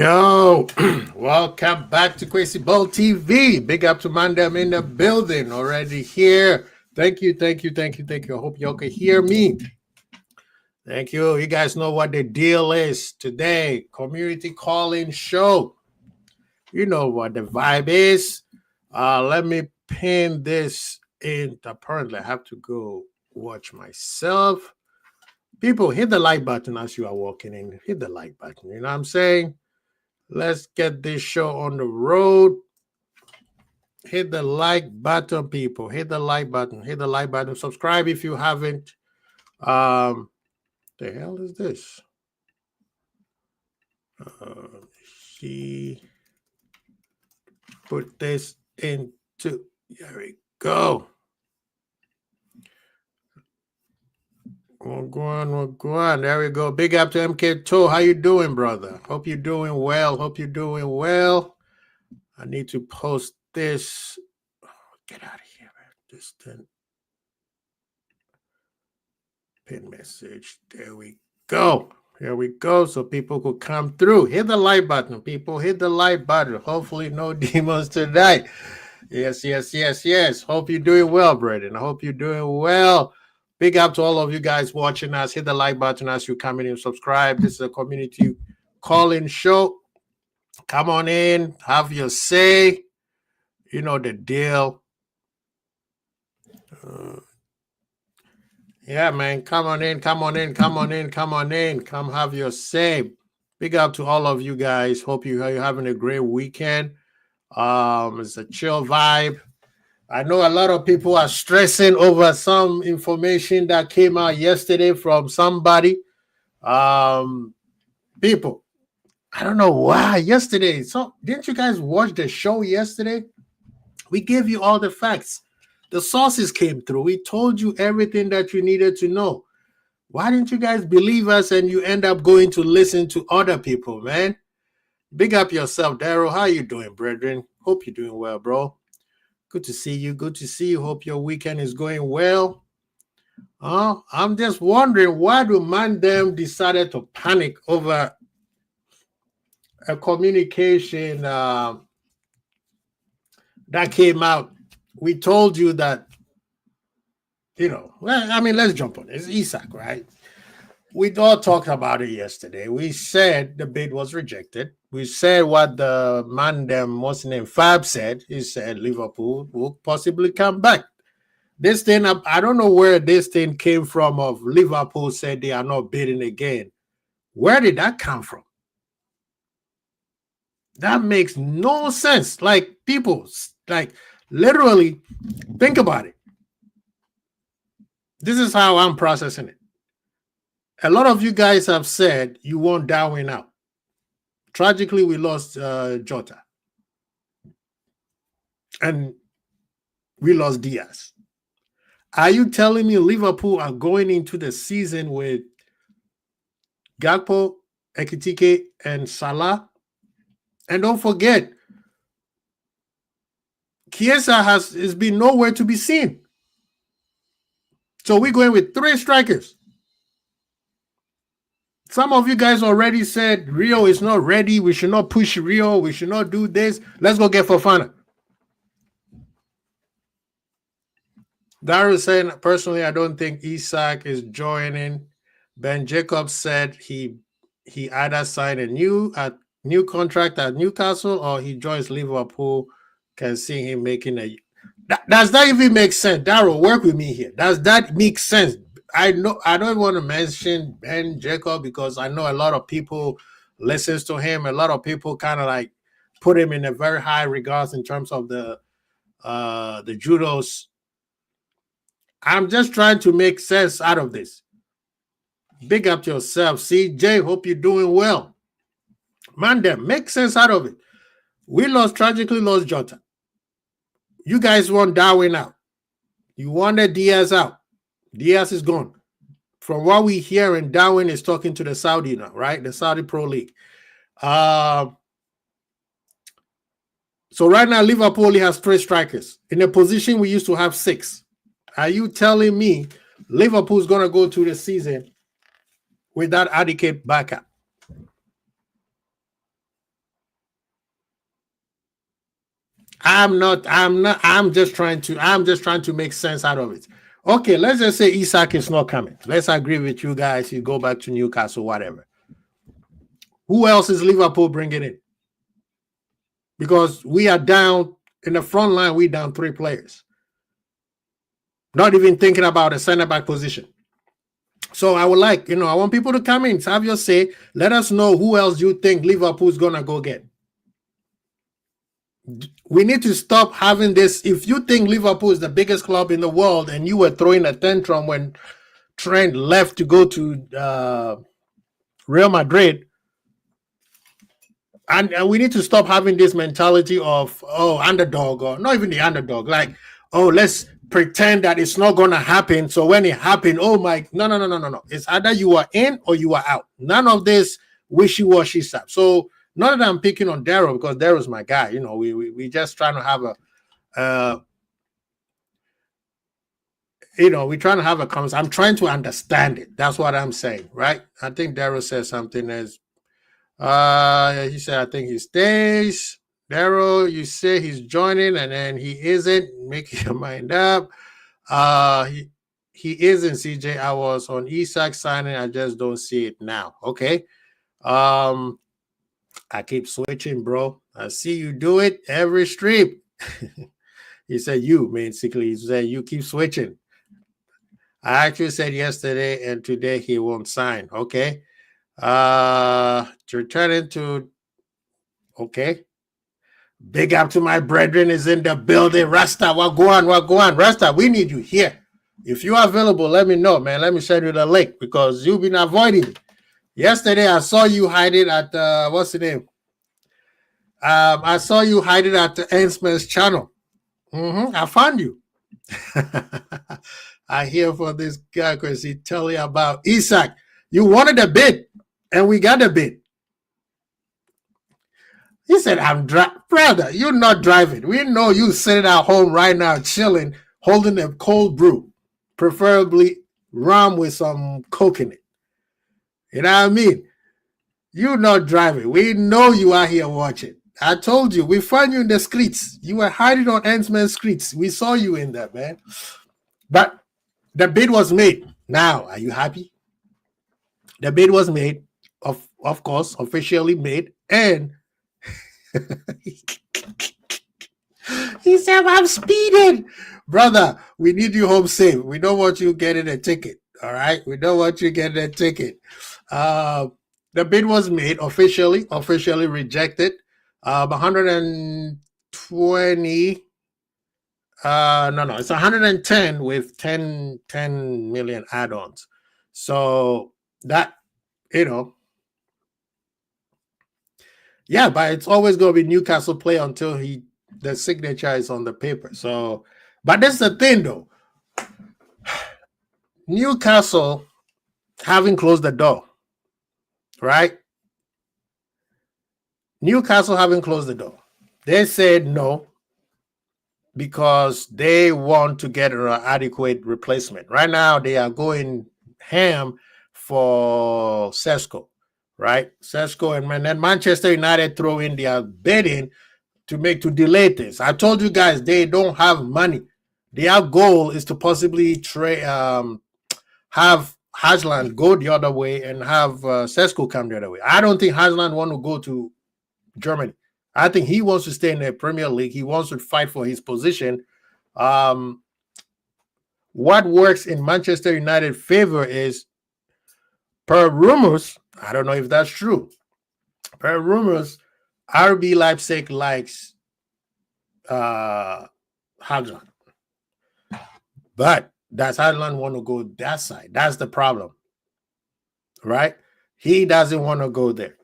Yo, welcome back to Crazy Ball TV. Big up to Mandem in the building already here. Thank you. I hope y'all can hear me. Thank you. You guys know what the deal is today. Community calling show. You know what the vibe is. Let me pin this in. Apparently, I have to go watch myself. People, hit the like button as you are walking in. Hit the like button. You know what I'm saying? Let's get this show on the road. Hit the like button, people. Hit the like button. Hit the like button. Subscribe if you haven't. The hell is this? She put this into. There we go. We're going. There we go. Big up to MK2. How you doing, brother? Hope you're doing well. I need to post this. Get out of here, man. Just pin message. There we go. Here we go. So people could come through. Hit the like button, people. Hit the like button. Hopefully no demons tonight. Yes. Hope you're doing well, Braden. I hope you're doing well. Big up to all of you guys watching us. Hit the like button as you come in and subscribe. This is a community call-in show. Come on in. Have your say. You know the deal. Yeah, man. Come on in. Come have your say. Big up to all of you guys. Hope you're having a great weekend. It's a chill vibe. I know a lot of people are stressing over some information that came out yesterday from somebody. People, I don't know why yesterday. So didn't you guys watch the show yesterday? We gave you all the facts. The sources came through. We told you everything that you needed to know. Why didn't you guys believe us and you end up going to listen to other people, man? Big up yourself, Daryl. How you doing, brethren? Hope you're doing well, bro. Good to see you. Hope your weekend is going well. I'm just wondering, why do Mandem decided to panic over a communication that came out? We told you that, let's jump on it. It's Isaac, right? We all talked about it yesterday. We said the bid was rejected. We said what the Mandem, what's his name, Fab said. He said Liverpool will possibly come back. This thing, I don't know where this thing came from of Liverpool said they are not bidding again. Where did that come from? That makes no sense. Like, people, like, literally, think about it. This is how I'm processing it. A lot of you guys have said you want Darwin out. Tragically, we lost Jota. And we lost Diaz. Are you telling me Liverpool are going into the season with Gakpo, Ekitike, and Salah? And don't forget, Chiesa has been nowhere to be seen. So we're going with 3 strikers. Some of you guys already said Rio is not ready. We should not push Rio. We should not do this. Let's go get Fofana. Daryl saying, personally, I don't think Isak is joining. Ben Jacobs said he either signed a new contract at Newcastle or he joins Liverpool. Can see him making a. Does that even make sense? Daryl, work with me here. Does that make sense? I know I don't want to mention Ben Jacob because I know a lot of people listens to him. A lot of people kind of like put him in a very high regards in terms of the judos. I'm just trying to make sense out of this. Big up to yourself, CJ. Hope you're doing well. Mandem, make sense out of it. We tragically lost Jota. You guys want Darwin out. You wanted Diaz out. Diaz is gone. From what we hear, and Darwin is talking to the Saudi now, right? The Saudi Pro League. So right now, Liverpool only has 3 strikers. In a position we used to have 6. Are you telling me Liverpool's going to go to the season with that adequate backup? I'm just trying to make sense out of it. Okay, let's just say Isak is not coming. Let's agree with you guys. You go back to Newcastle, whatever. Who else is Liverpool bringing in? Because we are down in the front line, we down 3 players. Not even thinking about a center back position. So I would like, I want people to come in, have your say. Let us know who else you think Liverpool's gonna go get. We need to stop having this. If you think Liverpool is the biggest club in the world and you were throwing a tantrum when Trent left to go to Real Madrid, and we need to stop having this mentality of, underdog, or not even the underdog, like, let's pretend that it's not going to happen. So when it happened, no. It's either you are in or you are out. None of this wishy-washy stuff. So not that I'm picking on Daryl, because Daryl's my guy. We just trying to have we're trying to have a conversation. I'm trying to understand it. That's what I'm saying, right? I think Daryl said something as he said, I think he stays. Daryl, you say he's joining and then he isn't. Make your mind up. He isn't, CJ. I was on Isak signing. I just don't see it now. Okay. I keep switching, bro. I see you do it every stream. He said you, basically. He said you keep switching. I actually said yesterday and today he won't sign. Okay. Returning to, okay. Big up to my brethren is in the building. Rasta, what go on? Rasta, we need you here. If you are available, let me know, man. Let me send you the link because you've been avoiding it. Yesterday, I saw you hiding at, what's the name? I saw you hiding at the Ensman's channel. I found you. I hear for this guy because he tell you about Isak. You wanted a bid, and we got a bid. He said, brother, you're not driving. We know you sitting at home right now, chilling, holding a cold brew, preferably rum with some Coke in it. You know what I mean? You're not driving. We know you are here watching. I told you, we found you in the streets. You were hiding on Ensman's streets. We saw you in there, man. But the bid was made. Now, are you happy? The bid was made, of course, officially made, and he said, I'm speeding. Brother, we need you home safe. We don't want you getting a ticket. All right? We don't want you getting a ticket. The bid was made officially rejected. 120. No, it's 110 with 10 million add-ons. So that, yeah, but it's always going to be Newcastle play until the signature is on the paper. So, but that's the thing, though. Newcastle having closed the door, right? Newcastle having closed the door. They said no because they want to get an adequate replacement. Right now, they are going ham for Sesko. Right, Sesko and then Manchester United throw in their bidding to delay this. I told you guys they don't have money. Their goal is to possibly have Haaland go the other way and have Sesko come the other way. I don't think Haaland want to go to Germany. I think he wants to stay in the Premier League. He wants to fight for his position. What works in Manchester United favor is, per rumors, I don't know if that's true. Per rumors, RB Leipzig likes Haaland. But does Haaland want to go that side? That's the problem. Right? He doesn't want to go there.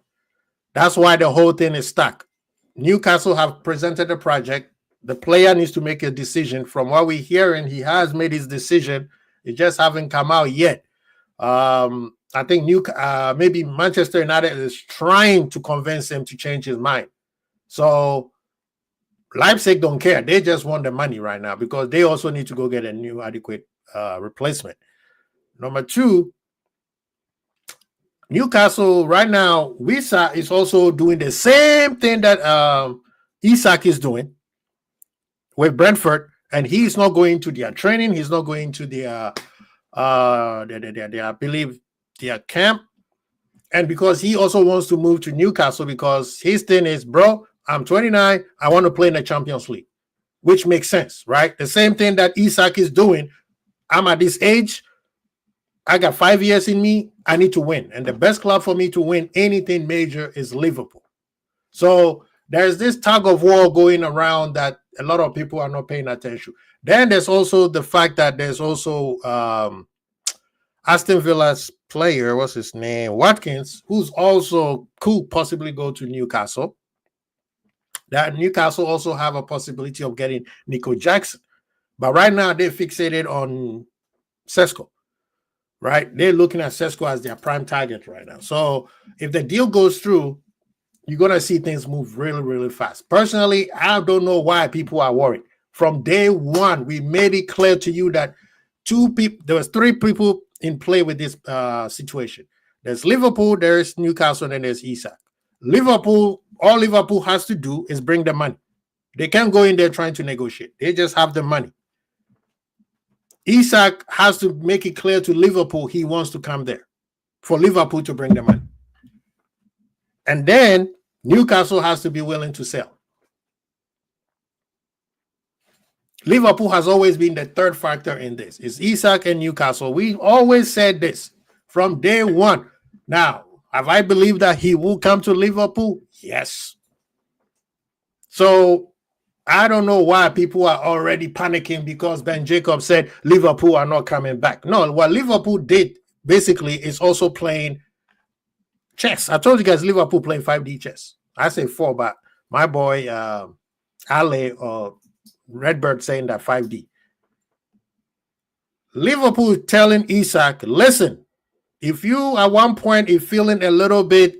That's why the whole thing is stuck. Newcastle have presented a project. The player needs to make a decision. From what we're hearing, he has made his decision. It just haven't come out yet. I think maybe Manchester United is trying to convince him to change his mind. So Leipzig don't care. They just want the money right now because they also need to go get a new adequate replacement. Number two, Newcastle right now, Wisa is also doing the same thing that Isak is doing. with Brentford, and he's not going to their training. He's not going to their I believe their camp. And because he also wants to move to Newcastle, because his thing is, bro, I'm 29. I want to play in the Champions League, which makes sense, right? The same thing that Isak is doing. I'm at this age. I got 5 years in me. I need to win. And the best club for me to win anything major is Liverpool. So there's this tug of war going around that a lot of people are not paying attention. Then there's also the fact that there's also Aston Villa's player, what's his name, Watkins, who's also could possibly go to Newcastle. That Newcastle also have a possibility of getting Nico Jackson. But right now they're fixated on Sesko, right? They're looking at Sesko as their prime target right now. So if the deal goes through, you're going to see things move really, really fast. Personally, I don't know why people are worried. From day one, we made it clear to you that there was 3 people in play with this situation. There's Liverpool, there's Newcastle, and there's Isak. Liverpool, all Liverpool has to do is bring the money. They can't go in there trying to negotiate. They just have the money. Isak has to make it clear to Liverpool he wants to come there for Liverpool to bring the money. And then Newcastle has to be willing to sell. Liverpool has always been the third factor in this. It's Isak and Newcastle. We always said this from day one. Now, have I believed that he will come to Liverpool? Yes. So I don't know why people are already panicking because Ben Jacobs said Liverpool are not coming back. No, what Liverpool did basically is also playing chess. I told you guys Liverpool playing 5D chess. I say 4, but my boy Ale or Redbird saying that 5D. Liverpool telling Isak, listen, if you at one point is feeling a little bit,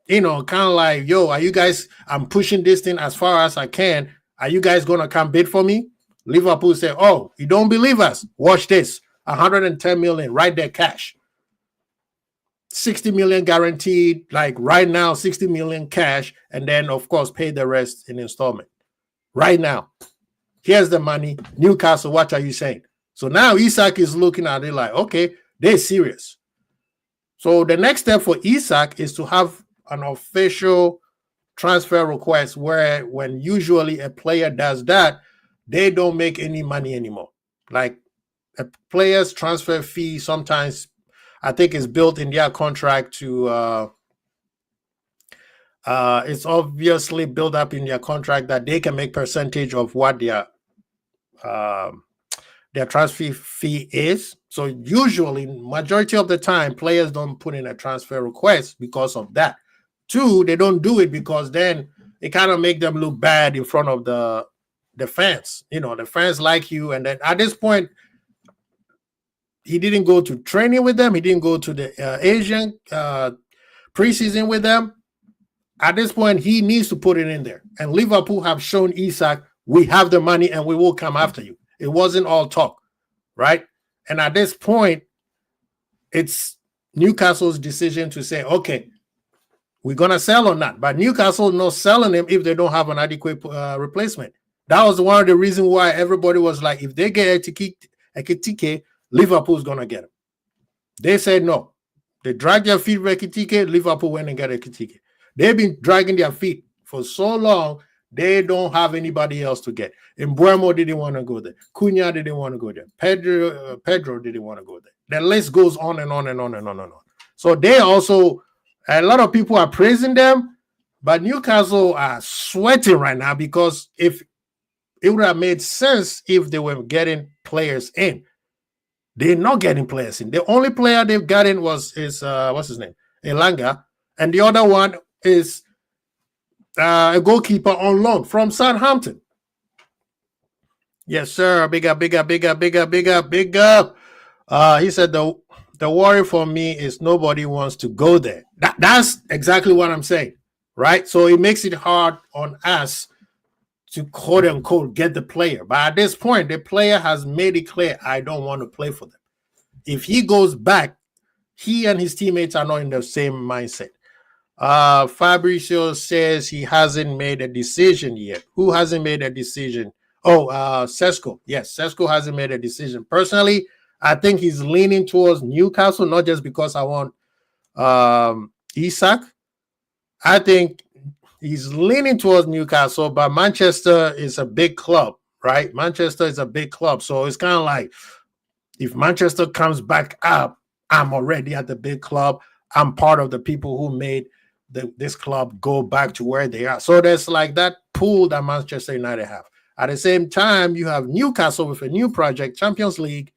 kind of like, yo, are you guys, I'm pushing this thing as far as I can. Are you guys going to come bid for me? Liverpool say, oh, you don't believe us? Watch this. 110 million right there cash. 60 million guaranteed, like right now, 60 million cash, and then, of course, pay the rest in installment. Right now. Here's the money. Newcastle, what are you saying? So now Isak is looking at it like, okay, they're serious. So the next step for Isak is to have an official transfer request where when usually a player does that, they don't make any money anymore. Like a player's transfer fee sometimes, I think, is built in their contract to it's obviously built up in their contract that they can make percentage of what their transfer fee is. So usually, majority of the time, players don't put in a transfer request because of that. 2, they don't do it because then it kind of make them look bad in front of the fans. The fans like you, and then at this point, he didn't go to training with them. He didn't go to the Asian preseason with them. At this point, he needs to put it in there. And Liverpool have shown Isak, we have the money and we will come after you. It wasn't all talk, right? And at this point, it's Newcastle's decision to say, okay, we're going to sell or not. But Newcastle not selling him if they don't have an adequate replacement. That was one of the reasons why everybody was like, if they get Ekitike, Liverpool's going to get him. They said no. They dragged their feet with Ekitike, Liverpool went and got Ekitike. They've been dragging their feet for so long, they don't have anybody else to get. Mbeumo didn't want to go there. Cunha didn't want to go there. Pedro didn't want to go there. The list goes on and on and on and on and on. So they also, a lot of people are praising them, but Newcastle are sweating right now because if it would have made sense if they were getting players in. They're not getting players in. The only player they've gotten what's his name? Elanga. And the other one is a goalkeeper on loan from Southampton. Yes, sir. Big up. He said the worry for me is nobody wants to go there. That's exactly what I'm saying, right? So it makes it hard on us to quote unquote get the player. But at this point, the player has made it clear, I don't want to play for them. If he goes back, he and his teammates are not in the same mindset. Fabricio says he hasn't made a decision yet. Who hasn't made a decision? Oh, Sesko. Yes, Sesko hasn't made a decision. Personally, I think he's leaning towards Newcastle, not just because I want Isak. I think he's leaning towards Newcastle, but Manchester is a big club, right? Manchester is a big club. So it's kind of like if Manchester comes back up, I'm already at the big club. I'm part of the people who made this club go back to where they are. So there's like that pool that Manchester United have. At the same time, you have Newcastle with a new project, Champions League.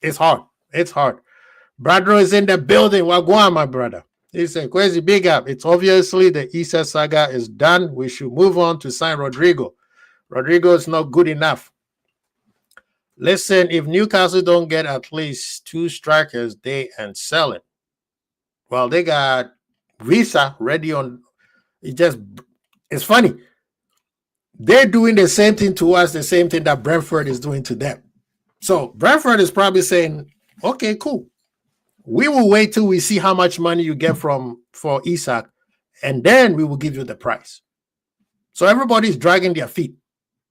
It's hard. It's hard. Bradro is in the building. Wagwan, my brother. He said, Kwesi, big up. It's obviously the Issa saga is done. We should move on to sign Rodrigo. Rodrigo is not good enough. Listen, if Newcastle don't get at least 2 strikers, they and sell it. Well, they got Visa ready on. It's funny. They're doing the same thing to us, the same thing that Brentford is doing to them. So Brentford is probably saying, okay, cool. We will wait till we see how much money you get for Isak, and then we will give you the price. So everybody's dragging their feet.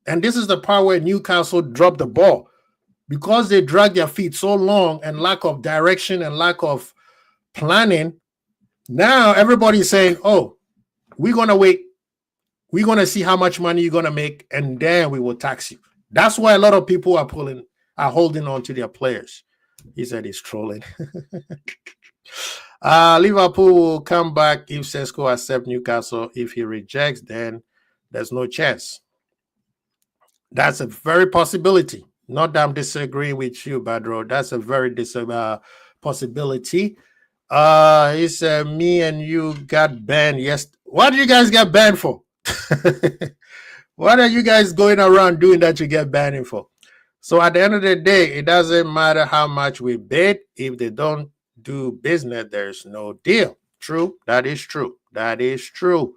And this is the part where Newcastle dropped the ball. Because they drag their feet so long and lack of direction and lack of planning, now everybody's saying, oh, we're going to wait. We're going to see how much money you're going to make, and then we will tax you. That's why a lot of people are holding on to their players. He said he's trolling. Liverpool will come back if Sesko accepts Newcastle. If he rejects, then there's no chance. That's a very possibility. Not that I'm disagreeing with you, Badro. That's a very possibility. He said, me and you got banned. Yes. What did you guys get banned for? What are you guys going around doing that you get banned for? So at the end of the day, it doesn't matter how much we bid. If they don't do business, there's no deal. True. That is true. That is true.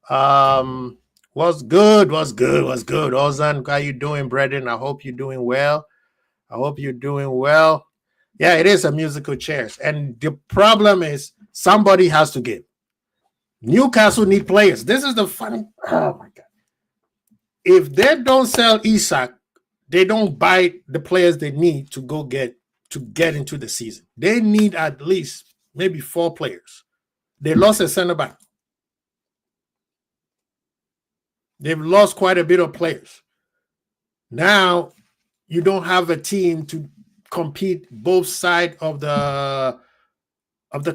What's good? Ozan, how you doing, brethren? I hope you're doing well. Yeah, it is a musical chairs. And the problem is somebody has to give. Newcastle need players. This is the funny. Oh, my God. If they don't sell Isak, they don't buy the players they need to get into the season. They need at least maybe 4 players. They lost a center back. They've lost quite a bit of players. Now you don't have a team to compete both sides of the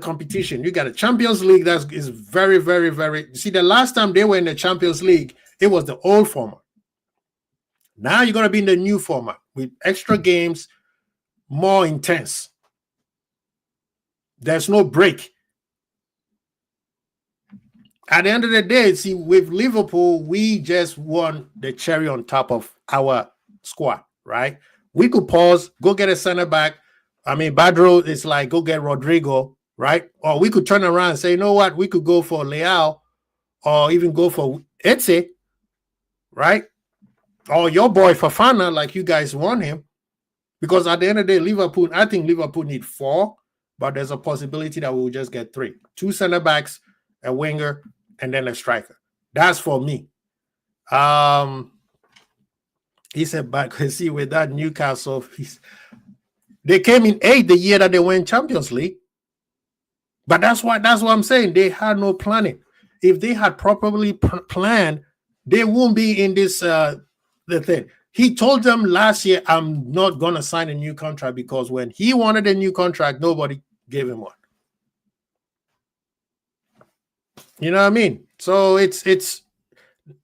competition. You got a Champions League that is very, very, very. See, the last time they were in the Champions League, it was the old format. Now you're going to be in the new format with extra games, more intense. There's no break. At the end of the day, see, with Liverpool, we just won the cherry on top of our squad, right? We could pause, go get a center back. I mean, Badro is like, go get Rodrigo, right? Or we could turn around and say, you know what? We could go for Leao or even go for Eze, right? Or your boy Fofana, like you guys want him. Because at the end of the day, I think Liverpool need 4, but there's a possibility that we will just get 3. 2 center backs, a winger, and then a striker. That's for me. He said, but see, with that Newcastle, they came in 8th the year that they went Champions League. But that's what I'm saying. They had no planning. If they had properly planned, they won't be in this the thing. He told them last year, I'm not going to sign a new contract because when he wanted a new contract, nobody gave him one. You know what I mean? So it's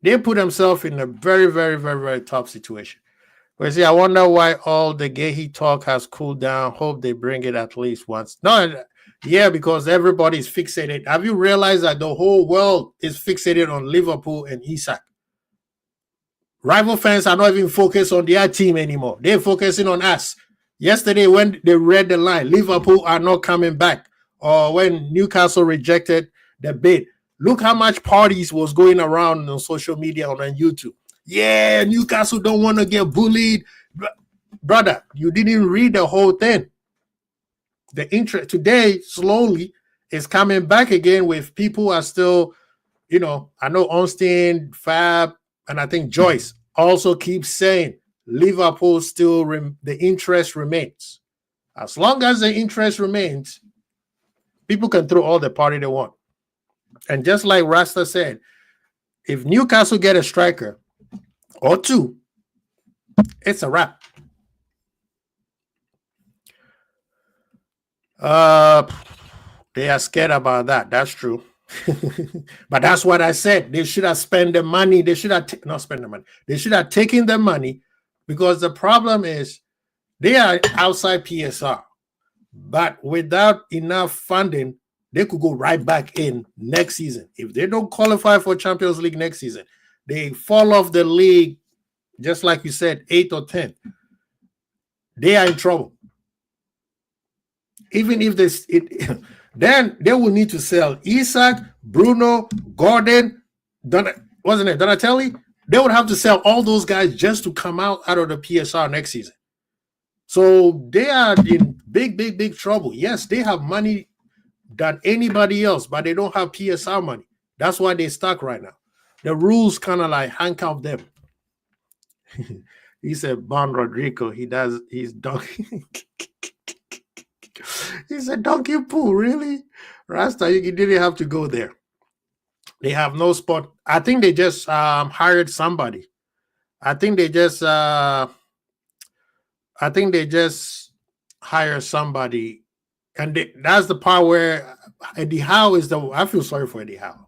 they put themselves in a very, very, very, very tough situation. But see, I wonder why all the Gehi talk has cooled down. Hope they bring it at least once. No, yeah, because everybody's fixated. Have you realized that the whole world is fixated on Liverpool and Isak? Rival fans are not even focused on their team anymore. They're focusing on us. Yesterday, when they read the line, Liverpool are not coming back, or when Newcastle rejected the bid, look how much parties was going around on social media and on YouTube. Yeah, Newcastle don't want to get bullied. Brother, you didn't read the whole thing. The interest today slowly is coming back again with people are still, I know Ornstein, Fab, and I think Joyce also keep saying Liverpool still the interest remains. As long as the interest remains, people can throw all the party they want. And just like Rasta said, if Newcastle get a striker or two, it's a wrap. They are scared about that. That's true. But that's what I said. They should have spent the money. They should have not spent the money. They should have taken the money, because the problem is they are outside PSR. But without enough funding, they could go right back in next season. If they don't qualify for Champions League next season, they fall off the league, just like you said, 8th or 10th. They are in trouble. Even if this, then they will need to sell Isak, Bruno, Gordon, wasn't it Donatelli? They would have to sell all those guys just to come out of the PSR next season. So they are in big trouble. Yes, they have money than anybody else, but they don't have PSR money. That's why they're stuck right now. The rules kind of like handcuff them. He said, Bon Rodrigo, he's donkey. He said, donkey poo, really? Rasta, you didn't have to go there. They have no spot. I think they just hired somebody. I think they just hire somebody, and that's the part where Eddie Howe is I feel sorry for Eddie Howe,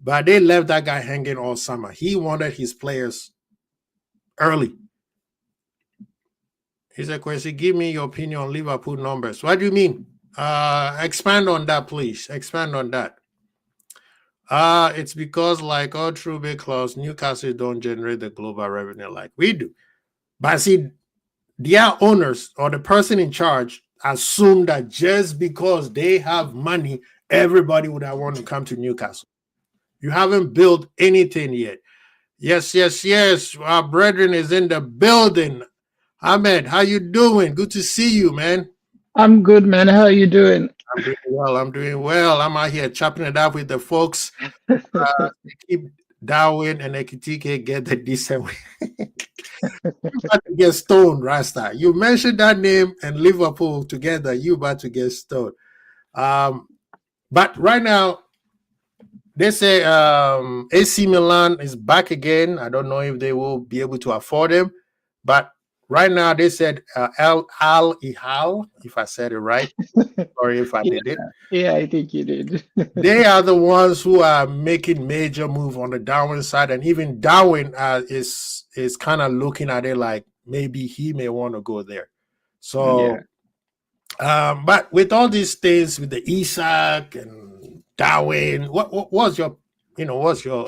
but they left that guy hanging all summer. He wanted his players early. He said, Quincy, give me your opinion on Liverpool numbers. What do you mean? Expand on that, please. Expand on that. It's because, like all true big clubs, Newcastle don't generate the global revenue like we do. But see, their owners or the person in charge assume that just because they have money, everybody would have wanted to come to Newcastle. You haven't built anything yet. Yes. Our brethren is in the building. Ahmed, how you doing? Good to see you, man. I'm good, man. How are you doing? I'm doing well. I'm out here chopping it up with the folks. Keep Darwin and Ekitike get the decent way. About to get stoned, Rasta. You mentioned that name and Liverpool together. You about to get stoned. But right now, they say AC Milan is back again. I don't know if they will be able to afford him, but right now they said Al Ihal, if I said it right. Sorry if I did it. Yeah, I think you did. They are the ones who are making major move on the Darwin side, and even Darwin is kind of looking at it like maybe he may want to go there. So, yeah. But with all these things, with the Isak and Darwin, what's your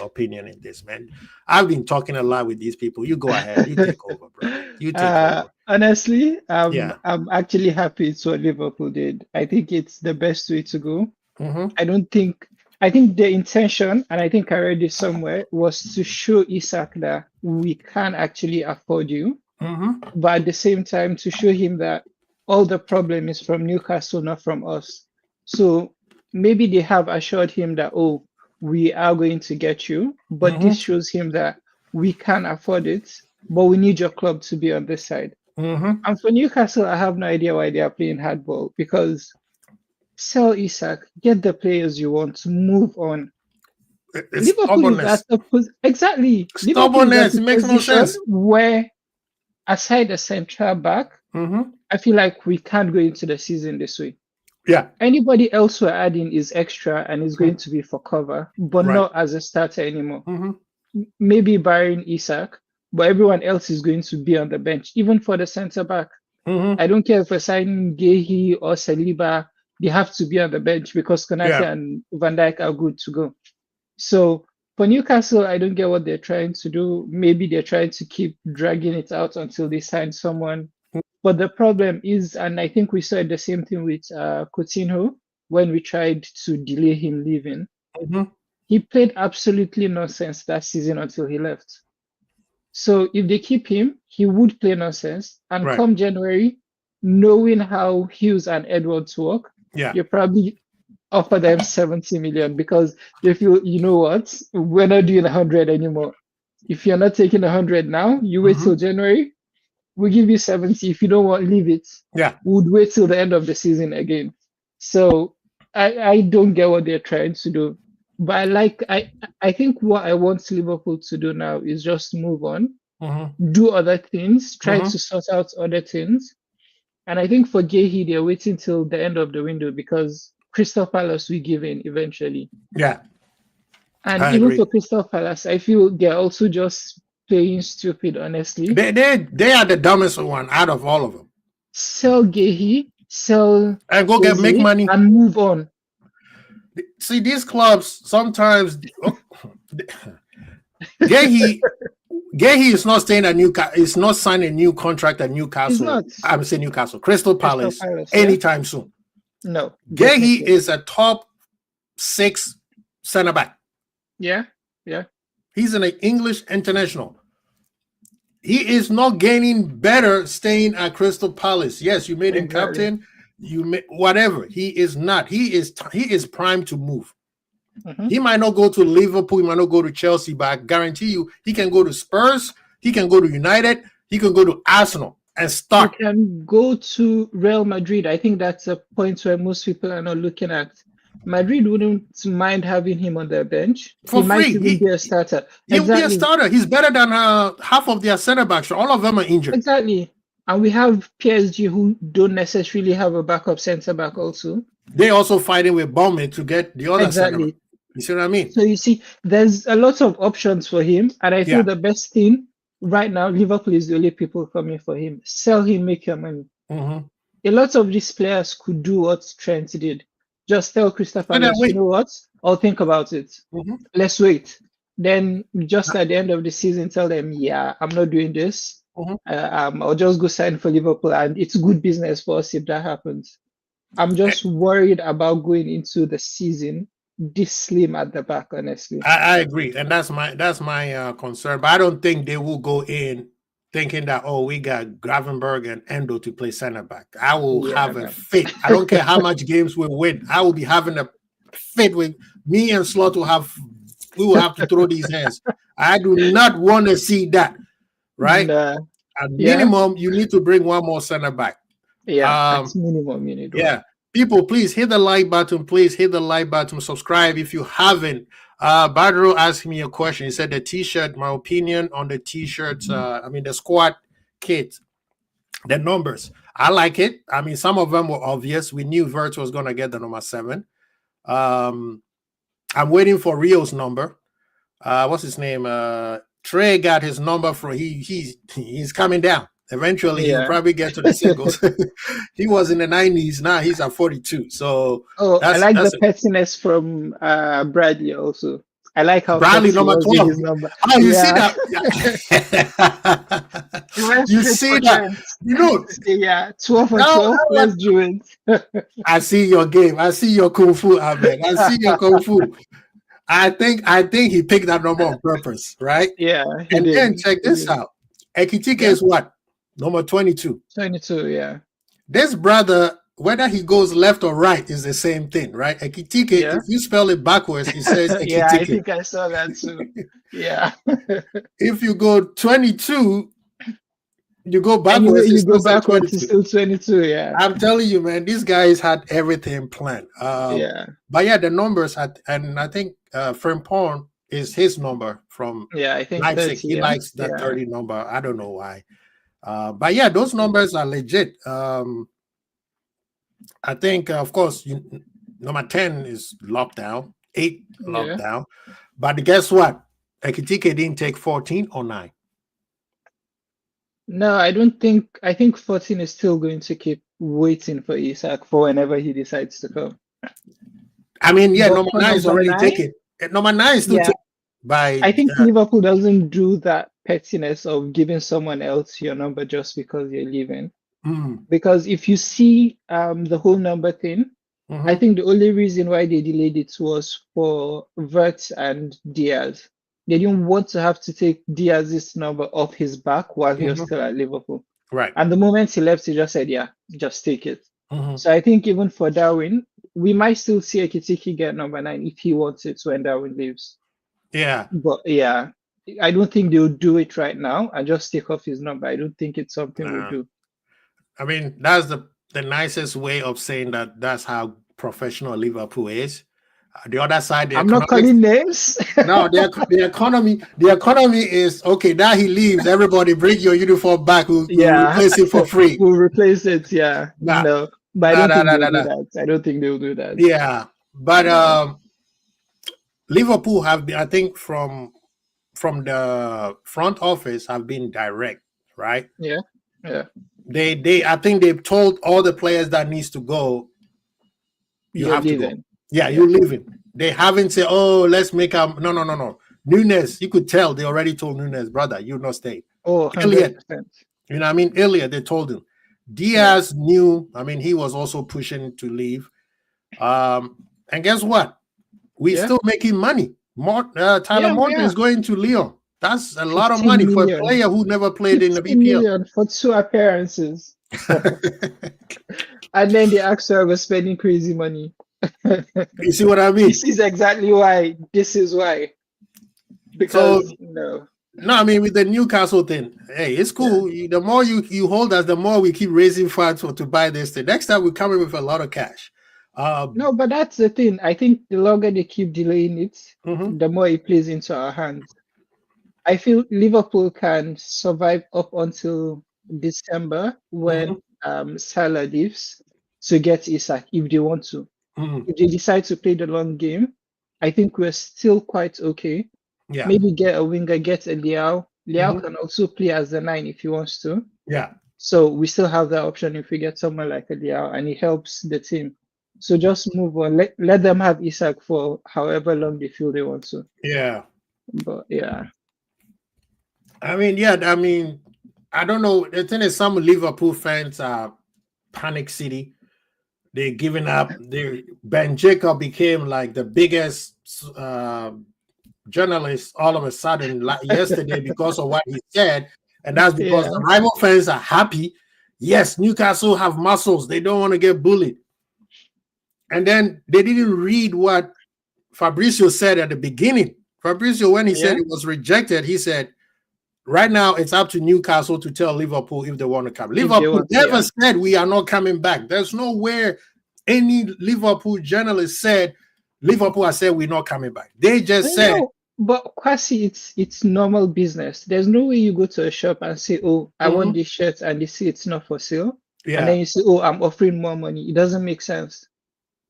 opinion in this, man? I've been talking a lot with these people. You go ahead. You take over, bro. You take over. Honestly, I'm actually happy it's what Liverpool did. I think it's the best way to go. Mm-hmm. I think the intention, and I think I read it somewhere, was to show Isak that we can actually afford you. Mm-hmm. But at the same time, to show him that all the problem is from Newcastle, not from us. So maybe they have assured him that, we are going to get you, but this shows him that we can afford it, but we need your club to be on this side. Mm-hmm. And for Newcastle, I have no idea why they are playing hardball, because sell Isak, get the players you want, move on. It's stubbornness. Exactly. Stubbornness, it makes no sense. Where, aside the central back, I feel like we can't go into the season this way. Yeah. Anybody else we're adding is extra and is going to be for cover, but not as a starter anymore. Maybe barring Isak, but everyone else is going to be on the bench, even for the centre back. I don't care if we're signing Gehi or Saliba, they have to be on the bench because Konate and Van Dijk are good to go. So for Newcastle, I don't get what they're trying to do. Maybe they're trying to keep dragging it out until they sign someone. But the problem is, and I think we saw the same thing with Coutinho when we tried to delay him leaving. He played absolutely nonsense that season until he left. So if they keep him, he would play nonsense. And come January, knowing how Hughes and Edwards work, you probably offer them 70 million because they feel, you know what, we're not doing 100 anymore. if you're not taking 100 now, you wait till January. We give you 70. If you don't want, leave it. Yeah. We'd wait till the end of the season again. So I don't get what they're trying to do. But I think what I want Liverpool to do now is just move on, do other things, try to sort out other things. And I think for Gehi, they're waiting till the end of the window because Crystal Palace will give in eventually. Yeah. And even for Crystal Palace, I feel they're also just playing stupid, honestly. They are the dumbest one out of all of them. Sell Gehi, sell and go make money and move on. See, these clubs sometimes Gehi is not staying at Newcastle. It's not signing a new contract at Newcastle. I'm saying Newcastle, Crystal Palace anytime soon. No. Gehi is a top 6 center back. Yeah. He's an English international. He is not gaining better staying at Crystal Palace. Yes, you made him captain. You whatever. He is not. He is primed to move. He might not go to Liverpool. He might not go to Chelsea, but I guarantee you, he can go to Spurs. He can go to United. He can go to Arsenal and start. He can go to Real Madrid. I think that's a point where most people are not looking at. Madrid wouldn't mind having him on their bench. For he free. Might even be a starter. He'll be a starter. He's better than half of their center backs. All of them are injured. Exactly. And we have PSG who don't necessarily have a backup center back also. They also fighting with Bournemouth to get the other center back. You see what I mean? So you see, there's a lot of options for him. And I feel the best thing right now, Liverpool is the only people coming for him. Sell him, make your money. A lot of these players could do what Trent did. Just tell Crystal Palace, you know what? I'll think about it. Let's wait. Then just at the end of the season, tell them, yeah, I'm not doing this. I'll just go sign for Liverpool, and it's good business for us if that happens. I'm just worried about going into the season this slim at the back, honestly. I agree, and that's my concern. But I don't think they will go in thinking that, we got Gravenberg and Endo to play center back. I will have a fit. I don't care how much games we win. I will be having a fit with me and Slot. We will have to throw these hands. I do not want to see that. Right? At minimum, you need to bring one more center back. Yeah, that's minimum you need. Yeah. People, please hit the like button. Please hit the like button. Subscribe if you haven't. Badro asked me a question. He said the t-shirt, my opinion on the t-shirts, the squad kit, the numbers. I like it. I mean, some of them were obvious. We knew Vert was going to get the number 7. I'm waiting for Rio's number. What's his name? Trey got his number from he's coming down. Eventually he'll probably get to the singles. He was in the 90s, now he's at 42. So I like the pettiness from Bradley also. I like how Bradley number 12. Oh, you see that? You see that? You know, 12 and 12. Let's do it. I see your game. I see your kung fu, Ahmed. I see your kung fu. I think he picked that number on purpose, right? Yeah. And then check this out. Ekitike is what? Number 22. 22, yeah. This brother, whether he goes left or right, is the same thing, right? Ekitike, if you spell it backwards, it says Ekitike. Yeah, I think I saw that too. Yeah. If you go 22, you go backwards. Anyway, you go backwards, it's still 22, yeah. I'm telling you, man, these guys had everything planned. But the numbers had, and I think Frimpong is his number from I think Leipzig. 30, he likes that 30 number. I don't know why. But those numbers are legit. I think, of course, number 10 is locked down, 8 locked down. But guess what? Ekitike didn't take 14 or 9. No, I don't think. I think 14 is still going to keep waiting for Isak for whenever he decides to come. I mean, number 9 is already taken. Number 9 is still taken by. I think Liverpool doesn't do that pettiness of giving someone else your number just because you're leaving. Because if you see the whole number thing, I think the only reason why they delayed it was for Vert and Diaz. They didn't want to have to take Diaz's number off his back while he was still at Liverpool. Right. And the moment he left, he just said, just take it. So I think even for Darwin, we might still see Ekitike get number 9 if he wants it when Darwin leaves. Yeah. But I don't think they'll do it right now and just take off his number. I don't think it's something we'll do. I mean, that's the nicest way of saying that that's how professional Liverpool is. The other side, I'm not calling names. No, the economy is okay. Now he leaves. Everybody bring your uniform back. We'll replace it for free. We'll replace it. Yeah. No, but I don't think they'll do that. I don't think they'll do that. Yeah, but Liverpool have been, I think, from the front office have been direct, right? Yeah. They I think they've told all the players that needs to go. You have to go. Yeah, you're leaving. They haven't said, "Oh, let's make a no." Nunes, you could tell they already told Nunes, brother, you're not staying. Oh, 100%. Elliot, you know what I mean? Earlier they told him. Diaz knew. I mean, he was also pushing to leave. And guess what? We're still making money. Tyler Morton is going to Lyon. That's a lot of money for a player who never played in the BPL. For 2 appearances. And then the Axel was spending crazy money. You see what I mean? This is exactly why. This is why. Because no, I mean, with the Newcastle thing, hey, it's cool. Yeah. The more you hold us, the more we keep raising funds to buy this thing. Next time we come in with a lot of cash. No, but that's the thing. I think the longer they keep delaying it, the more it plays into our hands. I feel Liverpool can survive up until December when Salah leaves to get Isak if they want to. If they decide to play the long game, I think we're still quite okay. Yeah. Maybe get a winger, get a Leao. Leao can also play as the 9 if he wants to. Yeah. So we still have that option if we get someone like a Leao and it helps the team. So just move on. Let them have Isak for however long they feel they want to. Yeah. But yeah. I mean, I don't know. The thing is, some Liverpool fans are panic city. They're giving up. Ben Jacob became like the biggest journalist all of a sudden yesterday because of what he said. And that's because the rival fans are happy. Yes, Newcastle have muscles. They don't want to get bullied. And then they didn't read what Fabrizio said at the beginning. Fabrizio, when he said it was rejected, he said, right now it's up to Newcastle to tell Liverpool if they want to come. Liverpool never said we are not coming back. There's nowhere any Liverpool journalist said Liverpool has said we're not coming back. They just said. But Kwasi, it's normal business. There's no way you go to a shop and say, "Oh, I want this shirt," and they say it's not for sale. Yeah. And then you say, "Oh, I'm offering more money." It doesn't make sense.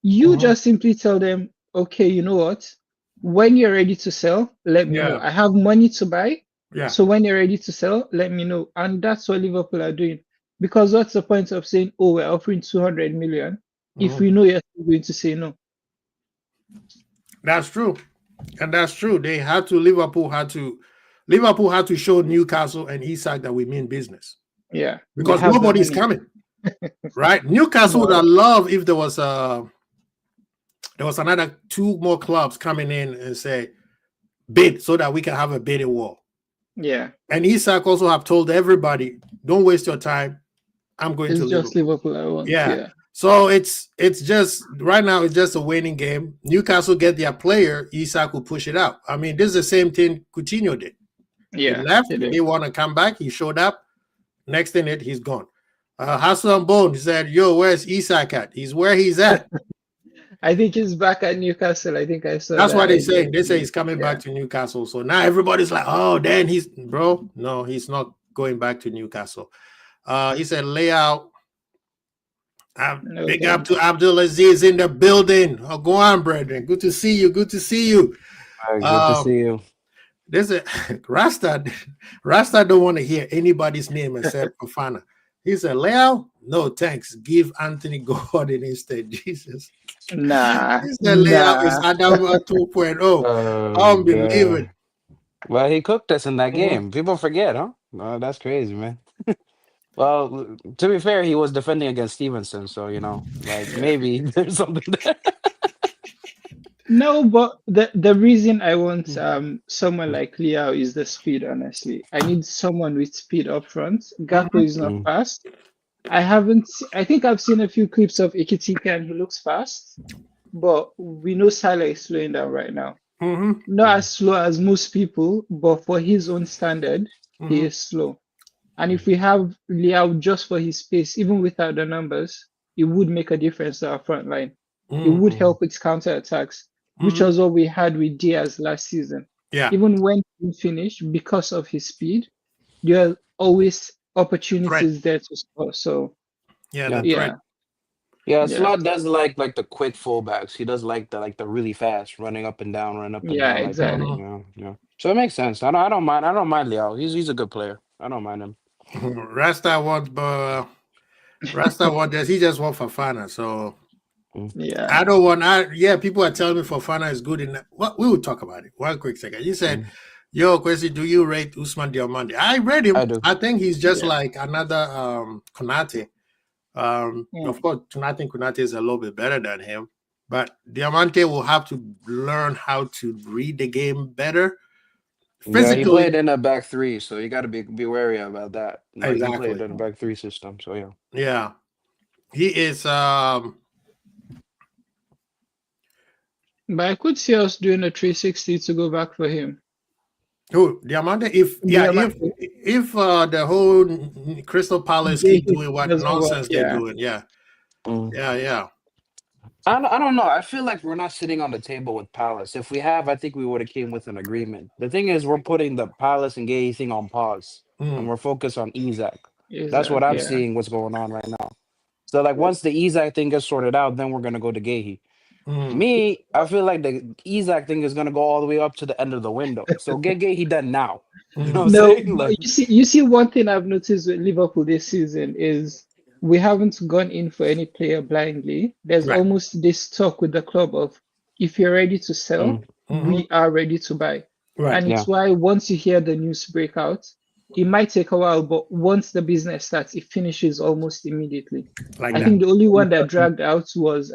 You just simply tell them, "Okay, you know what? When you're ready to sell, let me know. I have money to buy. Yeah. So when you're ready to sell, let me know." And that's what Liverpool are doing. Because what's the point of saying, "Oh, we're offering 200 million," if we know you're going to say no? That's true. And that's true. Liverpool had to show Newcastle and Isak that we mean business. Yeah. Because nobody's coming. Right? Newcastle would have loved if there was another 2 more clubs coming in and say bid so that we can have a bidding war. Yeah. And Isak also have told everybody, don't waste your time. I'm going to just Liverpool. I want. Yeah. So it's just right now it's just a winning game. Newcastle get their player, Isak will push it out. I mean, this is the same thing Coutinho did. Yeah. He left, he want to come back, he showed up. Next thing he's gone. Hassan Bone said, "Yo, where's Isak at? He's where he's at." I think he's back at Newcastle. I think I saw that's what they say. They say he's coming back to Newcastle. So now everybody's like, "Oh, then no, he's not going back to Newcastle." He said, "Layout." Big up to Abdulaziz in the building. Oh, go on, brethren. Good to see you. Good to see you. Good to see you. There's a Rasta don't want to hear anybody's name except Fofana. He said, "Leo, no thanks. Give Anthony Gordon instead." Jesus. Nah. He said, "Leo is Adama 2.0. Unbelievable." Well, he cooked us in that game. People forget, huh? Oh, that's crazy, man. Well, to be fair, he was defending against Stevenson, so maybe there's something there. No, but the reason I want someone like Leao is the speed, honestly. I need someone with speed up front. Gakpo is not fast. I think I've seen a few clips of Ekitike and he looks fast, but we know Salah is slowing down right now. Not as slow as most people, but for his own standard, he is slow. And if we have Liao just for his pace, even without the numbers, it would make a difference to our front line. It would help with counter attacks, which was what we had with Diaz last season. Yeah. Even when he finished, because of his speed, there are always opportunities there to score. So Slot does like the quick fullbacks. He does like the really fast running up and down, run up and down exactly. like that. Yeah. So it makes sense. I don't mind Liao. He's a good player. I don't mind him. Rasta wants this. He just wants Fofana. So I don't want. People are telling me Fofana is good in. Well, we will talk about it. One quick second. You said, "Yo, Kwesi, do you rate Usman Diomande?" I rate him. I do. I think he's just like another Konate. Of course, Konate is a little bit better than him, but Diamante will have to learn how to read the game better. Physically, he played in a back three, so you got to be wary about that. Exactly. He played in a back three system, so yeah. Yeah, he is. But I could see us doing a 360 to go back for him. Who, Diamante? If the whole Crystal Palace keep doing what nonsense they're doing, yeah. I don't know. I feel like we're not sitting on the table with Palace. If we have, I think we would have came with an agreement. The thing is, we're putting the Palace and Gay thing on pause, and we're focused on Isak. That's what I'm seeing. What's going on right now? So once the Isak thing gets sorted out, then we're gonna go to Gay. Me, I feel like the Isak thing is gonna go all the way up to the end of the window. So get Gay done now. You know what I'm saying? You see, one thing I've noticed with Liverpool this season is we haven't gone in for any player blindly. There's almost this talk with the club of, if you're ready to sell, we are ready to buy. And it's why once you hear the news break out, it might take a while, but once the business starts, it finishes almost immediately. I think the only one that dragged out was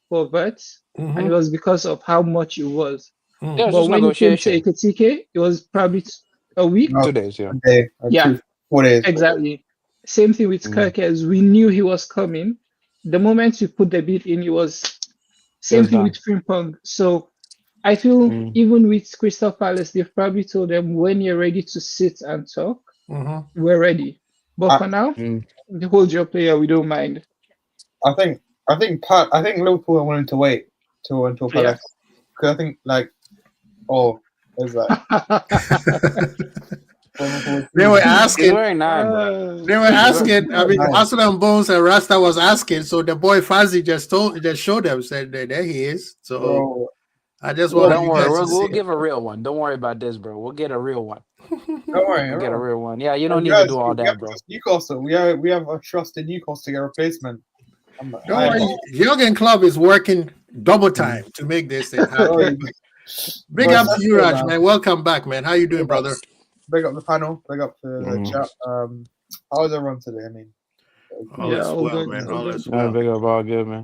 for Verts, and it was because of how much it was. But when it came to Ekitike, it was probably a week. 2 days, a day, 4 days. Exactly. Same thing with Kerkez. We knew he was coming. The moment you put the bid in, it was same thing with Frimpong. So I feel even with Crystal Palace, they've probably told them, when you're ready to sit and talk, we're ready. But for now, hold your player. We don't mind. I think Liverpool are willing to wait until Palace. Because I think there's that. They were asking. They were asking. I mean, Arsenal and Bones and Rasta was asking. So the boy Fazzi just showed them, said that there he is. So I just want. Don't worry, we'll give a real one. Don't worry about this, bro. We'll get a real one. Don't worry, we'll get a real one. Yeah, you don't need to do all that, bro. Newcastle, we have a trust in Newcastle to get a replacement. Don't worry, Jurgen Klopp is working double time to make this thing happen. Big up to you, Raj, man. Welcome back, man. How you doing, brother? Big up the panel. Big up the chat. How is everyone today? I mean, all is well, man. All is well. Big up, all good, man.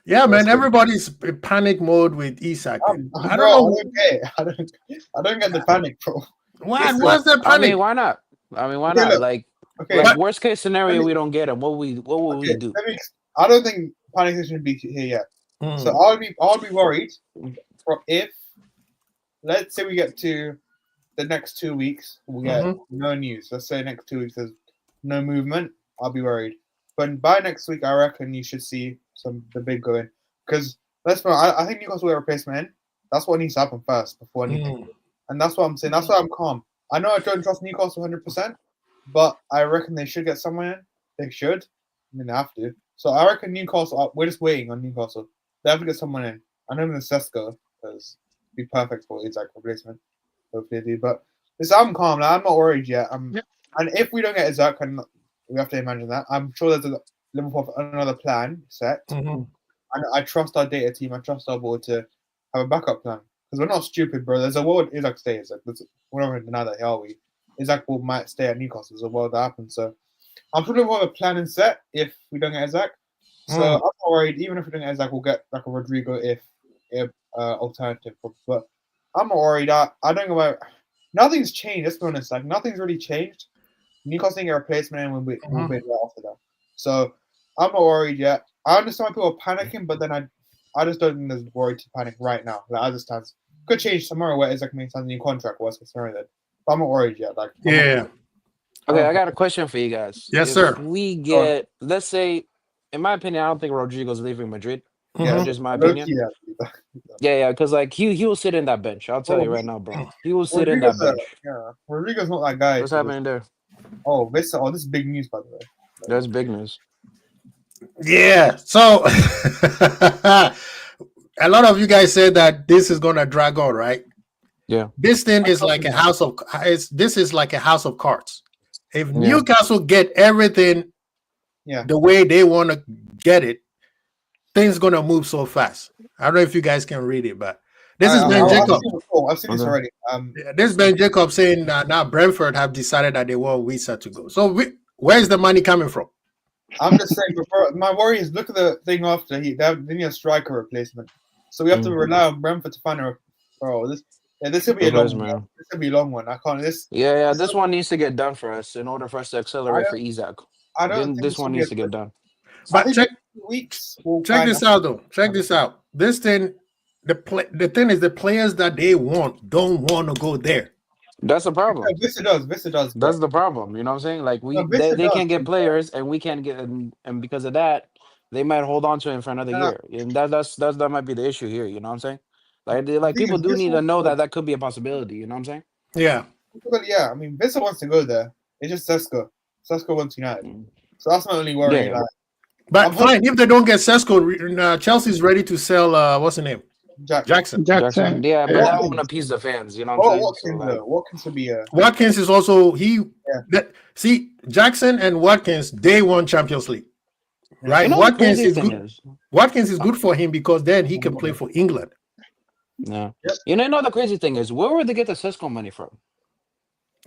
Yeah, man. Everybody's in panic mode with Isak. I don't know. I don't get the panic, bro. What's the panic? I mean, why not? Like worst case scenario, we don't get him. What will we do? I don't think panic shouldn't be here yet. So I'll be worried if, let's say, we get to the next 2 weeks, we'll get no news. Let's say next 2 weeks there's no movement. I'll be worried. But by next week, I reckon you should see the big going. Because I think Newcastle will get a replacement in. That's what needs to happen first before anything. And that's what I'm saying. That's why I'm calm. I know I don't trust Newcastle 100%, but I reckon they should get someone in. They should. I mean, they have to. So I reckon Newcastle. We're just waiting on Newcastle. They have to get someone in. I know I'm in Sesko because it'd be perfect for Isak replacement. Hopefully they do. But I'm calm. I'm not worried yet. And if we don't get Isak, and we have to imagine that, I'm sure there's a Liverpool another plan set. And I trust our data team. I trust our board to have a backup plan. Because we're not stupid, bro. There's a world Isak stays. We're not going to deny that, are we? Isak might stay at Newcastle. There's a world that happens. So I'm sure we'll have a plan in set if we don't get Isak. So I'm not worried. Even if we don't get Isak, we'll get a Rodrigo if alternative. But I'm not worried. I don't know about. Nothing's changed. Let's be honest. Nothing's really changed. Newcastle get a replacement and we'll be right after that. So I'm not worried yet. I understand why people are panicking, but then I just don't think there's worry to panic right now. As it stands, could change tomorrow where Isaac may sign a new contract. What's concerned that? But I'm not worried yet. Like, Yeah. Okay, I got a question for you guys. Yes, if sir. We get, let's say, in my opinion, I don't think Rodrigo's leaving Madrid. Yeah, That's just my opinion. Yeah, because like he will sit in that bench. I'll tell you right now, bro. He will sit in that bench. Rodrigo's not that guy. What's happening there? Oh, this is big news, by the way. That's big news. Yeah. So a lot of you guys said that this is gonna drag on, right? Yeah. This thing is like a house of cards. If Newcastle get everything the way they want to get it, things gonna move so fast. I don't know if you guys can read it, but this is Ben Jacob. I've seen this already. This is Ben Jacob saying now Brentford have decided that they want Wissa to go. So where's the money coming from? I'm just saying. My worry is look at the thing after they need a striker replacement. So we have to rely on Brentford to find a. Bro, this could be a long one. This could be a long one. I can't. This one needs to get done for us in order for us to accelerate for Isaac. I don't think this one needs to get done. But check this out though. Check this out. This thing, the thing is the players that they want don't want to go there. That's the problem. Vista does. That's the problem. You know what I'm saying? Like they can't get players, and we can't get, and because of that, they might hold on to him for another year, and that might be the issue here. You know what I'm saying? Like people do need to know that could be a possibility. You know what I'm saying? Yeah. Yeah. I mean, Vista wants to go there. It's just Sesko. Sesko wants United, so that's my only worry. Yeah. But fine, if they don't get Sesko, Chelsea's ready to sell. What's the name? Jackson. Yeah, but that won't appease the fans. You know what I'm saying? Watkins would be Watkins is also see, Jackson and Watkins, they won Champions League, right? You know Watkins is good. Watkins is good for him because then he can play for England. Yeah. Yep. You know the crazy thing is, where would they get the Sesko money from?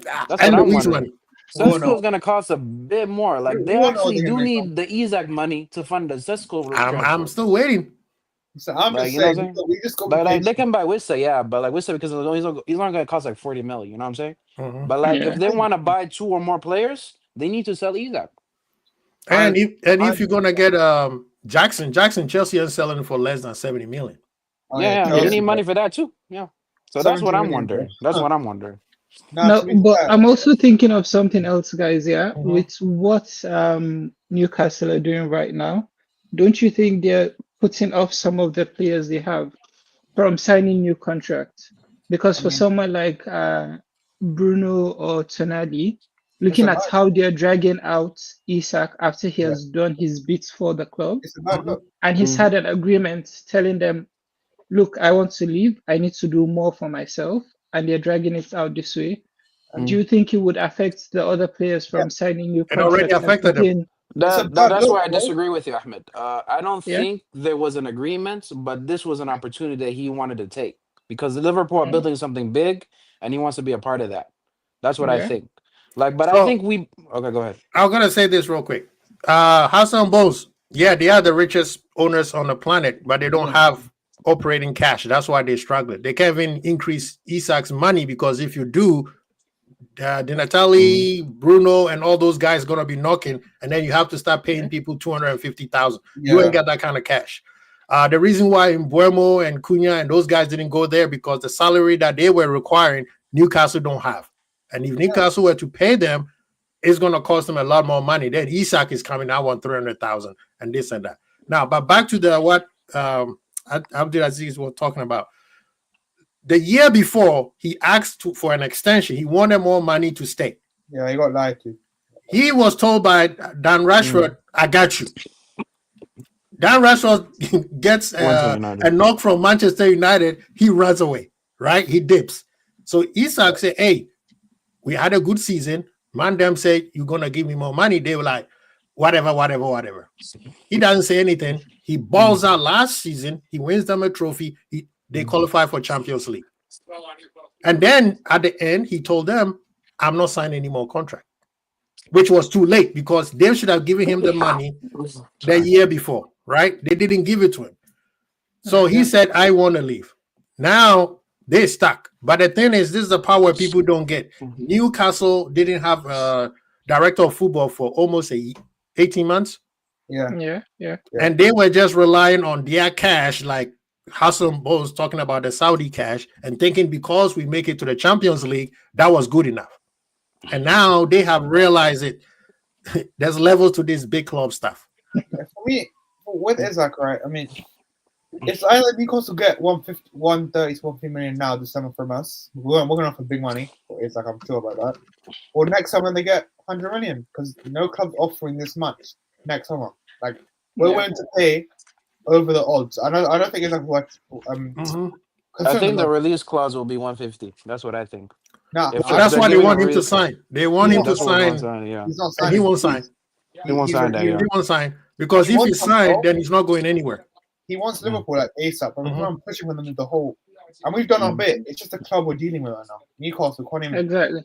That's and what I'm wondering. Sesko is going to cost a bit more. Like they actually do need the Isaac money to fund the Sesko. I'm still waiting. So I'm just saying, we just go. But like they can buy Wissa, but like Wissa because he's not going to cost like 40 million. You know what I'm saying? Mm-hmm. But like if they want to buy 2 or more players, they need to sell Isaac. And if you're gonna get Jackson, Chelsea is selling for less than 70 million. You need money for that too. Yeah. So that's what I'm wondering. No, but I'm also thinking of something else, guys. Yeah, with what Newcastle are doing right now, don't you think they're putting off some of the players they have from signing new contracts? Because for someone like Bruno or Tonali, looking at how they're dragging out Isak after he has done his bits for the club, and he's had an agreement telling them, look, I want to leave, I need to do more for myself, and they're dragging it out this way. Do you think it would affect the other players from signing new contracts? It already affected them. That's why I disagree with you, Ahmed. I don't think there was an agreement, but this was an opportunity that he wanted to take because Liverpool are building something big, and he wants to be a part of that. That's what I think. I think we. Okay, go ahead. I'm gonna say this real quick. Hassan Bosz, they are the richest owners on the planet, but they don't have operating cash. That's why they struggle. They can't even increase Isak's money because if you do, Di Natale, Bruno, and all those guys gonna be knocking, and then you have to start paying people 250,000. You ain't got that kind of cash. The reason why Mbeumo and Cunha and those guys didn't go there because the salary that they were requiring, Newcastle don't have. And if Newcastle were to pay them, it's gonna cost them a lot more money. Then Isak is coming. I want 300,000 and this and that. Now, but back to what Abdulaziz was talking about. The year before, he asked for an extension. He wanted more money to stay. Yeah, he got lied to. He was told by Dan Rashford, I got you. Dan Rashford gets a knock from Manchester United. He runs away, right? He dips. So Isak said, hey, we had a good season. Mandem said, you're going to give me more money. They were like, whatever. He doesn't say anything. He balls out last season. He wins them a trophy. They qualify for Champions League. And then at the end, he told them, I'm not signing any more contract, which was too late because they should have given him the money the year before, right? They didn't give it to him. So he said, I want to leave. Now they're stuck. But the thing is, this is the part where people don't get. Newcastle didn't have a director of football for almost 18 months. Yeah. And they were just relying on their cash, like Hassan was talking about the Saudi cash and thinking because we make it to the Champions League, that was good enough. And now they have realized it. There's levels to this big club stuff. For me, with Isak, right? I mean, it's either Newcastle get 130 to 150 million now this summer from us. We're going to offer big money for Isak, I'm sure about that. Or next summer they get 100 million because no club's offering this much next summer. Like, we're willing to pay over the odds. I don't think Isak worth. I think the release clause will be 150. That's what I think. No, that's why they want him to sign. They want him to sign. He's not and he won't sign. He won't sign that. He won't sign because if he signed, then he's not going anywhere. He wants Liverpool like ASAP, but I'm pushing for them with the whole. And we've done our bit. It's just the club we're dealing with right now. Newcastle can't even. Exactly.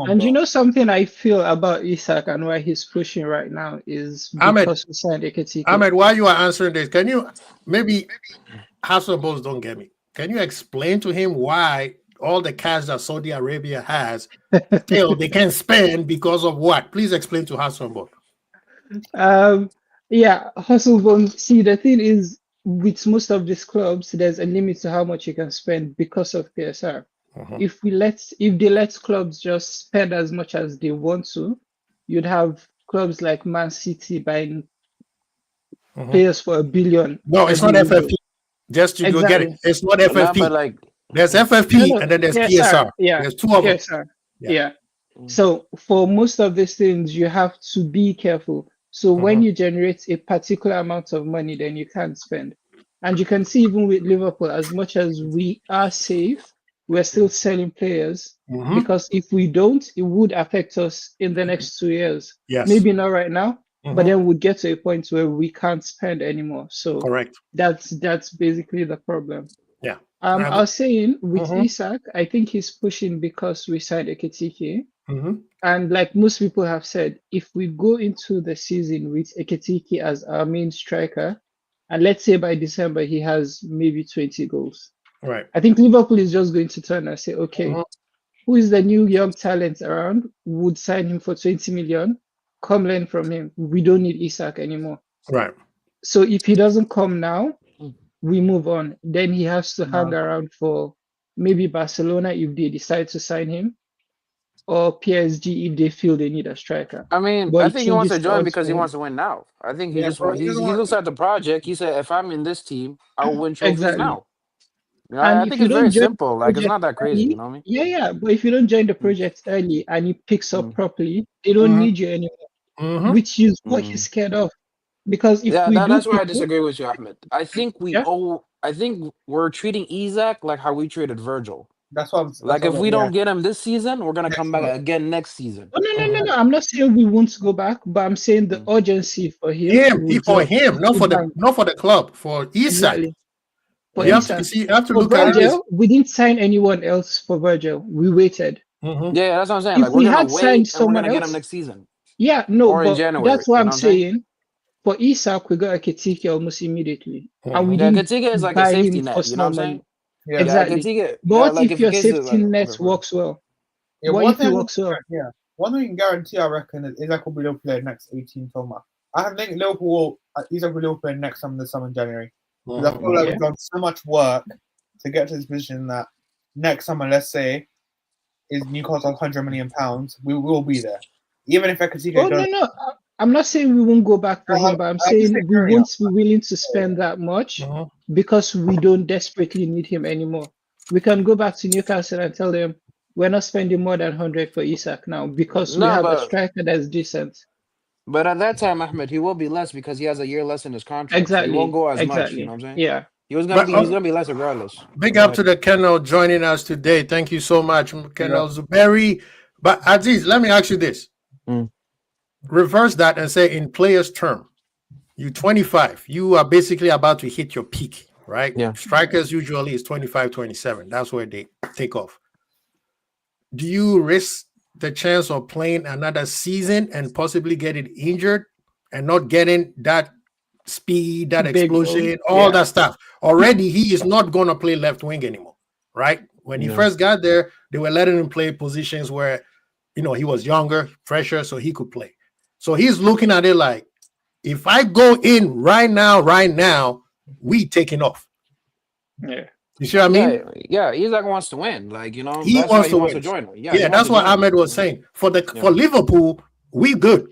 And you know something I feel about Isak and why he's pushing right now is because we signed Ekitike. Ahmed, while you are answering this, can you maybe Hassan Boss don't get me? Can you explain to him why all the cash that Saudi Arabia has still they can spend because of what? Please explain to Hassan Boss. Yeah, Hasselborn. See, the thing is, with most of these clubs, there's a limit to how much you can spend because of PSR. If they let clubs just spend as much as they want to, you'd have clubs like Man City buying players for $1 billion. No, it's not FFP. Just to go get it. It's not FFP. But like, there's FFP and then there's PSR. Yeah, there's two of them. PSR. Yeah. So for most of these things, you have to be careful. So when you generate a particular amount of money, then you can't spend. And you can see even with Liverpool, as much as we are safe, we're still selling players because if we don't, it would affect us in the next 2 years. Yes. Maybe not right now, but then we'd get to a point where we can't spend anymore. So correct. That's basically the problem. Yeah. I was saying with Isak, I think he's pushing because we signed Ekitike. And like most people have said, if we go into the season with Ekitike as our main striker, and let's say by December he has maybe 20 goals. Right. I think Liverpool is just going to turn and say, okay, who is the new young talent around? Would sign him for 20 million. Come learn from him. We don't need Isak anymore. Right. So if he doesn't come now, we move on. Then he has to hang around for maybe Barcelona if they decide to sign him, or PSG if they feel they need a striker. I mean, but I think he wants to join because he wants to win now. I think he looks at the project. He said, if I'm in this team, I will win trophies now. You know, I think it's very simple. Like, it's not that crazy, you know what I mean? Yeah. But if you don't join the project early and he picks up properly, they don't need you anymore, which is what he's scared of. Because if that's why I disagree with you, Ahmed. I think we're treating Isak like how we treated Virgil. That's what if we don't get him this season, we're gonna come back again next season. No. I'm not saying we won't go back, but I'm saying the urgency for him. Not for the club, for Isak. Exactly. You have to look Virgil, at it. We didn't sign anyone else for Virgil. We waited. Yeah, that's what I'm saying. If like, we we're had gonna signed wait someone and we're gonna get else, him next season. Yeah, no, or but in January, that's what you I'm know saying. For Isak, we got Ekitike almost immediately, and we didn't Ekitike is like buy a safety him net. for You know what I'm small saying? money. Yeah, exactly. But what if your safety net works well? What if it works well? Yeah. One thing you can guarantee, I reckon, is Isak will be Liverpool player next 18 months. I think Isak will Liverpool player next summer in January. Because I feel like we've done so much work to get to this position that next summer, let's say, is Newcastle £100 million, we will be there. Even if Ekitike No. I'm not saying we won't go back for him, but I'm saying we won't be willing to spend that much because we don't desperately need him anymore. We can go back to Newcastle and tell them we're not spending more than 100 for Isak now because we have a striker that's decent. But at that time, Ahmed, he will be less because he has a year less in his contract. Exactly. So he won't go as much. You know what I'm saying? Yeah. He's gonna be less regardless. Big up to the Kennel joining us today. Thank you so much, Kennel Zuberi. But Aziz, let me ask you this. Reverse that and say in players' term, you're 25. You are basically about to hit your peak, right? Yeah. Strikers usually is 25, 27. That's where they take off. Do you risk the chance of playing another season and possibly getting injured and not getting that speed, that explosion, all that stuff? Already, he is not going to play left wing anymore, right? When he first got there, they were letting him play positions where, he was younger, fresher, so he could play. So he's looking at it like, if I go in right now, we taking off. Yeah. You see what I mean? Yeah. Isak wants to win. Like, you know, He that's wants why he to wants win. to join. Yeah, that's what Ahmed was saying. For Liverpool, we good,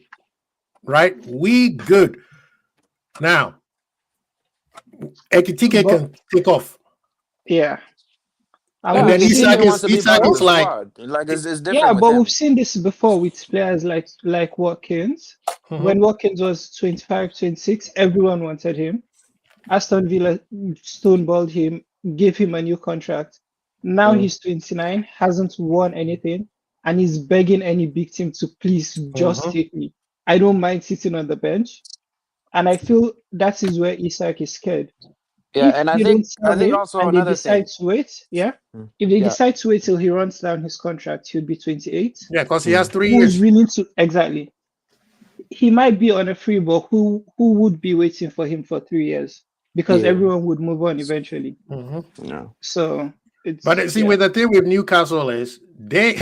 right? We good. Now, Ekitike can take off. Yeah. And then Isak is like, it's different. Yeah, but we've seen this before with players like Watkins. When Watkins was 25, 26, everyone wanted him. Aston Villa stoneballed him, gave him a new contract. Now he's 29, hasn't won anything, and he's begging any big team to please just take me. I don't mind sitting on the bench. And I feel that is where Isak is scared. Yeah, and I think also and another they decide thing. to wait, if they decide to wait till he runs down his contract, he'll be 28. Yeah, because he has 3 Who's years. willing to exactly? He might be on a free, but who would be waiting for him for 3 years? Because everyone would move on eventually. Yeah. So it's. But see, with the thing with Newcastle is they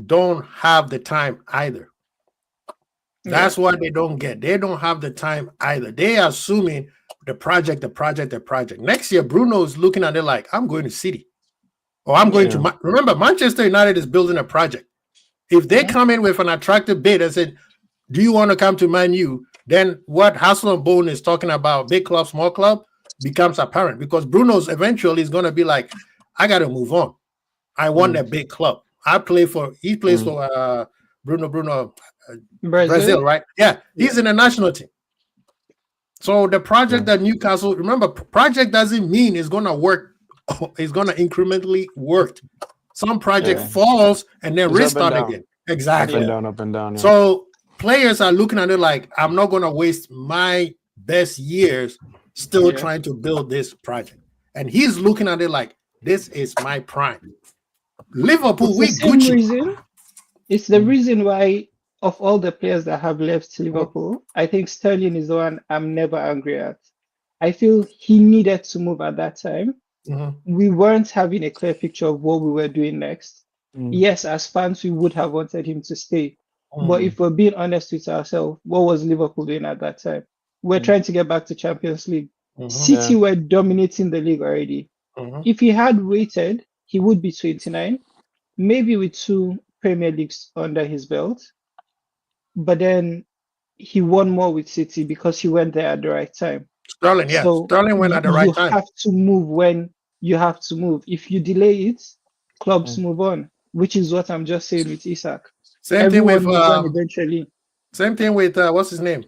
don't have the time either. That's what they don't get. They don't have the time either. They are assuming the project. Next year, Bruno's looking at it like, I'm going to City. Or I'm going to... Remember, Manchester United is building a project. If they come in with an attractive bid and said, do you want to come to Man U? Then what Hassel-Bone is talking about, big club, small club, becomes apparent. Because Bruno's eventually is going to be like, I got to move on. I want a big club. He plays for Bruno... Brazil, right? Yeah, he's in the national team. So the project that Newcastle, remember, project doesn't mean it's going to work. It's going to incrementally work. Some project falls and then restart again. Exactly. Up and down. Yeah. So players are looking at it like, I'm not going to waste my best years still trying to build this project. And he's looking at it like, this is my prime. Liverpool, we Gucci. It's the reason why, of all the players that have left Liverpool, I think Sterling is the one I'm never angry at. I feel he needed to move at that time. We weren't having a clear picture of what we were doing next. Yes, as fans, we would have wanted him to stay. But if we're being honest with ourselves, what was Liverpool doing at that time? We're trying to get back to Champions League. City were dominating the league already. If he had waited, he would be 29, maybe with 2 Premier Leagues under his belt. But then he won more with City because he went there at the right time. Sterling, so Sterling went at the right time. You have to move when you have to move. If you delay it, clubs move on, which is what I'm just saying with Isak. Same thing with eventually. Same thing with what's his name?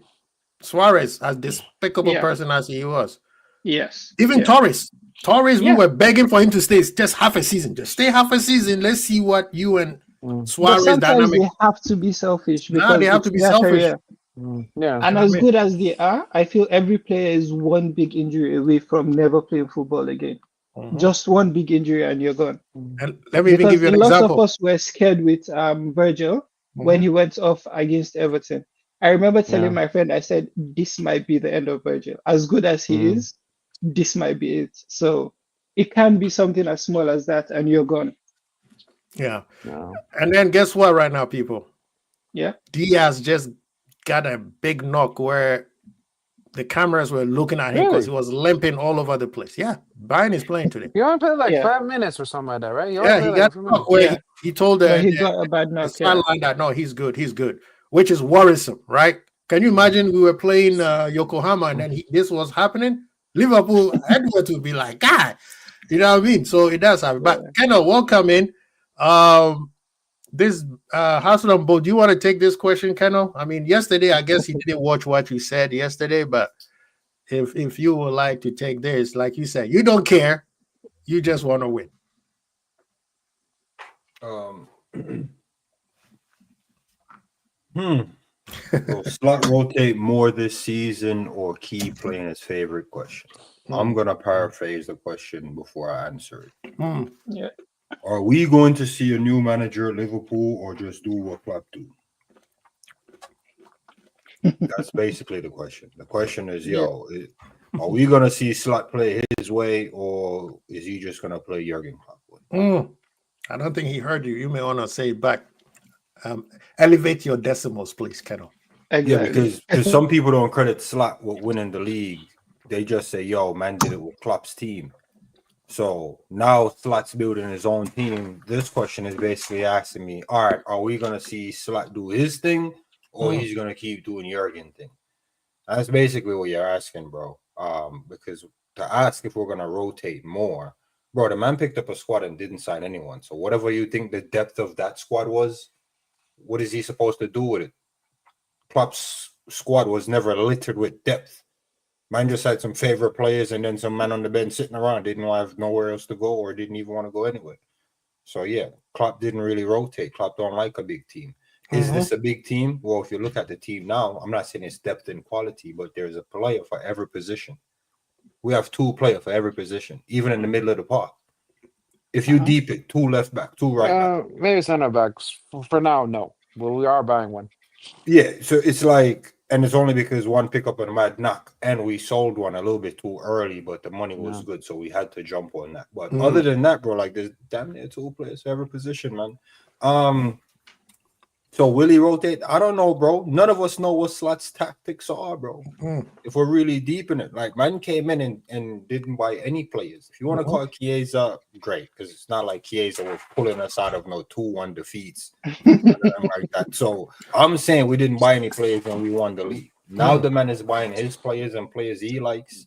Suarez, as despicable person as he was. Yes. Even Torres. We were begging for him to stay just half a season. Just stay half a season. Let's see what you and Suarez dynamic. They have to be selfish. Because they have to be selfish. Yeah. And as good as they are, I feel every player is one big injury away from never playing football again. Just one big injury and you're gone. And let me even give you an example. Lots of us were scared with Virgil when he went off against Everton. I remember telling my friend, I said, this might be the end of Virgil. As good as he is, this might be it. So it can be something as small as that and you're gone. Yeah. And then guess what right now, people? Yeah. Diaz just got a big knock where the cameras were looking at him because he was limping all over the place. Yeah. Bayern is playing today. He only played like 5 minutes or something like that, right? He got a knock where he told he got a bad knock. That no, he's good, which is worrisome, right? Can you imagine we were playing Yokohama and then this was happening? Liverpool Edwards would be like, God, you know what I mean? So it does happen. But kind of welcome in. This Hassel-Bone, do you want to take this question, Kennel? I mean, yesterday, I guess he didn't watch what you said yesterday, but if you would like to take this, like you said, you don't care, you just want to win. Will Slot rotate more this season or keep playing his favorite question? I'm going to paraphrase the question before I answer it. Yeah. Are we going to see a new manager at Liverpool or just do what Klopp do? That's basically the question. The question is, are we going to see Slot play his way or is he just going to play Jurgen Klopp? I don't think he heard you. You may want to say it back. Elevate your decimals, please, Kennel. Exactly. Yeah, because some people don't credit Slot with winning the league they just say, yo, man did it with Klopp's team. So now Slot's building his own team. This question is basically asking me, all right, are we gonna see Slot do his thing, or he's gonna keep doing Jurgen thing? That's basically what you're asking, bro. Because to ask if we're gonna rotate more, bro, the man picked up a squad and didn't sign anyone. So whatever you think the depth of that squad was, what is he supposed to do with it? Klopp's squad was never littered with depth. Man just had some favorite players and then some man on the bench sitting around, didn't have nowhere else to go or didn't even want to go anywhere. So yeah, Klopp didn't really rotate. Klopp don't like a big team. Is this a big team? Well, if you look at the team now, I'm not saying it's depth and quality, but there's a player for every position. We have 2 players for every position, even in the middle of the park. If you deep it, 2 left back, 2 right back. Maybe center backs. For now, no. But we are buying one. Yeah, so it's like, and it's only because one pick up a mad knock, and we sold one a little bit too early, but the money was good, so we had to jump on that. But other than that, bro, like there's damn near 2 players for every position, man. So will he rotate? I don't know, bro. None of us know what Slot's tactics are, bro. If we're really deep in it, like man came in and didn't buy any players. If you want to call Chiesa, great, because it's not like Chiesa was pulling us out of no 2-1 defeats like that. So I'm saying we didn't buy any players when we won the league. Now the man is buying his players and players he likes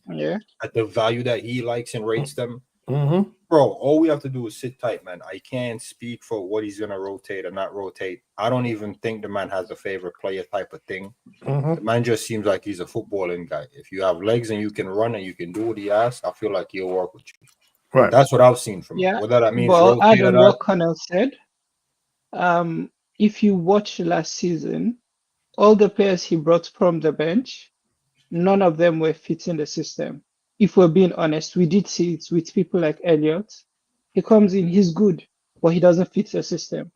at the value that he likes and rates them. Bro, all we have to do is sit tight, man. I can't speak for what he's gonna rotate or not rotate. I don't even think the man has a favorite player type of thing. The man just seems like he's a footballing guy. If you have legs and you can run and you can do what he asks, I feel like he'll work with you. Right. That's what I've seen from him. Whether that means well, add on what Connell said. If you watch last season, all the players he brought from the bench, none of them were fitting the system. If we're being honest, we did see it with people like Elliott. He comes in, he's good, but he doesn't fit the system.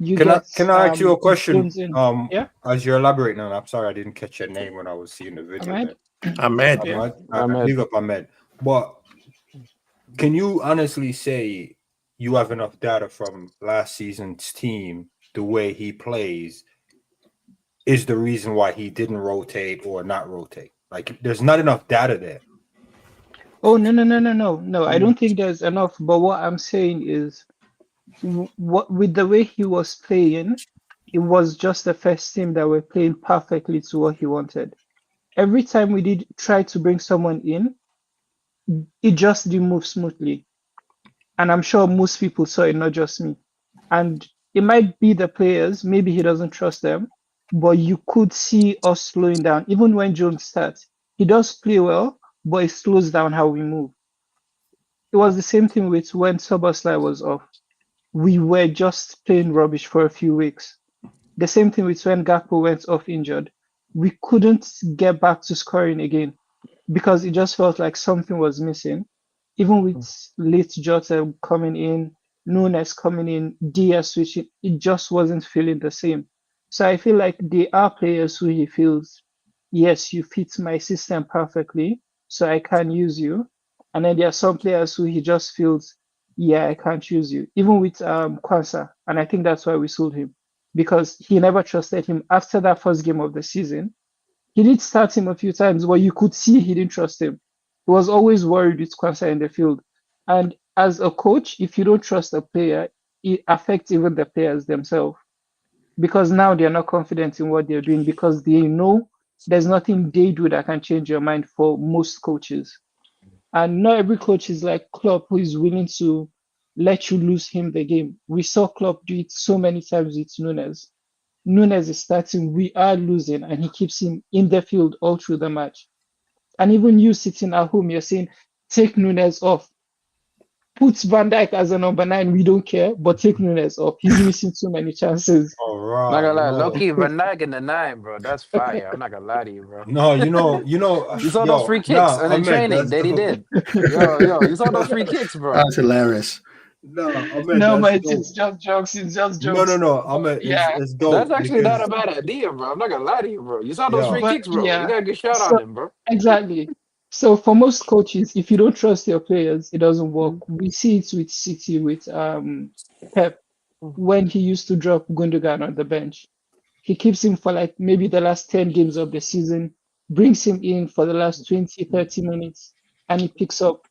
Can I ask you a question? As you're elaborating on, I'm sorry I didn't catch your name when I was seeing the video. Ahmed. Leave up Ahmed. But can you honestly say you have enough data from last season's team, the way he plays, is the reason why he didn't rotate or not rotate? Like, there's not enough data there. Oh, no. I don't think there's enough. But what I'm saying is, with the way he was playing, it was just the first team that were playing perfectly to what he wanted. Every time we did try to bring someone in, it just didn't move smoothly. And I'm sure most people saw it, not just me. And it might be the players, maybe he doesn't trust them, but you could see us slowing down. Even when Jones starts, he does play well, but it slows down how we move. It was the same thing with when Szoboszlai was off. We were just playing rubbish for a few weeks. The same thing with when Gakpo went off injured. We couldn't get back to scoring again because it just felt like something was missing. Even with late Jota coming in, Nunes coming in, Diaz switching, it just wasn't feeling the same. So I feel like there are players who he feels, yes, you fit my system perfectly, so I can use you. And then there are some players who he just feels, yeah, I can't use you. Even with Kwanzaa, and I think that's why we sold him, because he never trusted him. After that first game of the season, he did start him a few times, but you could see he didn't trust him. He was always worried with Kwanzaa in the field. And as a coach, if you don't trust a player, it affects even the players themselves. Because now they're not confident in what they're doing because they know there's nothing they do that can change your mind for most coaches. And not every coach is like Klopp, who is willing to let you lose him the game. We saw Klopp do it so many times with Nunes. Nunes is starting, we are losing, and he keeps him in the field all through the match. And even you sitting at home, you're saying, take Nunes off. Put Van Dijk as a number 9, we don't care, but take Nunes off. He's missing too many chances. All right. Not gonna lie, low-key, Van Dijk in the 9, bro. That's fire. I'm not gonna lie to you, bro. No, you know. You saw those free kicks and in training that he did. Yo, you saw those free kicks, bro. That's hilarious. No, but it's just jokes. It's just jokes. No. It's dope. That's actually not a bad idea, bro. I'm not gonna lie to you, bro. You saw those free kicks, bro. You gotta get shot on them, bro. Exactly. So for most coaches, if you don't trust your players, it doesn't work. We see it with City, with Pep, when he used to drop Gundogan on the bench. He keeps him for like maybe the last 10 games of the season, brings him in for the last 20, 30 minutes, and he picks up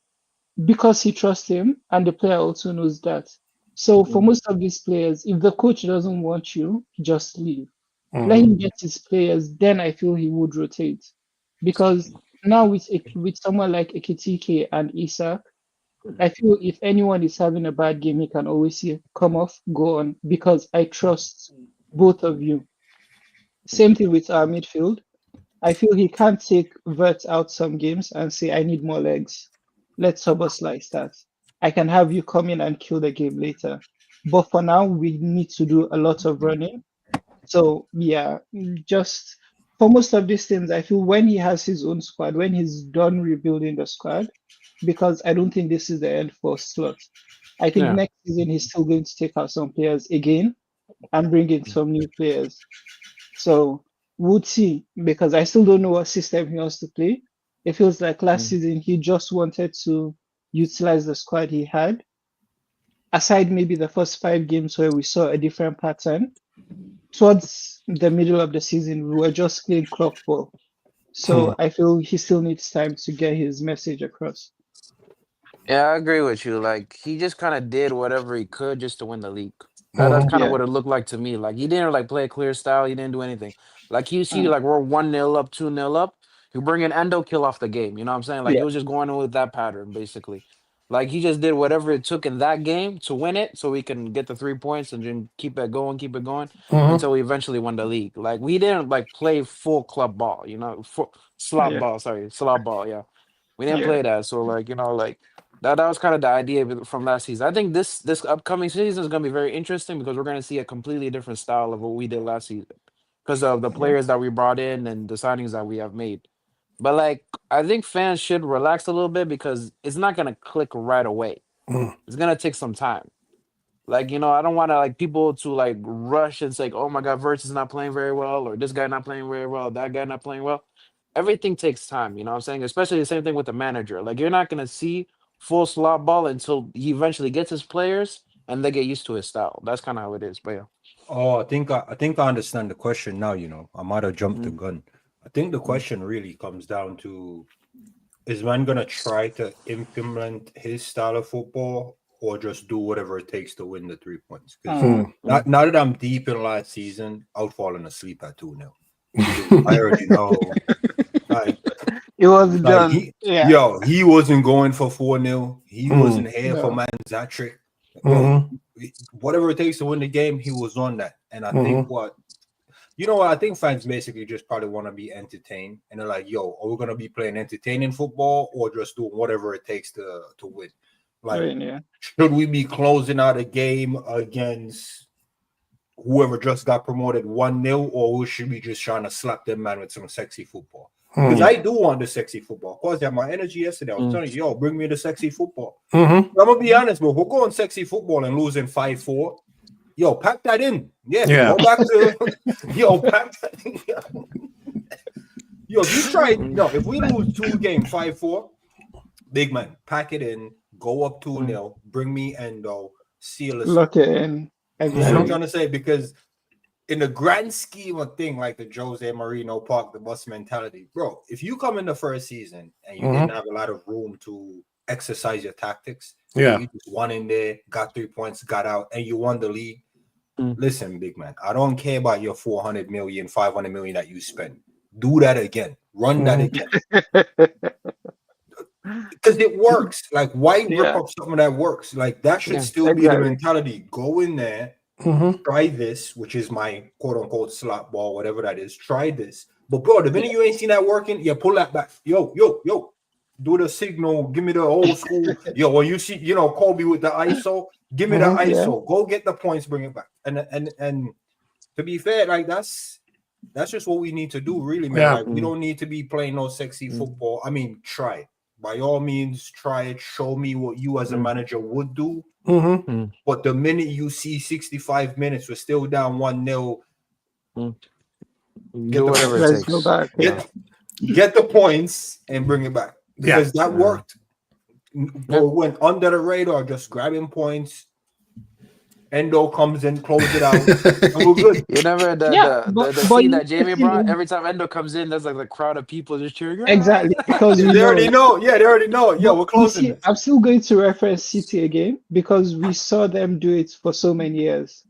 because he trusts him, and the player also knows that. So for most of these players, if the coach doesn't want you, just leave. Let him get his players, then I feel he would rotate. Because now with someone like Ekitike and Isak, I feel if anyone is having a bad game, he can always say, come off, go on, because I trust both of you. Same thing with our midfield. I feel he can't take Vert out some games and say, I need more legs. Let Szoboszlai start. I can have you come in and kill the game later. But for now, we need to do a lot of running. So, yeah, just for most of these things, I feel when he has his own squad, when he's done rebuilding the squad, because I don't think this is the end for Slot. I think next season he's still going to take out some players again and bring in some new players. So we'll see, because I still don't know what system he wants to play. It feels like last season he just wanted to utilize the squad he had. Aside maybe the first 5 games where we saw a different pattern, towards the middle of the season, we were just playing clock ball. So I feel he still needs time to get his message across. Yeah, I agree with you. Like, he just kind of did whatever he could just to win the league. That's kind of what it looked like to me. Like, he didn't like play a clear style. He didn't do anything. Like, you see, like, we're 1-0 up, 2-0 up. You bring in Endo, kill off the game. You know what I'm saying? Like, he was just going in with that pattern, basically. Like, he just did whatever it took in that game to win it so we can get the 3 points and then keep it going until we eventually won the league. Like, we didn't, like, play full club ball, you know, slot ball, yeah. We didn't play that. So, like, you know, like, that was kind of the idea from last season. I think this upcoming season is going to be very interesting because we're going to see a completely different style of what we did last season because of the players that we brought in and the signings that we have made. But like, I think fans should relax a little bit because it's not going to click right away. It's going to take some time. Like, you know, I don't want to like people to like rush and say, oh my God, Verts is not playing very well, or this guy not playing very well, that guy not playing well. Everything takes time, you know what I'm saying? Especially the same thing with the manager. Like, you're not going to see full slot ball until he eventually gets his players and they get used to his style. That's kind of how it is. But yeah. Oh, I think I understand the question now. You know, I might have jumped the gun. I think the question really comes down to: is man gonna try to implement his style of football, or just do whatever it takes to win the 3 points? Now that I'm deep in last season, I was falling asleep at 2-0. I already know. Like, it was done. He wasn't going for 4-0. He wasn't here for man's hat trick. Whatever it takes to win the game, he was on that. And I think I think fans basically just probably want to be entertained. And they're like, yo, are we going to be playing entertaining football or just doing whatever it takes to win? Like, should we be closing out a game against whoever just got promoted 1-0, or should we just trying to slap them man with some sexy football? Because I do want the sexy football. Of course, I had my energy yesterday. I was telling you, yo, bring me the sexy football. I'm going to be honest, bro. We're going sexy football and losing 5-4. Yo, pack that in. Yeah. Go back to pack that in. Yo, if you try, if we lose 2 games, 5-4, big man, pack it in, go up 2-0, bring me Endo, seal us. Lock it in. You know what I'm trying to say? Because in the grand scheme of thing, like the Jose Mourinho Park the bus mentality, bro, if you come in the first season and you didn't have a lot of room to exercise your tactics, you just won in there, got 3 points, got out, and you won the league. Listen, big man, I don't care about your 400 million, 500 million that you spend. Do that again. Run that again. Because it works. Like, why rip up something that works? Like, that should still be the mentality. Go in there. Try this, which is my quote-unquote slot ball, whatever that is. Try this. But, bro, the minute you ain't seen that working, pull that back. Yo. Do the signal. Give me the old school. Yo, when you see, Kobe with the ISO, give me the ISO. Go get the points, bring it back. And to be fair, like, that's just what we need to do, really, man. Like, we don't need to be playing no sexy football. I mean, try it. By all means, try it. Show me what you as a manager would do. But the minute you see 65 minutes, we're still down 1-0. Do whatever it takes. Get the points and bring it back. Because that worked. Or went under the radar, just grabbing points. Endo comes in, closes it out, and we're good. You never the scene that Jamie brought. Every time Endo comes in, there's like the crowd of people just cheering. Exactly, because they already know. Yeah, they already know. Yeah, we're closing. I'm still going to reference City again because we saw them do it for so many years.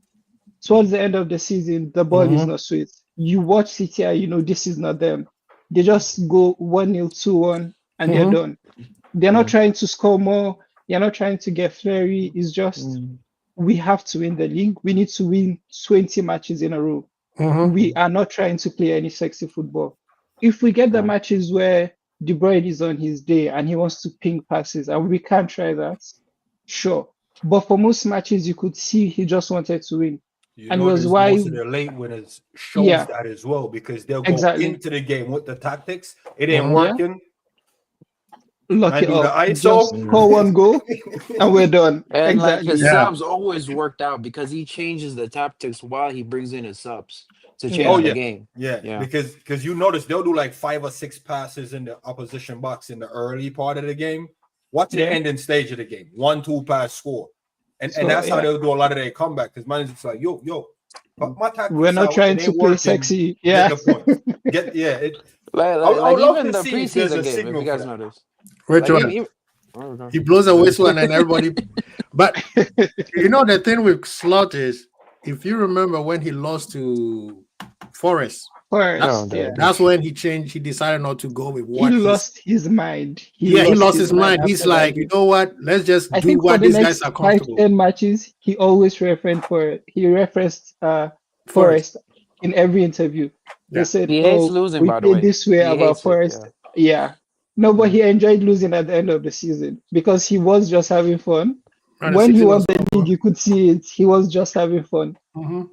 Towards the end of the season, the ball is not sweet. You watch City, you know this is not them. They just go 1-0, 2-1, and they're done. They're not trying to score more. They're not trying to get flary. It's just we have to win the league. We need to win 20 matches in a row. We are not trying to play any sexy football. If we get the matches where De Bruyne is on his day and he wants to ping passes, and we can't try that, sure. But for most matches, you could see he just wanted to win. And was why most of the late winners shows that as well, because they'll go into the game with the tactics. It ain't working. Lock it up. Just score one goal and we're done. And like his subs always worked out because he changes the tactics while he brings in his subs to change the game. Yeah. Because you notice they'll do like 5 or 6 passes in the opposition box in the early part of the game. What's the ending stage of the game? 1-2 pass score. And that's how they'll do a lot of their comeback, because man is just like, yo, my tactics. We're not trying to play sexy. Get the point. Like even the preseason game, if you guys notice. Which one? He blows a whistle and then everybody. But you know the thing with Slot is, if you remember when he lost to Forest, that's when he changed. He decided not to go with what he lost his mind. He lost his mind. He's like, you know what? Let's just do what these guys are comfortable. 5-10 matches, he always referenced Forest in every interview. They said, he hates losing, by the way. This way about Forest. No, but he enjoyed losing at the end of the season because he was just having fun. When he won the league, you could see it. He was just having fun.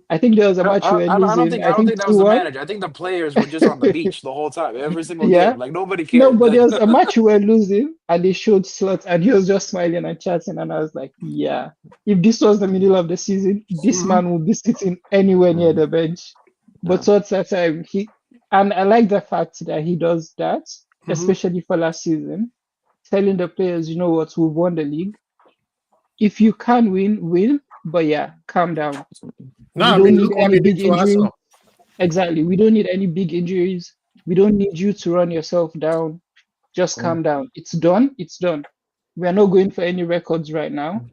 I think there was a match where I don't think that was the manager. I think the players were just on the beach the whole time, every single game. Like nobody cared. No, but there was a match where losing, and they showed Slot, and he was just smiling and chatting, and I was like, yeah, if this was the middle of the season, this man would be sitting anywhere near the bench. But towards that time, and I like the fact that he does that, especially for last season, telling the players, you know what, we've won the league. If you can win, but calm down. No, we don't need any big injuries. Exactly. We don't need any big injuries. We don't need you to run yourself down. Just calm down. It's done. We are not going for any records right now.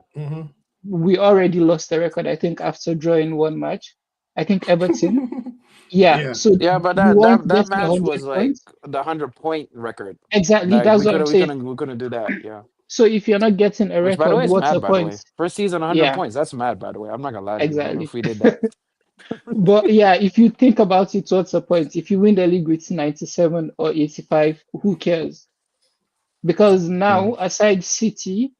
We already lost the record, I think, after drawing one match. I think Everton. But that match was like the 100-point record. Exactly. Like, that's what I'm saying. We couldn't do that. Yeah. So if you're not getting a record, what's the point? First season, 100 points. That's mad, by the way. I'm not gonna lie to you if we did that. But if you think about it, what's the point? If you win the league with 97 or 85, who cares? Because now, aside City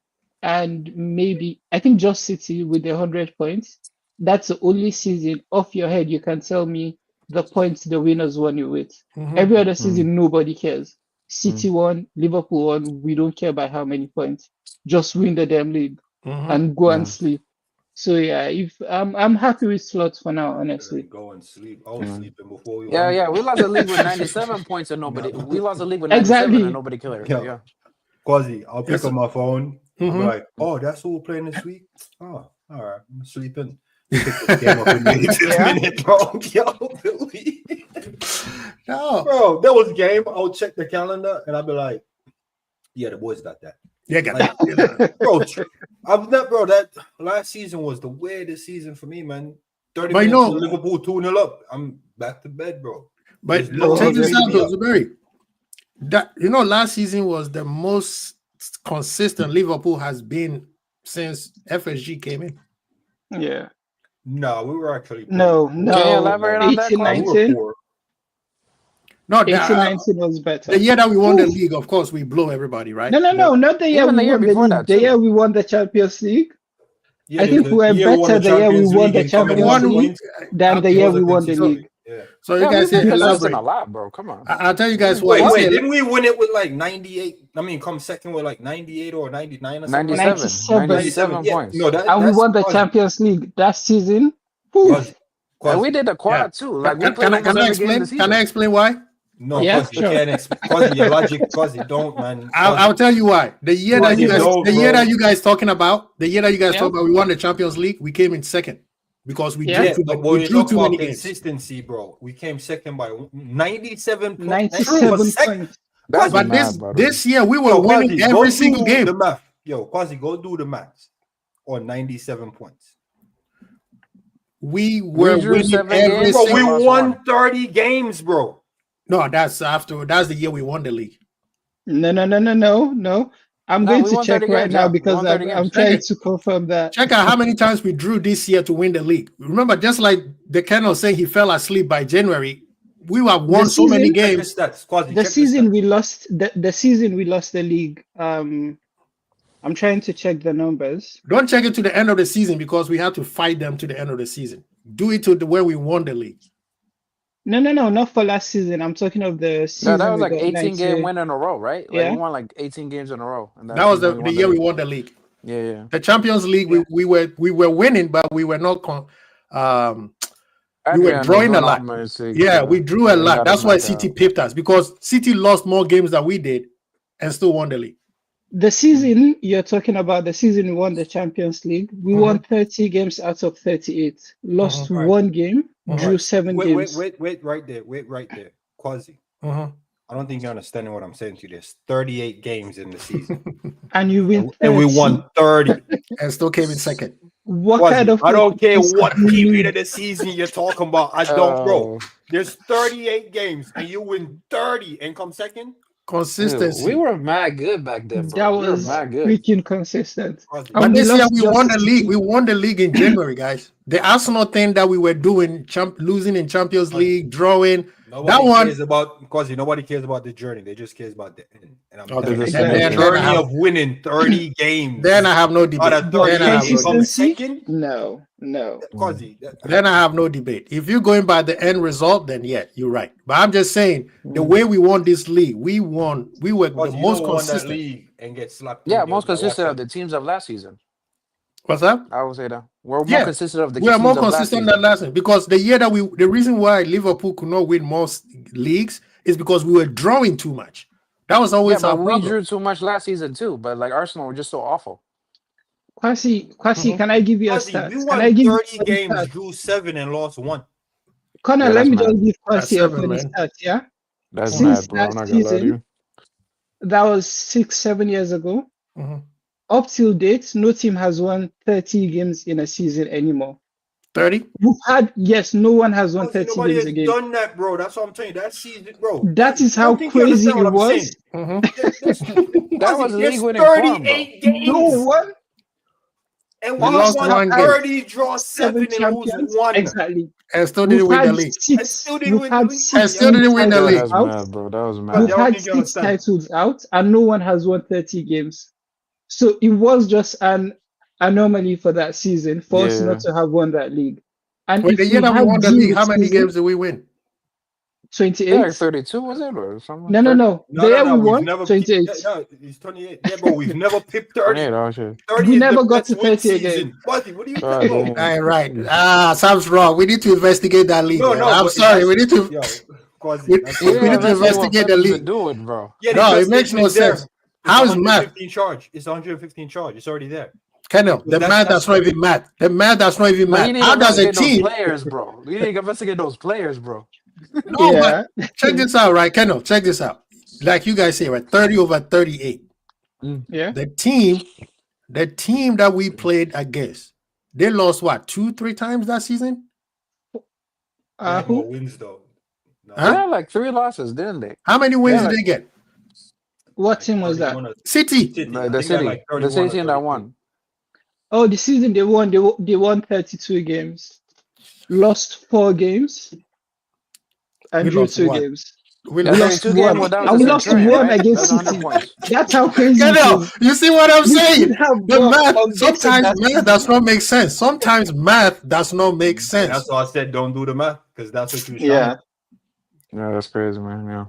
and maybe, I think just City with the 100 points, that's the only season off your head you can tell me the points the winners won you with. Every other season, nobody cares. City won, Liverpool won. We don't care by how many points. Just win the damn league and go and sleep. So if I'm happy with Slot for now, honestly. Go and sleep. I was sleeping before we we lost the league with 97 points and nobody. We lost the league with 97 and nobody cared. Quasi, I'll pick up my phone. I'll be like, oh, that's who we're playing this week. Oh, all right, I'm sleeping. Game up in minute, bro. No, bro, that was a game. I'll check the calendar and I'll be like, yeah, the boys got that. Yeah, got that. Bro, that last season was the weirdest season for me, man. 30 minutes to Liverpool 2-0 up. I'm back to bed, bro. But check this out, Zuberi. That last season was the most consistent Liverpool has been since FSG came in. Yeah. No, we were actually no. Can you elaborate on that? 18-19? No, 18-19 was better. The year that we won the league, of course, we blow everybody, right? No, not the year. Even the year before that. The year we won the Champions League. Yeah, I think we were better the year we won the Champions League than the year we won the league. Yeah. So you guys say a lot, bro. Come on. I'll tell you guys why. Wait, didn't we win it with like 98? I mean, come second with like 98 or 99 or something? 97 points. No, and we won the Champions League that season. And we did the quad too. Like, can I explain why? No, Yeah, because you can't explain your logic. Because you don't, man. I'll tell you why. The year that you guys talking about, we won the Champions League. We came in second because we drew too many games. Consistency, bro. We came second by 97 points. 97 points. But this year we were winning every single game. The math. Yo, Quasi, go do the math on 97 points. We were winning every single game. We won 30 games, bro. No, that's the year we won the league. No. I'm going to check right now because I'm trying to confirm that. Check out how many times we drew this year to win the league. Remember, just like the Colonel saying he fell asleep by January, we have won so many games. The season we lost the league. I'm trying to check the numbers. Don't check it to the end of the season because we have to fight them to the end of the season. Do it to where we won the league. No, not for last season. I'm talking of the season. No, that was like 18 game win in a row, right? Like yeah. we won like 18 games in a row. And that was the year we won the league. Yeah. The Champions League, we were winning, but we were not. We were drawing a lot. We drew a lot. That's why City pipped us because City lost more games than we did and still won the league. The season you're talking about, the season we won the Champions League, we won 30 games out of 38. Lost one game, drew 7 games. Wait right there. Quasi. I don't think you're understanding what I'm saying to you. There's 38 games in the season. And you win 30. And we won 30. And still came in second. What Quasi, kind of I don't care what period of the season you're talking about. I don't, bro. There's 38 games and you win 30 and come second. Consistency. Dude, we were mad good back then, bro. That was freaking consistent. But this year we won the league. We won the league in January, guys. The Arsenal thing that we were doing, losing in Champions League, drawing. Nobody cares about the journey. They just cares about the end. And I'm the journey of winning 30 games. Then I have no debate. No. Then I have no debate. If you're going by the end result, then yeah, you're right. But I'm just saying the way we won this league, we were the most consistent league and get slapped. Yeah, most consistent of the teams of last season. What's that? I would say that we're more consistent of the. We are more consistent than last season because the year that the reason why Liverpool could not win most leagues is because we were drawing too much. That was always our problem. We drew too much last season too, but like Arsenal were just so awful. Kwasi, can I give you a stat? We won 30 games, drew 7 and lost 1. Connor, let me just give Kwasi a funny stat, yeah? That's mad, bro. I'm not gonna lie to you. That was 6-7 years ago. Up till date, no team has won 30 games in a season anymore. 30? No one has won 30 games again. Done that, bro. That's what I'm saying. That season, bro. That is how crazy it was. That was league winning 38 games. No one. And we lost 30, draw 7 and lose 1. Exactly. And still didn't win the league. And still didn't win the league. That was mad, bro. That was mad. We've had 6 titles out, and no one has won 30 games. So it was just an anomaly for that season for us not to have won that league. And the year that we won the league, how many games did we win? 28. Like 32 was it or something? No. The year we won 28. It's 28. Yeah, but we've never pipped 30. 30 we never got to 30 again. What are you talking about? Right. Sam's wrong. We need to investigate that league. I'm sorry. We need to. We need to investigate the league. Do it, bro. No, it makes no sense. How is math? It's 115 charge. It's already there. Colonel, the math that's not even math. The math that's not even math. How does a team? Players, bro. You need to investigate those players, bro. No, but check this out, right, Colonel? Check this out. Like you guys say, right? 30 over 38. Yeah. The team that we played against, they lost what 2-3 times that season? Who wins though? No. They had like 3 losses, didn't they? How many wins did they get? What team was that? City. The City team that won. Oh, the season they won 32 games, lost 4 games, and drew 2 games. We lost 1. And we lost 1 against City. That's how crazy it is. You see what I'm saying? Sometimes math does not make sense. Sometimes math does not make sense. That's why I said don't do the math because that's what you're showing. Yeah, that's crazy, man. Yeah.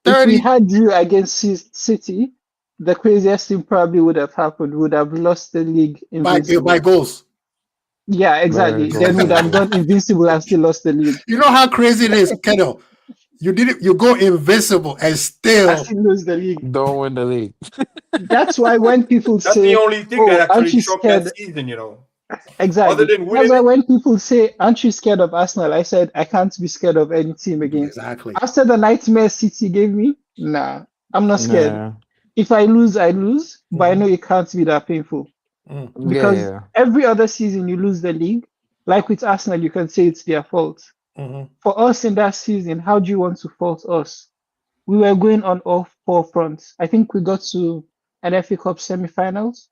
If we had you against City, the craziest thing probably would have happened. Would have lost the league by goals. Yeah, exactly. Then would have gone invincible and still lost the league. You know how crazy it is, Kendall. You did it. You go invisible and still lose the league. Don't win the league. That's why when people That's say, the only thing that aren't actually you trumped scared? that season, you know. Exactly. Other than That's winning why it, when people say, aren't you scared of Arsenal? I said, I can't be scared of any team again. exactly. After the nightmare City gave me, nah, I'm not scared. Nah. If I lose, I lose, but I know it can't be that painful. Because Yeah. every other season you lose the league, like with Arsenal, you can say it's their fault. For us in that season, how do you want to fault us? We were going on all four fronts. I think we got to an FA Cup semi-finals,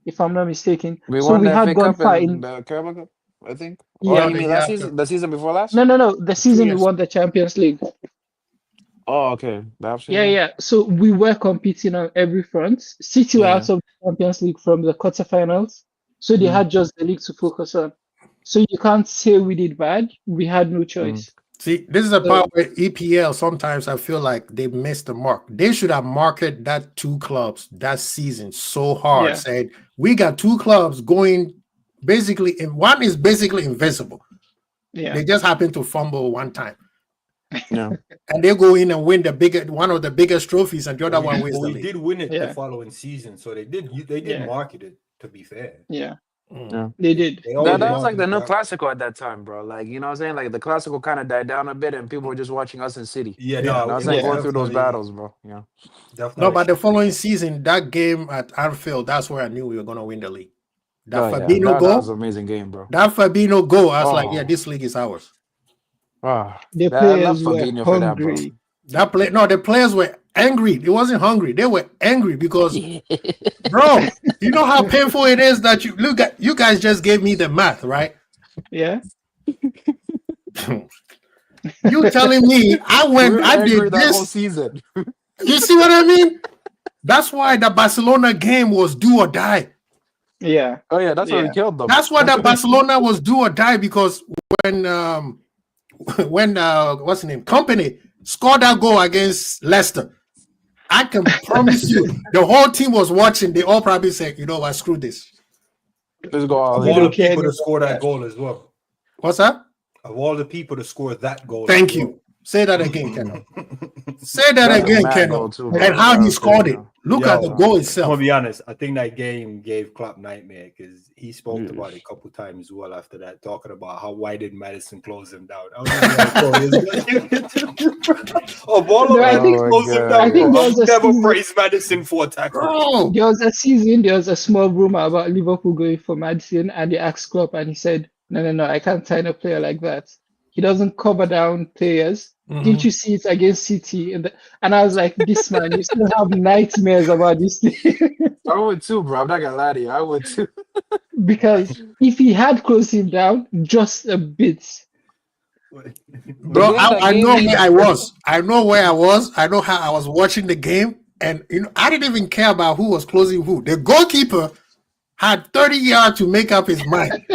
if I'm not mistaken. We So won we the had FA gone Cup far and in. the Carabao Cup, I think. Yeah. Oh, you mean last season? The season before last? No. The season we years. won the Champions League. Oh, okay. Yeah. So we were competing on every front. City were out of the Champions League from the quarterfinals, so they had just the league to focus on. So you can't say we did bad. We had no choice. See, this is a part where EPL, sometimes I feel like they missed the mark. They should have marketed that two clubs that season so hard. Yeah. Said, we got two clubs going basically, one is basically invincible. Yeah. They just happen to fumble one time. Yeah. And they go in and win one of the biggest trophies, and the other one wins the we league. did win it Yeah. the following season, so they did market it, to be fair. Yeah. Yeah. They did. That was like the new Classico at that time, bro. Like, you know what I'm saying? Like the Classico kind of died down a bit and people were just watching us in City. Yeah, You know what I'm saying? Going through those battles, bro. Yeah. Definitely. No, but the following season, that game at Anfield, that's where I knew we were going to win the league. Fabinho goal. That was an amazing game, bro. That Fabinho goal, I was like, yeah, this league is ours. The players were hungry. The players were angry. It wasn't hungry. They were angry because, bro, you know how painful it is that you guys just gave me the math, right? Yeah. You telling me I did that whole this season. You see what I mean? That's why the Barcelona game was do or die. Yeah. Oh yeah, that's why we killed them. That's why the Barcelona was do or die, because when what's the name? Company scored that goal against Leicester, I can promise you the whole team was watching. They all probably said, you know what, screw this. Let's go all Of all the people to score that goal as well. What's that? Of all the people to score that goal. Thank you. Say that again, Ken. Say that again, Ken. And how he scored it. Look at the goal itself. I'm gonna be honest. I think that game gave Klopp nightmare because he spoke about it a couple times as well after that, talking about how why did Maddison close him down. I was never praised Maddison for a tackle. There was a small rumor about Liverpool going for Maddison, and they asked Klopp, and he said, "No, I can't sign a player like that. He doesn't cover down players. Didn't you see it against City?" And I was like, "This man, you still have nightmares about this thing." I would too, bro. I'm not gonna lie to you. I would too. Because if he had closed him down just a bit, bro, I know where I was. I know where I was. I know how I was watching the game, and I didn't even care about who was closing who. The goalkeeper had 30 yards to make up his mind.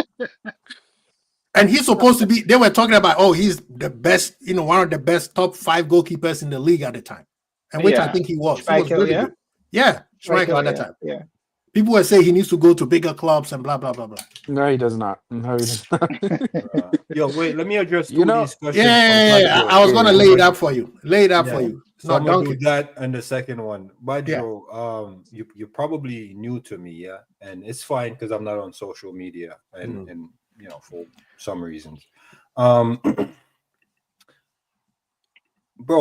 And he's supposed to be, they were talking about, he's the best, one of the best top 5 goalkeepers in the league at the time. And which I think he was. He was really good. Yeah, Schmeichel at the time. Yeah. People were saying he needs to go to bigger clubs and blah, blah, blah, blah. No, he does not. Yo, wait, let me address these questions. Yeah. I was going to lay it up for you. For you. So I'm going to do that and the second one. Badjo, you're probably new to me, yeah? And it's fine because I'm not on social media and for some reasons. Bro,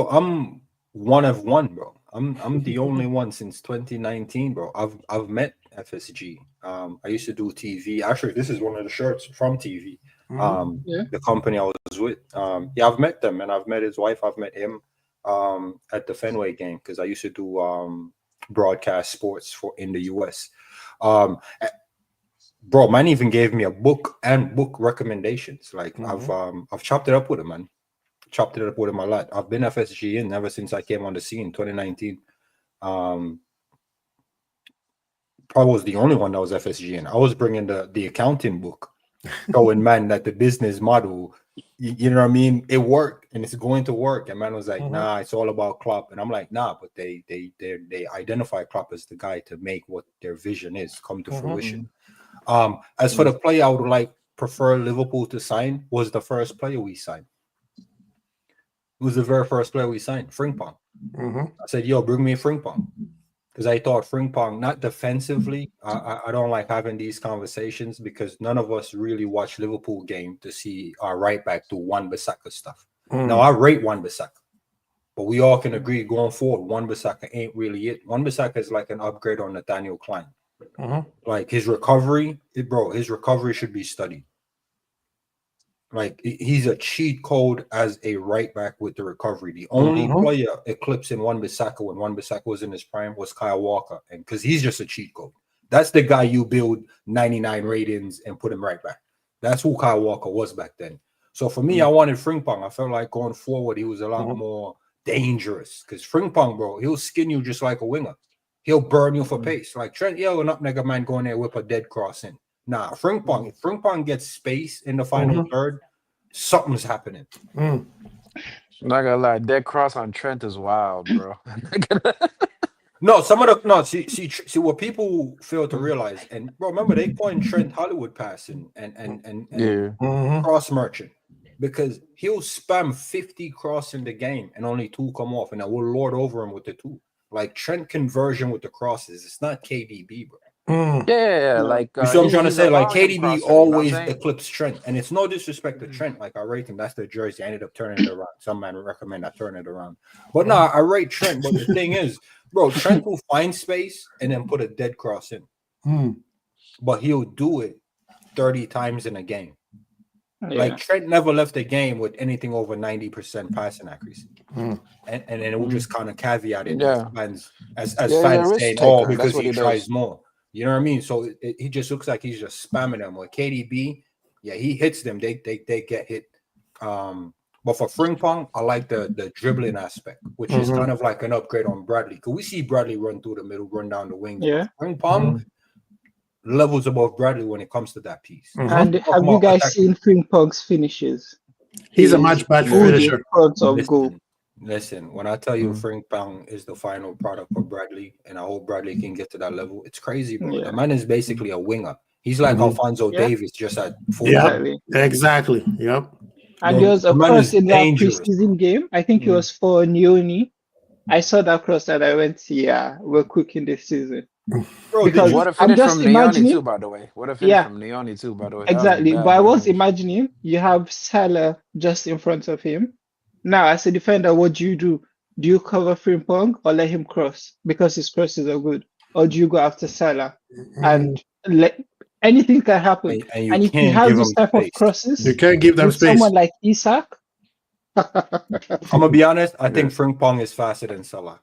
I'm one of one, bro. I'm the only one since 2019, bro. I've met FSG. I used to do TV. Actually, this is one of the shirts from TV. The company I was with. I've met them, and I've met his wife. I've met him at the Fenway game because I used to do broadcast sports in the US. Bro, man even gave me a book and book recommendations. Like I've chopped it up with him, man. Chopped it up with him a lot. I've been FSG in ever since I came on the scene, 2019. Probably was the only one that was FSG in. I was bringing the accounting book, showing man that the business model, you know what I mean, it worked and it's going to work. And man was like, nah, it's all about Klopp. And I'm like, nah, but they identify Klopp as the guy to make what their vision is come to fruition. As for the player I would prefer Liverpool to sign was the first player we signed. Who was the very first player we signed? Frimpong. I said, yo, bring me Frimpong. Because I thought Frimpong, not defensively, I don't like having these conversations because none of us really watch Liverpool game to see our right back do Wan-Bissaka stuff. Now, I rate Wan-Bissaka, but we all can agree going forward, Wan-Bissaka ain't really it. Wan-Bissaka is like an upgrade on Nathaniel Klein. Like his recovery, his recovery should be studied. Like he's a cheat code as a right back with the recovery. The only player eclipsing Wan-Bissaka when Wan-Bissaka was in his prime was Kyle Walker, and because he's just a cheat code. That's the guy you build 99 ratings and put him right back. That's who Kyle Walker was back then. So for me, I wanted Frimpong. I felt like going forward, he was a lot more dangerous because Frimpong, bro, he'll skin you just like a winger. He'll burn you for pace. Like Trent Yell, not nigga man going there whip a dead cross in. Nah, Frimpong. If Frimpong gets space in the final third, something's happening. I'm not gonna lie, dead cross on Trent is wild, bro. See what people fail to realize, and bro, remember they coined Trent Hollywood passing and cross merchant because he'll spam 50 cross in the game and only 2 come off, and I will lord over him with the 2. Like Trent conversion with the crosses, it's not KDB, bro. Like you see what I'm trying to say? Like KDB always eclipses Trent, and it's no disrespect to Trent. Like I rate him, that's the jersey. I ended up turning it around. Some man would recommend I turn it around, but no, I rate Trent. But the thing is, bro, Trent will find space and then put a dead cross in, but he'll do it 30 times in a game. Like Trent never left a game with anything over 90% passing accuracy, and then it will just kind of caveat it as fans saying, "Oh, because he tries more." You know what I mean? So he just looks like he's just spamming them. With KDB, he hits them. They get hit. But for Frimpong, I like the dribbling aspect, which is kind of like an upgrade on Bradley. Because we see Bradley run through the middle, run down the wing. Yeah. Frimpong levels above Bradley when it comes to that piece. And have you guys seen Frimpong's finishes? He's a match finisher. Listen, when I tell you Frimpong is the final product for Bradley, and I hope Bradley can get to that level, it's crazy, bro. The man is basically a winger. He's like Alphonso Davies, just at full. Exactly. Yep. And there was a cross in that preseason game. I think it was for Neoni. I saw that cross and I went, we're cooking this season. Bro, what a finish from Neoni too, by the way. What a finish from Neoni too, by the way. Exactly. But I was imagining you have Salah just in front of him. Now, as a defender, what do? Do you cover Frimpong or let him cross because his crosses are good? Or do you go after Salah and anything can happen? And if you have this type of crosses, you can't give them space. Someone like Isak. I'm gonna be honest. I think Frimpong is faster than Salah.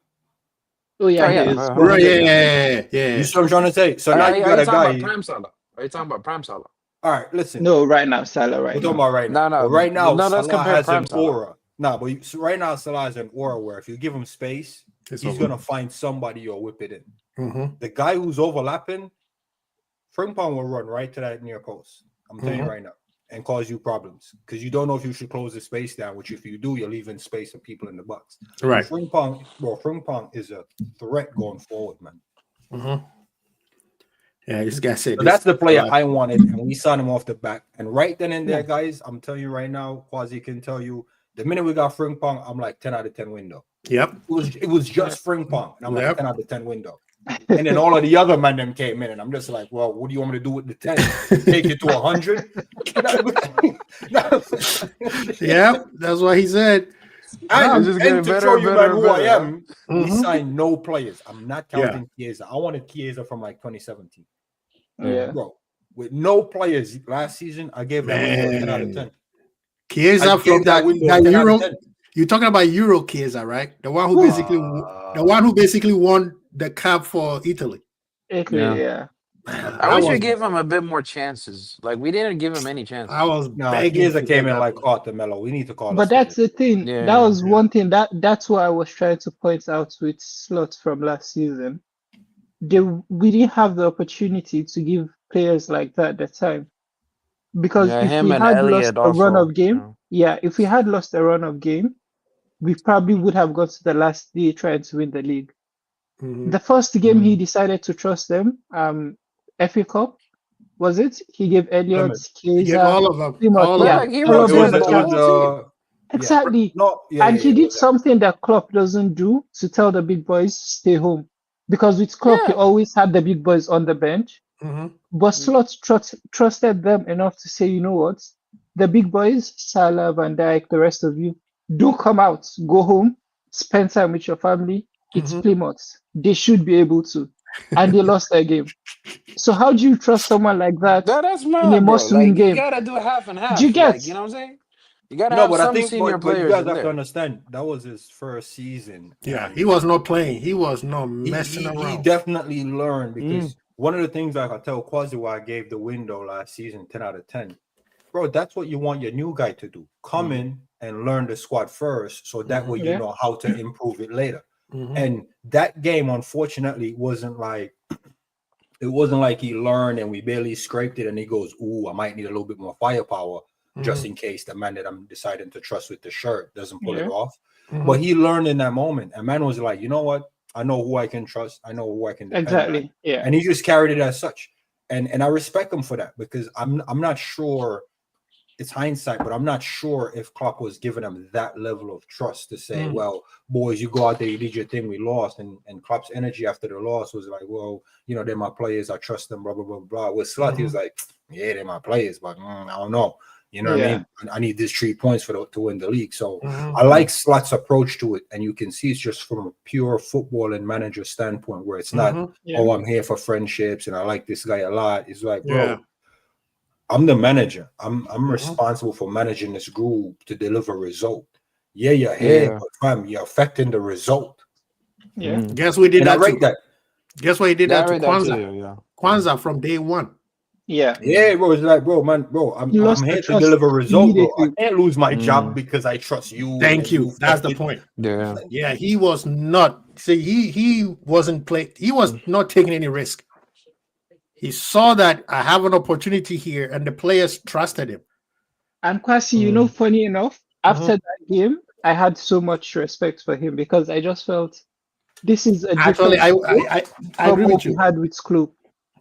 Oh yeah, yeah. You see what I'm trying to say? So now you got a guy. Prime Salah. Are you talking about Prime Salah? All right, listen. No, right now Salah. We're talking about right now. No. Right now, let's Salah compare has an Salah. aura. But right now Salah has an aura where if you give him space, he's gonna find somebody or whip it in. The guy who's overlapping, Frimpong will run right to that near post. I'm telling you right now, and cause you problems because you don't know if you should close the space down. Which if you do, you're leaving space for people in the box. Right. Frimpong is a threat going forward, man. Yeah, this guy said. So that's the player I wanted, and we signed him off the back. And right then and there, guys, I'm telling you right now, Quasi can tell you. The minute we got Frimpong, I'm like 10 out of 10 window. Yep. It was just Frimpong, and I'm like 10 out of 10 window. And then all of the other men them came in, and I'm just like, well, what do you want me to do with the 10? Take it to 100? Yeah, that's what he said. And to show you who I am, we signed no players. I'm not counting Chiesa. I wanted Chiesa from like 2017. Bro, with no players last season, I gave them 10 out of 10. Chiesa from that Euro. You're talking about Euro Chiesa, right? The one who basically won the cup for Italy. I wish we gave him a bit more chances. Like we didn't give him any chances. Chiesa came in like Mello. We need to call. But that's the thing. That was one thing that's what I was trying to point out with Slots from last season. We didn't have the opportunity to give players like that the time. Because if we had lost a run of game, if we had lost a run of game, we probably would have got to the last day trying to win the league. The first game he decided to trust them, FA Cup, was it? He gave Elliott, Chiesa, all of them. Exactly. He did something that Klopp doesn't do to tell the big boys stay home. Because with Klopp, he always had the big boys on the bench. But Slot trusted them enough to say, you know what? The big boys, Salah, Van Dijk, the rest of you, do come out, go home, spend time with your family. It's Plymouth. They should be able to. And they lost their game. So how do you trust someone like that that's mad, in a must-win game? You gotta do half and half. Do you get? You know what I'm saying? You gotta have some senior players. You guys have to understand that was his first season. Yeah, he was not playing. He was not messing around. He definitely learned because one of the things I could tell Quasi why I gave the window last season 10 out of 10. Bro, that's what you want your new guy to do. Come in and learn the squad first, so that way you know how to improve it later. And that game, unfortunately, wasn't like he learned and we barely scraped it and he goes, ooh, I might need a little bit more firepower just in case the man that I'm deciding to trust with the shirt doesn't pull it off. But he learned in that moment. And man was like, you know what? I know who I can trust. I know who I can depend on. Yeah. And he just carried it as such. And I respect him for that because I'm not sure. It's hindsight, but I'm not sure if Klopp was giving him that level of trust to say, well, boys, you go out there, you did your thing, we lost. And Klopp's energy after the loss was like, well, you know, they're my players, I trust them, blah, blah, blah, blah. With Slot, he was like, yeah, they're my players, but I don't know. You know what I mean? I need these 3 points to win the league. So I like Slot's approach to it. And you can see it's just from a pure football and manager standpoint where it's not, oh, I'm here for friendships and I like this guy a lot. It's like, bro, I'm the manager. I'm responsible for managing this group to deliver result. Yeah, you're here, but fam, you're affecting the result. Yeah. Guess we did that. Guess what he did that to Kwanzaa? Kwanzaa from day one. Yeah, bro. It's like, bro, I'm here to deliver result, bro. I can't lose my job because I trust you. Thank you. That's the point. Yeah. He was not. See, he wasn't play. He was not taking any risk. He saw that I have an opportunity here, and the players trusted him. And Kwasi, you know, funny enough, after that game, I had so much respect for him because I just felt this is a Actually, I agree with you. We had with Klopp.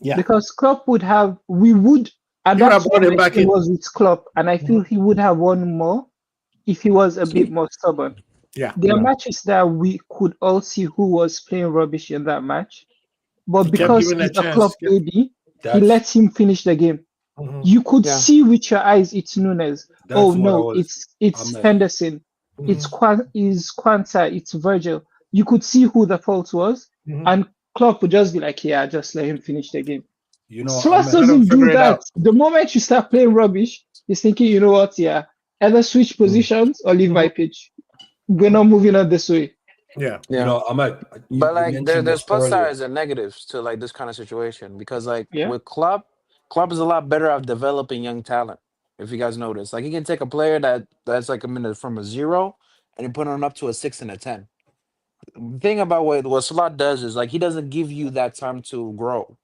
Yeah, because Klopp would have, and that's what was with Klopp, and I feel he would have won more if he was a bit more stubborn. Yeah, there are matches that we could all see who was playing rubbish in that match. But because he's a Klopp baby, he lets him finish the game. You could see with your eyes it's Nunes. It's Henderson. It's Quansah. It's Virgil. You could see who the fault was, and Klopp would just be like, "Yeah, just let him finish the game." You know, Slot doesn't do that. The moment you start playing rubbish, he's thinking, "You know what? Yeah, either switch positions or leave my pitch. We're not moving on this way." Yeah. You know, but like there's plus sides and negatives to like this kind of situation because like with Klopp is a lot better at developing young talent. If you guys notice, like he can take a player that's like from a 0 and he put him up to a 6 and a 10. The thing about what Slot does is like he doesn't give you that time to grow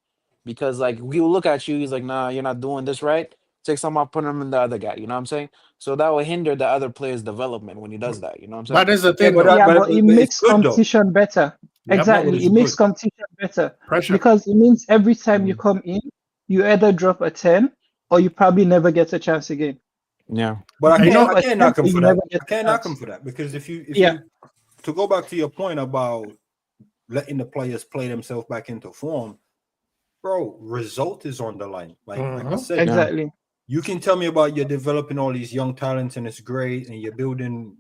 because like he'll look at you, he's like, nah, you're not doing this right. Take some out, put him in the other guy. You know what I'm saying? So that will hinder the other player's development when he does that. You know what I'm saying? But there's the thing, but it makes competition better. Exactly, it makes competition better because it means every time you come in, you either drop a 10 or you probably never get a chance again. Yeah, but I can't knock him for that. I can't knock him for that because if you to go back to your point about letting the players play themselves back into form, bro, result is on the line. Like I said, exactly. You can tell me about you're developing all these young talents and it's great and you're building,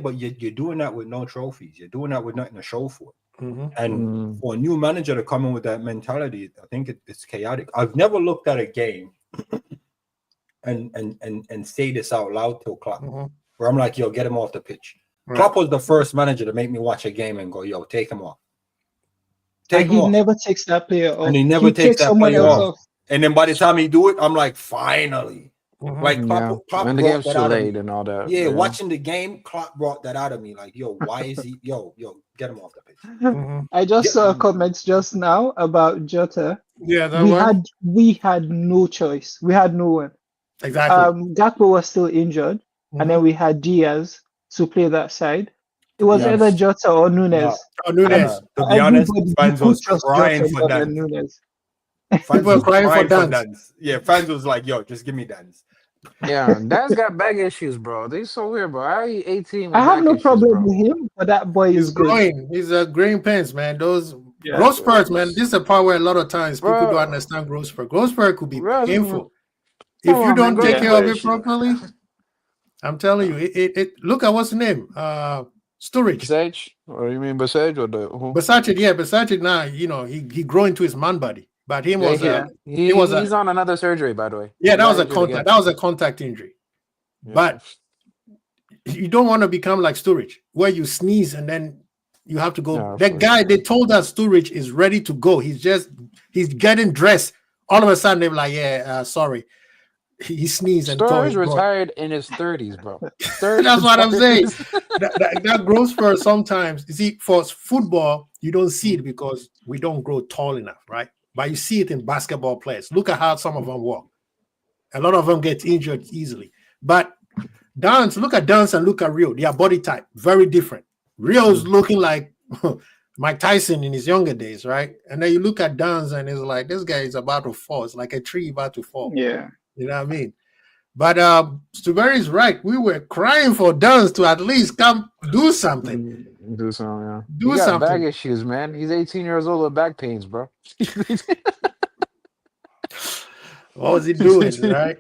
but you're doing that with no trophies. You're doing that with nothing to show for it. And for a new manager to come in with that mentality, I think it's chaotic. I've never looked at a game and say this out loud till Klopp, where I'm like, yo, get him off the pitch. Right. Klopp was the first manager to make me watch a game and go, yo, take him off. He never takes that player off. And he never takes that player off. And then by the time he do it, I'm like, finally. Like Klopp and the game's too late and all that. Yeah, watching the game, Klopp brought that out of me. Like, yo, why is he get him off the pitch. I just saw a comment just now about Jota. Yeah, we had no choice. We had no one. Exactly. Gakpo was still injured, and then we had Diaz to play that side. It was either Jota or Nunes. Nunes. To be honest, fans was crying for that. People were crying for dance. Yeah, fans was like, yo, just give me dance. Yeah, Dan's got back issues, bro. They're so weird, bro. I eat 18 with I have back no issues, problem bro. with him, but that boy He's is good. growing. He's growing pains, man. Those growth spurts, man. This is a part where a lot of times people don't understand growth spurt. Growth spurt could be painful if you don't take care of it properly. I'm telling you, it look at what's the name? Sturridge. Basage? Or you mean Basage or the who? Basage, yeah, Basage now, you know, he grew into his man body. But him was he's on another surgery, by the way. Yeah, that was a contact. That was a contact injury. Yeah. But you don't want to become like Sturridge, where you sneeze and then you have to go. Yeah, that guy, they told us Sturridge is ready to go. He's getting dressed. All of a sudden, they're like, sorry. He sneezed and Sturridge retired in his 30s, bro. That's what I'm saying. that growth spurt sometimes, you see, for football, you don't see it because we don't grow tall enough, right? But you see it in basketball players. Look at how some of them walk. A lot of them get injured easily. But look at Dance and look at Rio. Their body type, very different. Rio's looking like Mike Tyson in his younger days, right? And then you look at Dance and it's like, this guy is about to fall. It's like a tree about to fall. Yeah. You know what I mean? But Stuberry's right. We were crying for Dance to at least come do something. Do something, yeah. Do something. Back issues, man. He's 18 years old with back pains, bro. What was he doing, right?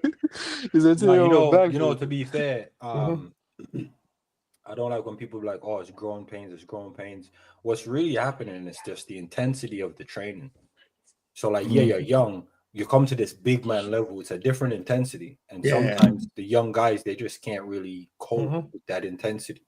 He's 18 years old with back you know, to be fair, I don't like when people are like, oh, it's growing pains. What's really happening is just the intensity of the training. So, like, you're young. You come to this big man level, it's a different intensity. And sometimes the young guys, they just can't really cope with that intensity.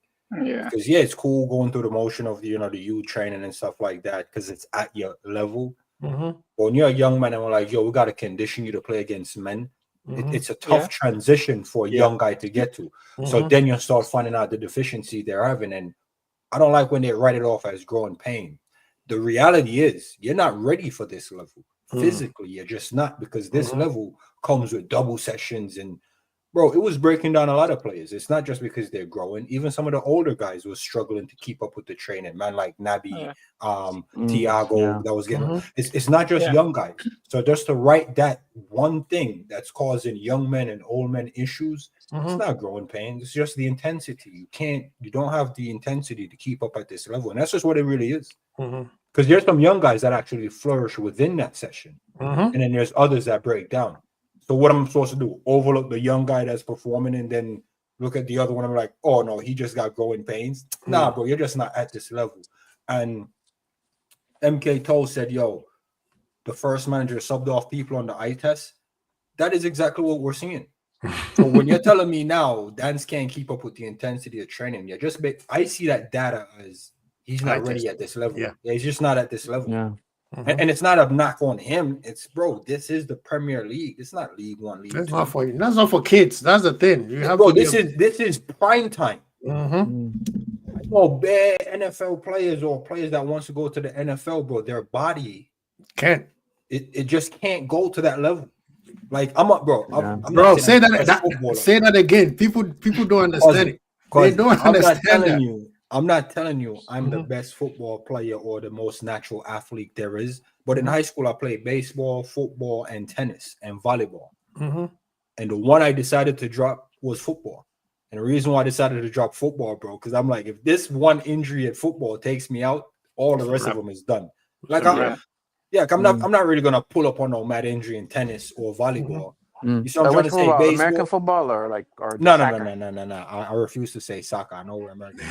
Yeah. Because, it's cool going through the motion of, the youth training and stuff like that because it's at your level. But when you're a young man and we're like, yo, we got to condition you to play against men, it's a tough transition for a young guy to get to. So then you start finding out the deficiency they're having. And I don't like when they write it off as growing pain. The reality is you're not ready for this level. Physically, you're just not, because this level comes with double sessions. And bro, it was breaking down a lot of players. It's not just because they're growing. Even some of the older guys was struggling to keep up with the training, man, like Naby, Thiago, that was getting it's not just young guys. So just to write that one thing that's causing young men and old men issues, it's not growing pain. It's just the intensity. You don't have the intensity to keep up at this level. And that's just what it really is. Because there's some young guys that actually flourish within that session. And then there's others that break down. So what am I supposed to do? Overlook the young guy that's performing and then look at the other one? I'm like, oh, no, he just got growing pains. Nah, bro, you're just not at this level. And MK Toll said, yo, the first manager subbed off people on the eye test. That is exactly what we're seeing. So when you're telling me now Dance can't keep up with the intensity of training, I see that data as he's not ready at this level. Yeah, he's just not at this level. Yeah. And it's not a knock on him. It's, bro, this is the Premier League. It's not League One, League Two. That's not for kids. That's the thing. You have this is prime time. Bad NFL players or players that wants to go to the NFL, bro, their body can't. It just can't go to that level. Like I'm up, bro. Say that again. People don't understand it. They don't understand that. I'm not telling you I'm the best football player or the most natural athlete there is. But in high school, I played baseball, football, and tennis and volleyball. And the one I decided to drop was football. And the reason why I decided to drop football, bro, because I'm like, if this one injury at football takes me out, all the rest of them is done. Like, I'm not really gonna pull up on no mad injury in tennis or volleyball. You see what I'm trying to say? Baseball? American football or no. I refuse to say soccer. I know we're American.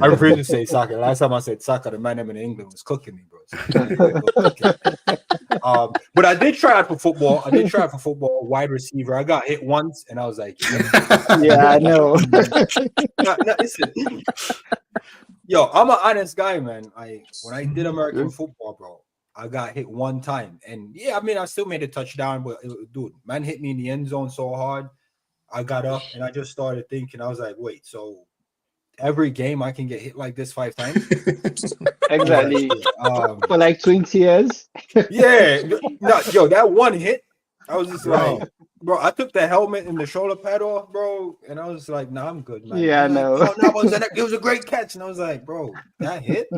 I refuse to say soccer. Last time I said soccer, the man in England was cooking me, bro. But I did try out for football. Wide receiver. I got hit once, and I was like, yeah, I know. Listen. Yo, I'm an honest guy, man. When I did American football, bro, I got hit one time, and I still made a touchdown, but dude, man hit me in the end zone so hard. I got up and I just started thinking. I was like, wait, so every game I can get hit like this 5 times? Exactly. For like 20 years. That one hit, I was just like, bro, I took the helmet and the shoulder pad off, bro, and I was like, nah, I'm good, man. Yeah, I know. It was a great catch, and I was like, bro, that hit?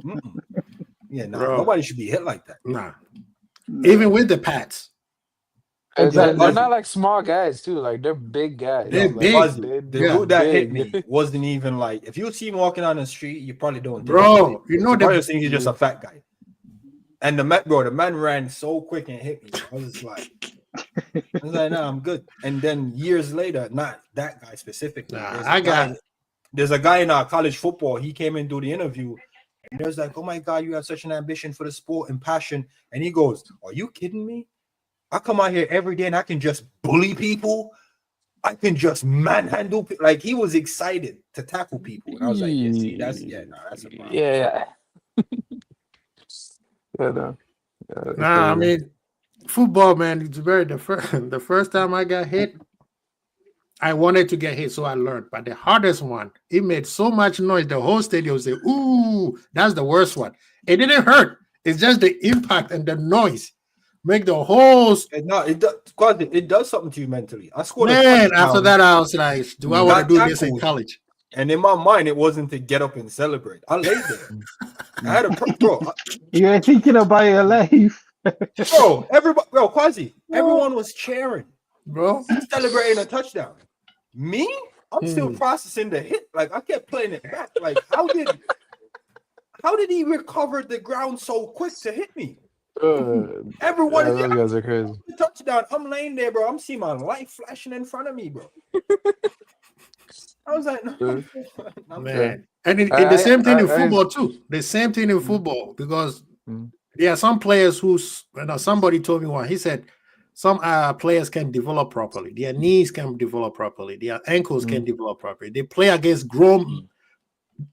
Yeah, nobody should be hit like that. Nah. Even with the pads. Exactly. They're not like small guys too. Like they're big guys. They're Like, big. The route that hit big. me wasn't even like, if you see him walking on the street, you probably don't think Bro, you know probably that think he's just a fat guy. And the man ran so quick and hit me. I was like, nah, I'm good. And then years later, not that guy specifically. There's a guy in our college football. He came in to do the interview. And he was like, oh my God, you have such an ambition for the sport and passion. And he goes, are you kidding me? I come out here every day and I can just bully people. I can just manhandle people. Like, he was excited to tackle people. And I was like, that's a problem. Yeah. I mean, football, man, it's the first time I got hit, I wanted to get hit, so I learned. But the hardest one, it made so much noise, the whole stadium said, ooh, that's the worst one. It didn't hurt. It's just the impact and the noise make the whole... It does something to you mentally. I scored after that, I was like, do I want to do this in college? And in my mind, it wasn't to get up and celebrate. I laid there. I had bro. You're thinking about your life. Quasi, everyone was cheering. Bro, celebrating a touchdown. Me? I'm still processing the hit. Like, I kept playing it back. Like, how did he recover the ground so quick to hit me? Everyone, those guys are crazy. Touchdown. I'm laying there, bro. I'm seeing my light flashing in front of me, bro. I was like, no, man. And the same thing in football too. The same thing in football, because there are some players somebody told me one. He said some players can develop properly. Their knees can develop properly. Their ankles can develop properly. They play against grown.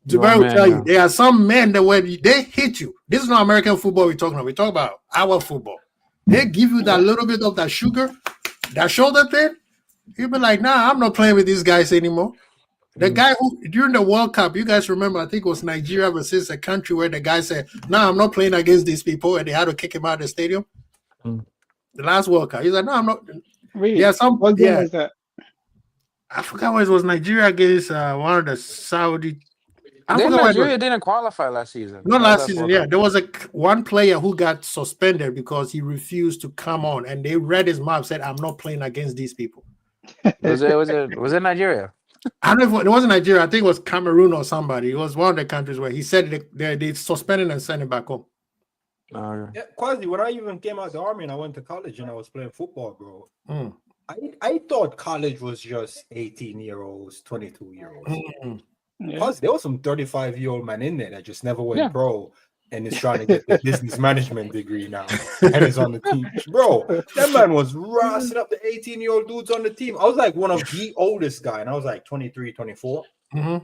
Jabari will tell you, there are some men that when they hit you, this is not American football we're talking about. We talk about our football. They give you that little bit of that sugar, that shoulder thing. You'll be like, nah, I'm not playing with these guys anymore. The guy who, during the World Cup, you guys remember, I think it was Nigeria versus a country where the guy said, nah, I'm not playing against these people, and they had to kick him out of the stadium. The last World Cup. He's like, no, I'm not. Wait, what game was that? I forgot what it was. Nigeria against one of the Saudi. Nigeria didn't qualify last season. Not last season, yeah. There was one player who got suspended because he refused to come on, and they read his mouth, said, I'm not playing against these people. Was it Nigeria? I don't know if it wasn't Nigeria. I think it was Cameroon or somebody. It was one of the countries where he said they suspended and sent him back home. Yeah, Quasi, when I even came out of the army and I went to college and I was playing football, bro, I thought college was just 18-year-olds, 22-year-olds. Plus, there was some 35-year-old man in there that just never went pro and is trying to get the business management degree now and is on the team. Bro, that man was rossing up the 18-year-old dudes on the team. I was like one of the oldest guy, and I was like 23, 24. Now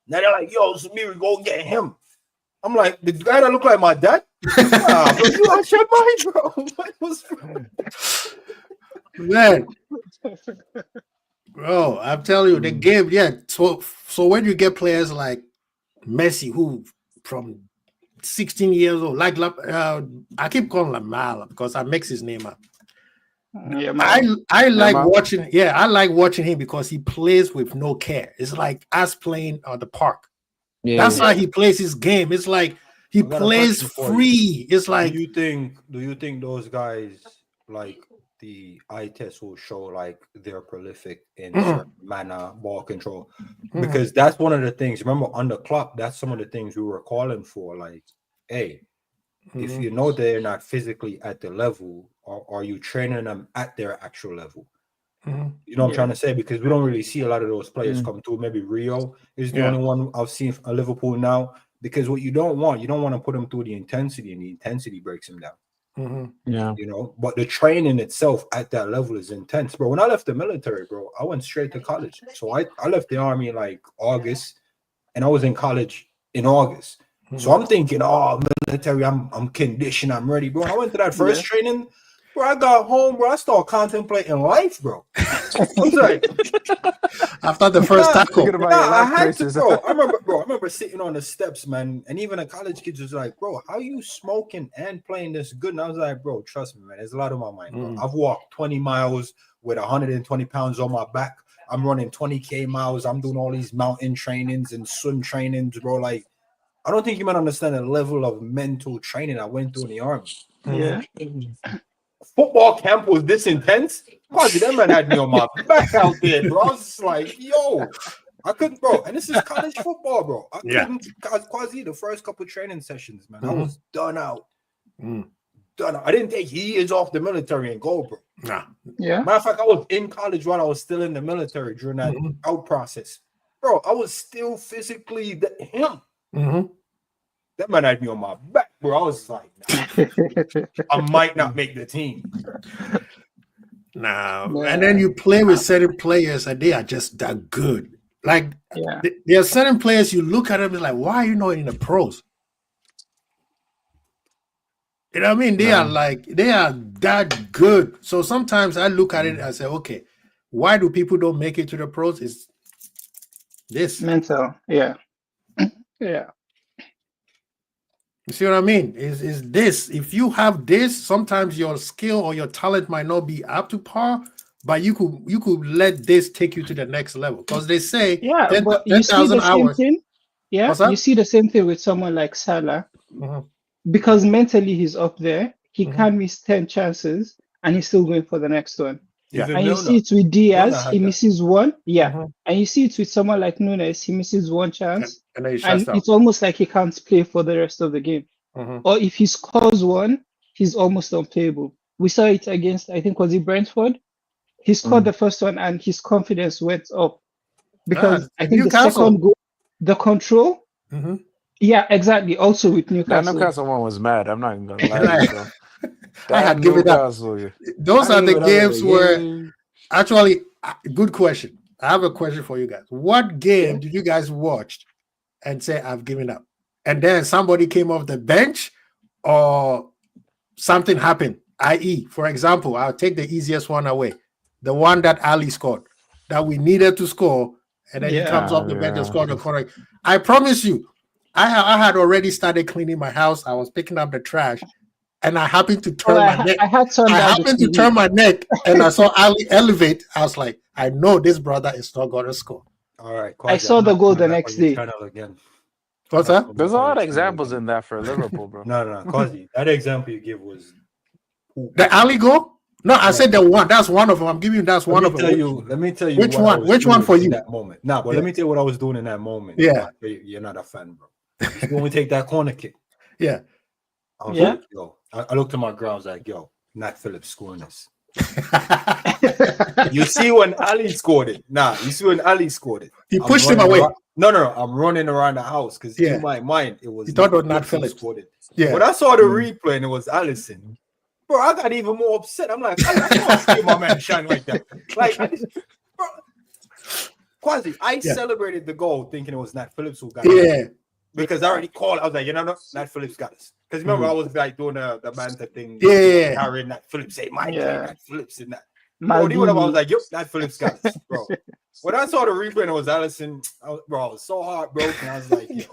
they're like, yo, Samiri, go get him. I'm like, the guy that look like my dad? Nah, bro, you out your mind, bro. What was man? Bro, I'm telling you, the game, So when you get players like Messi, who from 16 years old, like I keep calling him Lamar because I mix his name up. I like watching. Yeah, I like watching him because he plays with no care. It's like us playing on the park. That's how he plays his game. It's like he plays free. It's like, do you think those guys, like, the eye test will show like they're prolific in certain manner, ball control? Because that's one of the things. Remember, on the clock, that's some of the things we were calling for. Like, hey, if you know they're not physically at the level, are you training them at their actual level? You know what I'm trying to say? Because we don't really see a lot of those players come through. Maybe Rio is the only one I've seen at Liverpool now. Because what you don't want to put them through the intensity, and the intensity breaks them down. You know, but the training itself at that level is intense, bro. When I left the military, bro, I went straight to college. So I left the army in like August, and I was in college in August. So I'm thinking, oh, military, I'm conditioned, I'm ready, bro. I went to that first training, bro. I got home, bro. I started contemplating life, bro. I was like, after the first tackle, I had to, bro. I remember sitting on the steps, man, and even the college kids was like, bro, how you smoking and playing this good? And I was like, bro, trust me, man, there's a lot on my mind, bro. I've walked 20 miles with 120 pounds on my back. I'm running 20K miles. I'm doing all these mountain trainings and swim trainings, bro. Like, I don't think you might understand the level of mental training I went through in the army. football camp was this intense. Quasi, that man had me on my back out there, bro. I was just like, yo, I couldn't, bro. And this is college football, bro. I couldn't, Quasi, the first couple training sessions, man, I was done out. Done out. I didn't take years off the military and go, bro. Nah. Yeah. Matter of fact, I was in college while I was still in the military during that out process. Bro, I was still physically him. That man had me on my back, bro. I was like, nah, I might not make the team. Nah. And then you play with certain players and they are just that good. Like, there are certain players you look at them and like, why are you not in the pros? You know what I mean? They are that good. So sometimes I look at it and say, okay, why do people don't make it to the pros? It's this mental. Yeah. Yeah. You see what I mean? Is this, if you have this, sometimes your skill or your talent might not be up to par, but you could let this take you to the next level. Because they say 10,000 hours. Yeah, you see the same thing with someone like Salah. Because mentally he's up there, he can't miss 10 chances and he's still going for the next one. Yeah. And you see it with Diaz, he misses one. Yeah. And you see it with someone like Nunes, he misses one chance. And it's almost like he can't play for the rest of the game. Or if he scores one, he's almost unplayable. We saw it against, I think, was it Brentford? He scored the first one and his confidence went up. Because I think the second goal, the control. Yeah, exactly. Also with Newcastle. That Newcastle one was mad. I'm not even going to lie. I had given it up. Those are the games where, actually, good question. I have a question for you guys. What game did you guys watch and say, I've given up? And then somebody came off the bench or something happened? I.e., for example, I'll take the easiest one away. The one that Ali scored, that we needed to score, and then he comes off the bench and scored the corner. I promise you, I had already started cleaning my house. I was picking up the trash, and I happened to turn my neck. I happened to turn my neck, and I saw Ali elevate. I was like, I know this brother is not going to score. All right. I saw the goal the next day. Again. What's that? There's a lot of examples in that for Liverpool, bro. No. Quasi, that example you give was the Ali goal. No, I said the one. That's one of them. I'm giving you. That's one of them. Let me tell you. Which one? Which one for you? That moment. But let me tell you what I was doing in that moment. Yeah. You're not a fan, bro. When we take that corner kick. Yeah. I was like, yo. I looked at my ground. I was like, yo, Nat Phillips scoring this. You see when Ali scored it. You see when Ali scored it. He pushed him away. No. I'm running around the house because in my mind it was. You thought it was Nat Phillips scored it. Yeah. When I saw the replay and it was Alisson, bro, I got even more upset. I'm like, I can't see my man shine like that. Like, bro, Quasi, I celebrated the goal thinking it was Nat Phillips who got it. Because I already called. I was like, Nat Phillips got us. Because remember, I was like doing the banter thing. Yeah. Carrying Nat Phillips. Say, Nat Phillips in that. I was like, yep, Nat Phillips got us, bro. When I saw the replay and it was Alisson, I was so heartbroken. I was like, yo.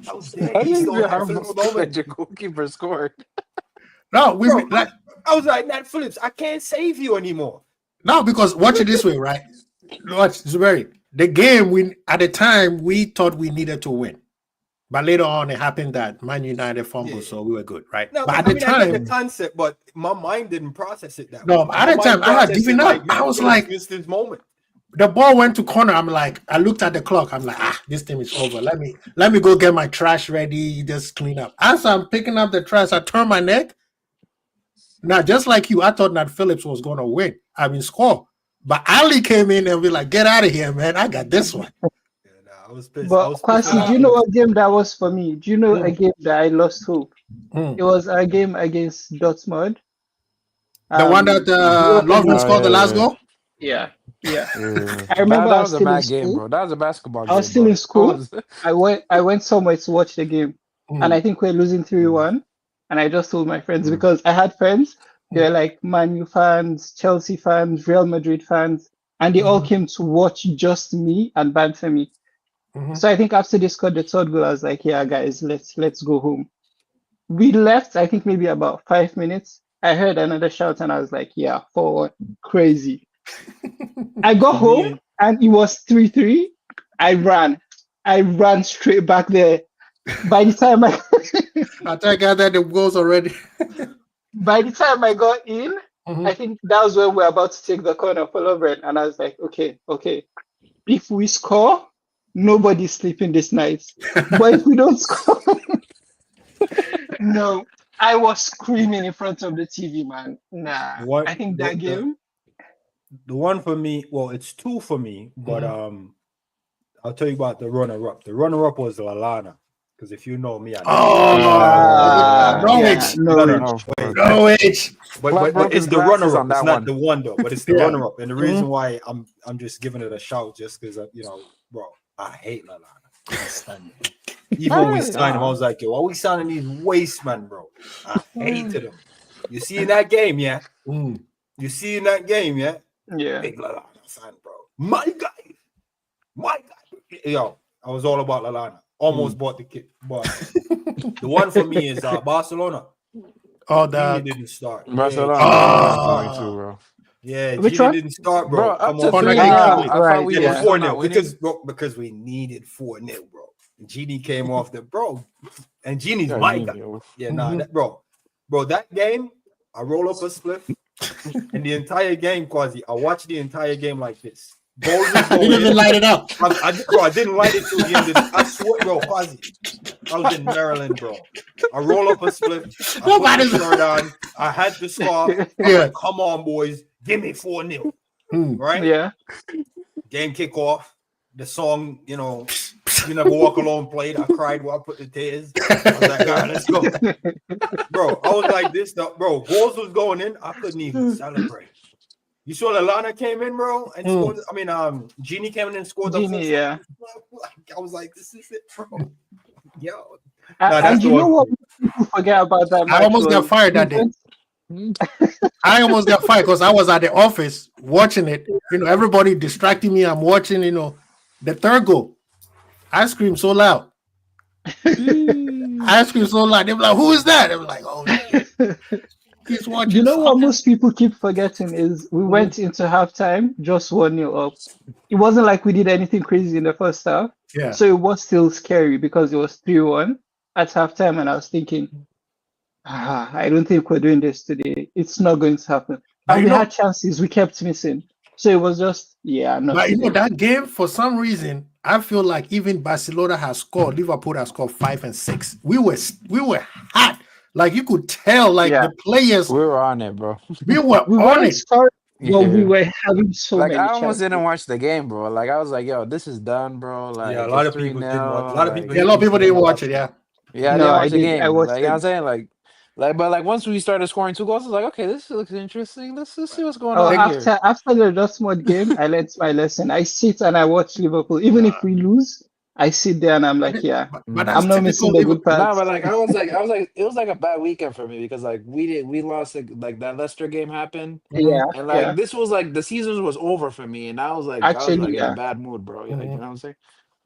I was there. That your goalkeeper scored. No, I was like, Nat Phillips, I can't save you anymore. No, because watch it this way, right? Watch, Zuberi. The game, at the time, we thought we needed to win. But later on, it happened that Man United fumbled, so we were good, right? No, but at the time, I get the concept, but my mind didn't process it that way. No, at the time, I had given up. I was like, this moment. The ball went to corner. I'm like, I looked at the clock. I'm like, this thing is over. Let me go get my trash ready, just clean up. As I'm picking up the trash, I turn my neck. Now, just like you, I thought Nat Phillips was going to win. Score. But Ali came in and be like, get out of here, man. I got this one. I was pissed. But Kwasi, do you know what game that was for me? Do you know a game that I lost hope? It was a game against Dortmund. The one that Lovren scored the last goal? Yeah. I remember that was a bad game, bro. That was a basketball game. I was still in school. I went somewhere to watch the game. And I think we're losing 3-1. And I just told my friends because I had friends. They're like Man U fans, Chelsea fans, Real Madrid fans. And they all came to watch just me and banter me. So I think after they scored the third goal, I was like, yeah, guys, let's go home. We left, I think maybe about 5 minutes. I heard another shout and I was like, yeah, 4-1, crazy. I got home and it was 3-3. I ran straight back there. By the time I think I got the goals already. by the time I got in, I think that was when we were about to take the corner for Lovren, and I was like, okay. If we score, nobody's sleeping this night. But if we don't score, no. I was screaming in front of the TV, man. Nah, I think that game. The one for me, well, it's two for me, but I'll tell you about the runner-up. The runner-up was Lallana, because if you know me, I know. Norwich. But it's the runner-up. It's not the one though, but it's the runner-up. And the reason why I'm just giving it a shout, just because bro, I hate Lallana. I stand it. Even when we signed him, I was like, yo, why are we signing these waste man, bro? I hated him. You see in that game, yeah? You see in that game, yeah? Yeah. Big Lallana fan, bro. My guy. Yo, I was all about Lallana. Almost bought the kit. But the one for me is Barcelona. Oh, Gini didn't start. Barcelona. Too, bro. Yeah, Gini didn't start, bro. Up to 4-0 because we needed 4-0, bro. Gini came off the bro, and Gini's my guy. Yeah, bro, that game, I roll up a spliff, and the entire game, Quasi, I watched the entire game like this. You didn't light it up. I didn't light it till the end of the, I swear, bro, Quasi. I was in Maryland, bro. I roll up a spliff. I put the shirt on. I had the scarf. Like, come on, boys. Give me 4-0. Right? Yeah. Game kickoff. The song, You Never Walk Alone played. I cried while I put the tears. I was like, all right, let's go. Bro, I was like this, bro. Goals was going in. I couldn't even celebrate. You saw Lallana came in, bro, and scored. I mean, Gini came in and scored. Gini, yeah. I was like, this is it, bro. Yo. And you know what people forget about that? I almost got fired that day. I almost got fired because I was at the office watching it. Everybody distracting me. I'm watching, the third goal. I screamed so loud. I screamed so loud. They were like, who is that? They were like, oh, he's watching. You know what most people keep forgetting is we went into halftime just 1-0 up. It wasn't like we did anything crazy in the first half. Yeah. So it was still scary because it was 3-1 at halftime. And I was thinking, I don't think we're doing this today. It's not going to happen. And we had chances we kept missing. So it was just, But that game, for some reason, I feel like even Barcelona has scored. Liverpool has scored 5 and 6. We were hot. Like you could tell, the players. We were on it, bro. We were on it. We were having so many. I almost didn't watch the game, bro. Like I was like, yo, this is done, bro. Like a lot of people didn't watch. A lot of people didn't watch it. Yeah. Yeah, I didn't watch the game. I watched it. You know what I'm saying? But once we started scoring 2 goals, I was like, okay, this looks interesting. Let's see what's going on here. After the Dortmund game, I learned my lesson. I sit and I watch Liverpool. Even if we lose, I sit there and I'm like, but I'm not missing the good parts. No, but I was like, it was like a bad weekend for me because we lost that Leicester game happened. Yeah, and this was the season was over for me, and I was like, in a bad mood, bro. You know what I'm saying?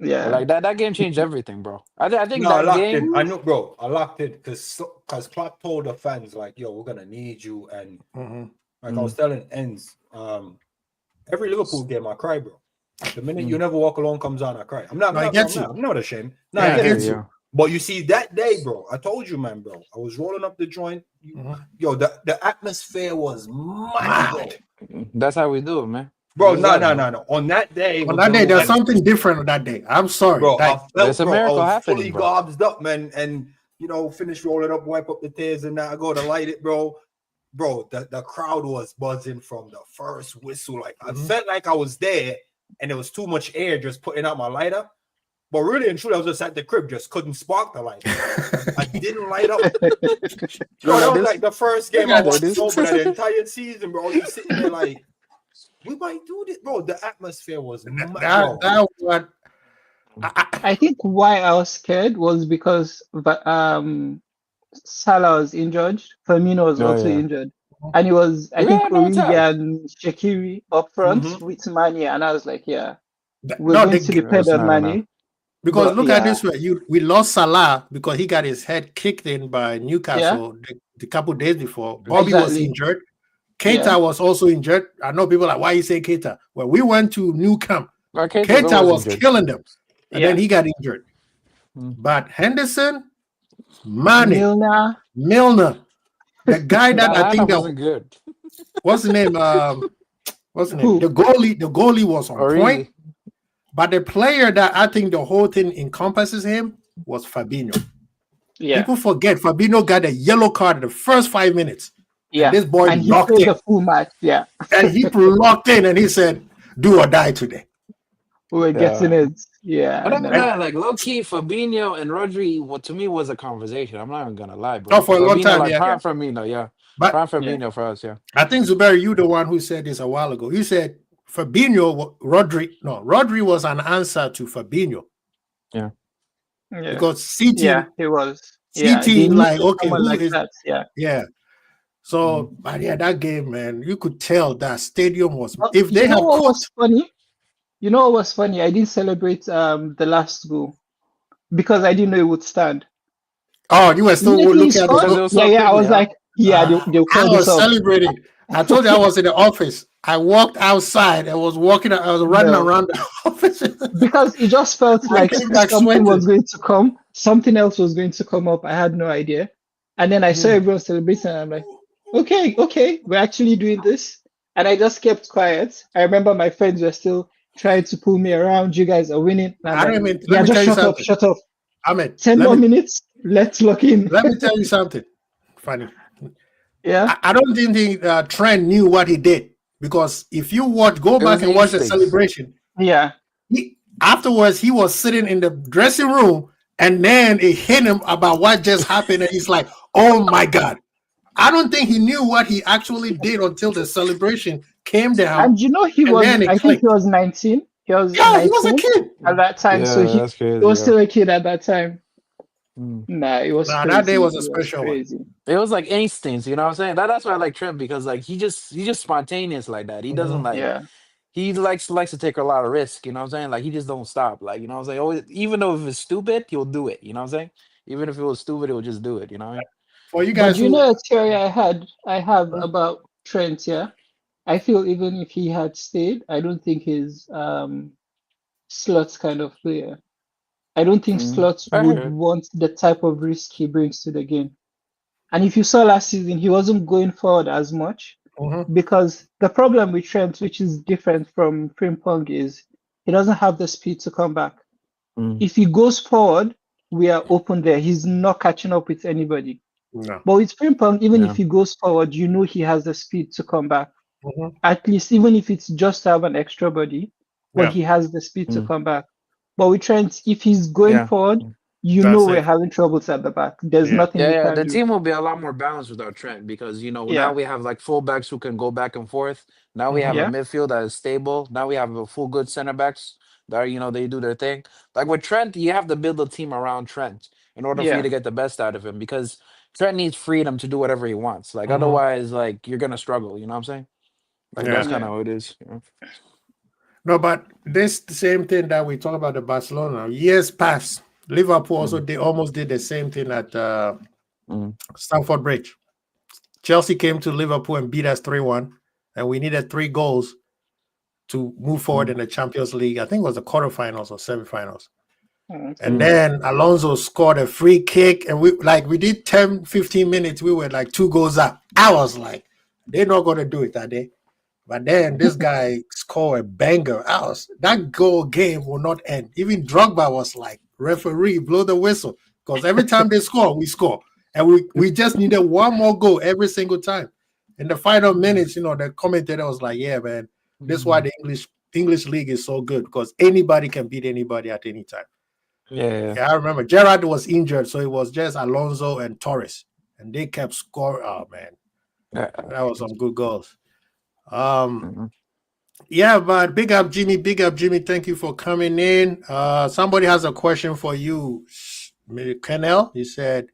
Yeah, that game changed everything, bro. I think I locked in. I know, bro. I locked in because Klopp told the fans yo, we're gonna need you, and I was telling Enz, every Liverpool game I cry, bro. The minute You Never Walk Alone comes on, I cry. I'm not ashamed. No, I get you. But you see, that day, bro, I told you, man, bro. I was rolling up the joint. Yo, the atmosphere was mad. That's how we do it, man. Bro, no. On that day, there's something different on that day. I'm sorry, bro. There's a miracle happening, fully gobs up, man, and finish rolling up, wipe up the tears, and now I go to light it, bro. Bro, the crowd was buzzing from the first whistle. Like I felt like I was there, and there was too much air just putting out my lighter. But really and truly, I was just at the crib, just couldn't spark the light. I didn't light up. Bro, that was like the first game I watched over the entire season, bro. You sitting there like, we might do this, bro. The atmosphere was I think why I was scared was because Salah was injured, Firmino was also injured, and it was I think Origi and Shaqiri up front with Mane, and I was like, we're going to depend on Mane. Because look at this way, we lost Salah because he got his head kicked in by Newcastle the couple days before. Bobby was injured. Keita was also injured. I know people are like, why you say Keita? Well, we went to New Camp. Keita was killing them. And then he got injured. But Henderson, Mane, Milner. The guy that I think that wasn't good. What's the name? What's the name? The goalie was on point. But the player that I think the whole thing encompasses him was Fabinho. Yeah. People forget Fabinho got a yellow card in the first 5 minutes. Yeah. And this boy and locked he played in. The full match. Yeah. And he locked in and he said, "Do or die today." We're getting it. Yeah. But like low key, Fabinho and Rodri, what to me was a conversation. I'm not even gonna lie, bro. Oh, for a long time, like, yeah. Prime Firmino, yeah. But Prime Firmino for us, yeah. I think Zuberi, you the one who said this a while ago. You said Fabinho, Rodri was an answer to Fabinho. Yeah. Because CT, he was. CT, like, okay, who like is that? Yeah. So, but yeah, that game, man, you could tell that stadium was. If they had what was funny? You know what was funny? I didn't celebrate the last goal because I didn't know it would stand. Oh, you were still looking at it. Yeah. I was like, they'll I was celebrating. I told you I was in the office. I walked outside. I was running around the office because it just felt like something was going to come. Something else was going to come up. I had no idea. And then I saw everyone celebrating. And I'm like, okay, we're actually doing this. And I just kept quiet. I remember my friends were still trying to pull me around. You guys are winning. Shut up. Ahmed, 10 more minutes. Let's lock in. Let me tell you something funny. Yeah. I don't think Trent knew what he did, because if you go back and watch the celebration. Yeah. Afterwards, he was sitting in the dressing room, and then it hit him about what just happened, and he's like, "Oh my God." I don't think he knew what he actually did until the celebration came down. And he was, I think he was 19. He was 19 he was a kid at that time. So he was still a kid at that time. Nah, it was crazy. That day was a special one. It was like instincts, you know what I'm saying? That's why I like Trent, because like he just spontaneous like that. He doesn't he likes to take a lot of risk, you know what I'm saying? Like he just don't stop. Like, you know what I'm saying? Always, even though if it's stupid, he'll do it, you know what I'm saying? Even if it was stupid, he'll just do it, you know what I mean? For you guys, but a theory I have about Trent, I feel even if he had stayed, I don't think he's Slot's kind of player. I don't think Slot would want the type of risk he brings to the game. And if you saw last season, he wasn't going forward as much because the problem with Trent, which is different from Frimpong, is he doesn't have the speed to come back. If he goes forward, we are open there. He's not catching up with anybody. No. But with Frimpong, even if he goes forward, he has the speed to come back. At least, even if it's just to have an extra body, but he has the speed to come back. But with Trent, if he's going forward, we're having troubles at the back. There's nothing. The team will be a lot more balanced without Trent, because now we have like fullbacks who can go back and forth. Now we have a midfield that is stable. Now we have a full good center backs that they do their thing. Like with Trent, you have to build a team around Trent in order for you to get the best out of him, because Trent needs freedom to do whatever he wants. Like otherwise, like you're gonna struggle. You know what I'm saying? Like that's kind of how it is. No, but this the same thing that we talk about the Barcelona. Years past, Liverpool also they almost did the same thing at Stamford Bridge. Chelsea came to Liverpool and beat us 3-1, and we needed 3 goals to move forward in the Champions League. I think it was the quarterfinals or semifinals. And then Alonso scored a free kick, and we did 10, 15 minutes. We were like 2 goals up. I was like, they're not going to do it that day. But then this guy scored a banger. That goal game will not end. Even Drogba was like, referee, blow the whistle. Because every time they score, we score. And we just needed one more goal every single time. In the final minutes, the commentator was like, yeah, man, this is why the English league is so good, because anybody can beat anybody at any time. Yeah, I remember Gerrard was injured, so it was just Alonso and Torres. And they kept scoring. Oh, man. That was some good goals. Yeah, but big up Jimmy. Thank you for coming in. Somebody has a question for you, Kennel. He said,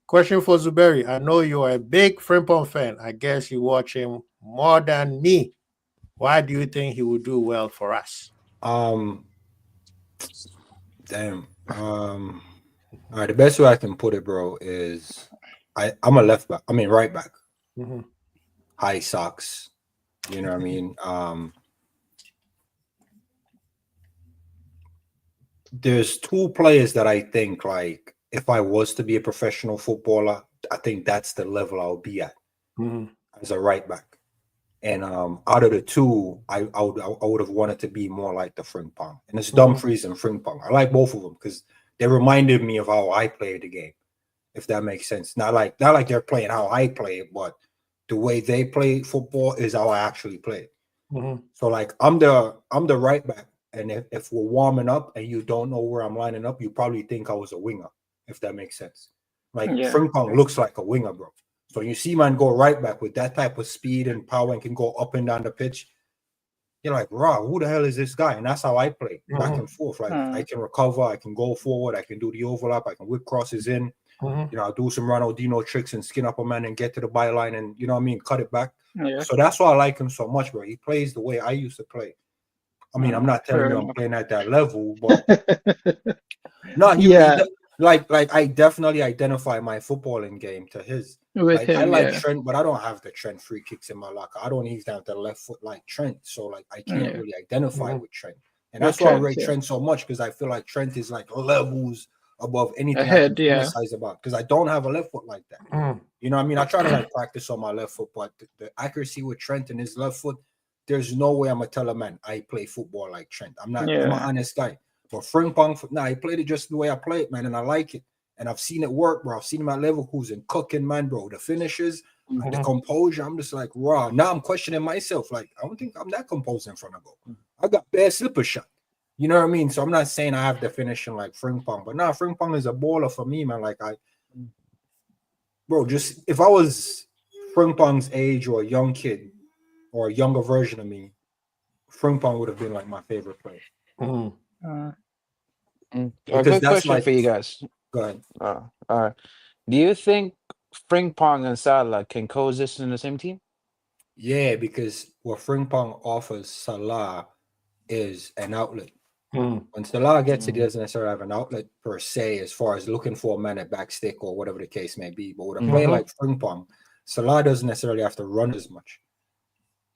question for Zuberi. I know you are a big Frimpong fan. I guess you watch him more than me. Why do you think he will do well for us? Damn. All right, the best way I can put it, bro, is I'm a left back. I mean right back. High socks. You know what I mean? There's 2 players that I think, like, if I was to be a professional footballer, I think that's the level I'll be at as a right back. And out of the two, I would have wanted to be more like the Frimpong. And it's Dumfries and Frimpong. I like both of them because they reminded me of how I played the game, if that makes sense. Not like they're playing how I play it, but the way they play football is how I actually play it. So like I'm the right back, and if we're warming up and you don't know where I'm lining up, you probably think I was a winger, if that makes sense. Like Frimpong looks like a winger, bro. So you see man go right back with that type of speed and power and can go up and down the pitch. You're like, raw, who the hell is this guy? And that's how I play, back and forth. Like I can recover, I can go forward, I can do the overlap, I can whip crosses in. You know, I'll do some Ronaldinho tricks and skin up a man and get to the byline and, you know what I mean, cut it back. So that's why I like him so much, bro. He plays the way I used to play. I mean, I'm not telling you I'm playing at that level, but no, like I definitely identify my footballing game to his. Like, I like Trent, but I don't have the Trent free kicks in my locker. I don't even have the left foot like Trent, so like I can't really identify with Trent, and that's why I rate Trent so much, because I feel like Trent is like levels above anything I can criticize about, because I don't have a left foot like that. You know what I mean? I try to like practice on my left foot, but the accuracy with Trent and his left foot, there's no way I'm gonna tell a man I play football like Trent. I'm not. I'm an honest guy. But Frimpong, I played it just the way I play it, man, and I like it. And I've seen it work, bro. I've seen him at Leverkusen cooking, man, bro. The finishes, the composure. I'm just like, raw. Now I'm questioning myself. Like, I don't think I'm that composed in front of goal. I got bad slipper shot. You know what I mean? So I'm not saying I have the finishing like Frimpong, but now Frimpong is a baller for me, man. Like bro, just if I was Frimpong's age or a young kid or a younger version of me, Frimpong would have been like my favorite player. A good question for you guys. Go ahead. All right. Do you think Frimpong and Salah can coexist in the same team? Yeah, because what Frimpong offers Salah is an outlet. When Salah gets it, he doesn't necessarily have an outlet per se, as far as looking for a man at back stick or whatever the case may be. But with a player like Frimpong, Salah doesn't necessarily have to run as much.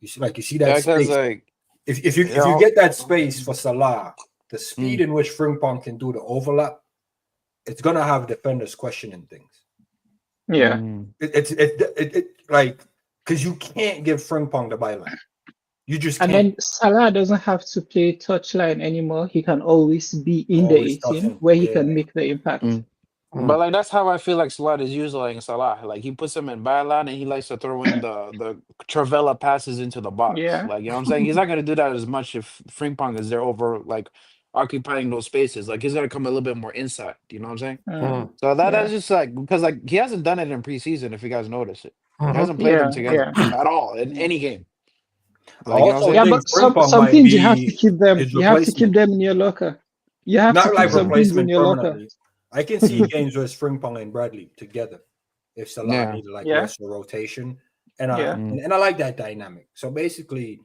You see that space. Like, if you get that space for Salah, the speed in which Frimpong can do the overlap, it's gonna have defenders questioning things. Yeah, it like, because you can't give Frimpong the byline. You just can't. And then Salah doesn't have to play touchline anymore. He can always be in the 18 where he can make the impact. But like that's how I feel like Salah is usually Salah. Like he puts him in byline and he likes to throw in the Travella passes into the box. Yeah. Like, you know what I'm saying? He's not gonna do that as much if Frimpong is there over like occupying those spaces. Like he's gonna come a little bit more inside. You know what I'm saying? So that's just like, because like he hasn't done it in preseason, if you guys notice it. He hasn't played them together at all in any game. Like, but some things you have to keep them. You have to keep them in your locker. You have to keep some things in your locker. I can see games with Frimpong and Bradley together if Salah needed like rest or rotation, and I like that dynamic. So basically,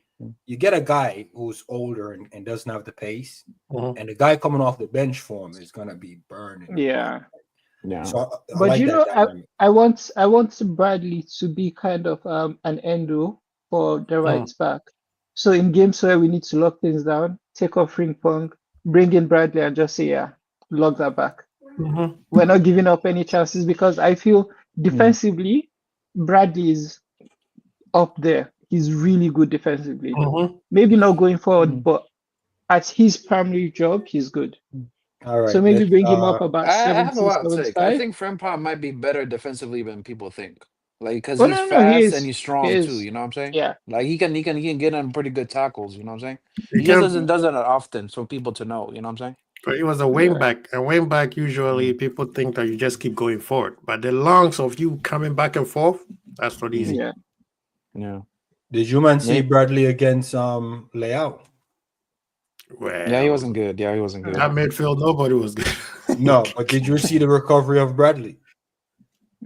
you get a guy who's older and doesn't have the pace, and the guy coming off the bench for him is gonna be burning. Yeah. So but like, you know, I want Bradley to be kind of an endo for the right back. So in games where we need to lock things down, take off Frimpong, bring in Bradley, and just say, lock that back. We're not giving up any chances, because I feel defensively, Bradley is up there. He's really good defensively. Maybe not going forward, but at his primary job, he's good. All right. So maybe bring him up about 70, I think Frimpong might be better defensively than people think. Like, because he's fast and he's strong too. You know what I'm saying? Yeah. Like he can get on pretty good tackles. You know what I'm saying? He just does it often, so people to know. You know what I'm saying? But he was a wing back. A wing back, usually people think that you just keep going forward. But the longs of you coming back and forth, that's not easy. Yeah. Did you man see Bradley against Leao? Well, yeah, he wasn't good. That midfield, nobody was good. No, but did you see the recovery of Bradley?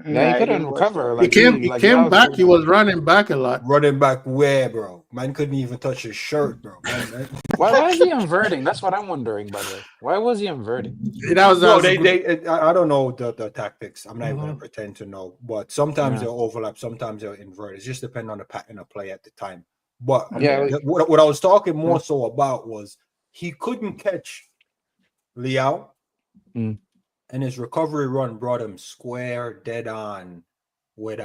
Yeah, he couldn't recover. Like, he came back. He was running back a lot. Running back where, bro? Man couldn't even touch his shirt, bro. Why is he inverting? That's what I'm wondering, by the way. Why was he inverting? I don't know the tactics. I'm not even going to pretend to know. But sometimes they'll overlap. Sometimes they'll invert. It just depends on the pattern of play at the time. But what I was talking more so about was he couldn't catch Leao. and his recovery run brought him square dead on with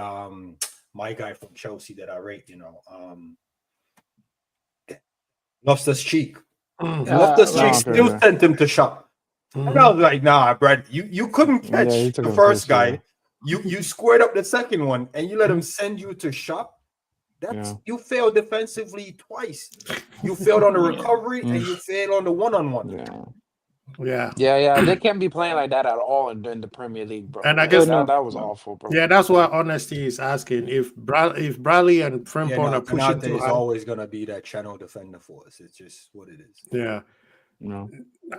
my guy from Chelsea that I rate, Loftus-Cheek. Loftus-Cheek still sent him to shop. And I was like, nah, Brad, you couldn't catch the first guy. You squared up the second one and you let him send you to shop. You failed defensively twice. You failed on the recovery and you failed on the one-on-one. Yeah. They can't be playing like that at all in the Premier League, bro. And I guess that was awful, bro. Yeah, that's what Honesty is asking. If Bradley and Frimpong are pushing too hard, always gonna be that channel defender for us. It's just what it is. Yeah.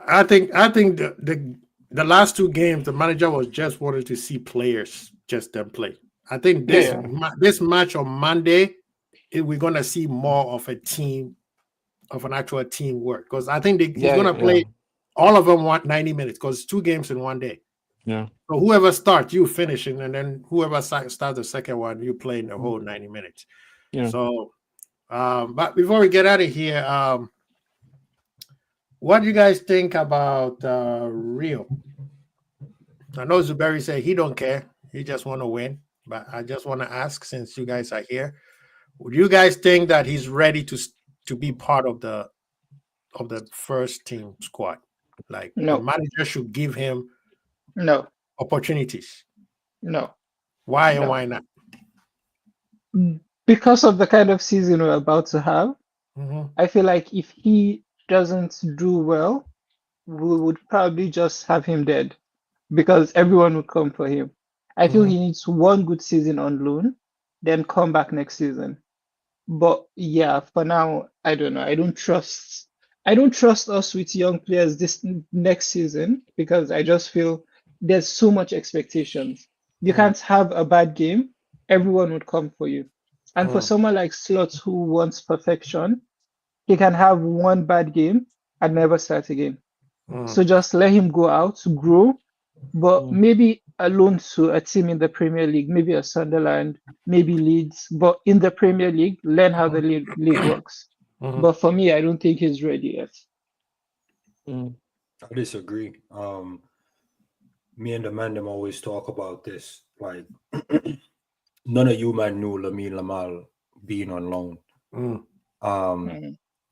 I think the last two games the manager was just wanted to see players just them play. I think this match on Monday, we're gonna see more of an actual team work, because I think he's gonna play. All of them want 90 minutes because 2 games in one day. Yeah. So whoever starts, you finishing, and then whoever starts the second one, you playing the whole 90 minutes. Yeah. So, but before we get out of here, what do you guys think about Rio? I know Zuberi said he don't care; he just want to win. But I just want to ask, since you guys are here, would you guys think that he's ready to be part of the first team squad? Like, the manager should give him opportunities. No. Why and why not? Because of the kind of season we're about to have. I feel like if he doesn't do well, we would probably just have him dead, because everyone would come for him. I feel he needs one good season on loan, then come back next season. But yeah, for now, I don't know. I don't trust us with young players this next season, because I just feel there's so much expectations. You can't have a bad game. Everyone would come for you. And for someone like Slots who wants perfection, he can have one bad game and never start again. So just let him go out, grow, but maybe a loan to a team in the Premier League, maybe a Sunderland, maybe Leeds, but in the Premier League, learn how the league works. But for me, I don't think he's ready yet. I disagree. Me and the man them always talk about this. Like, none of you man knew Lamine Yamal being on loan.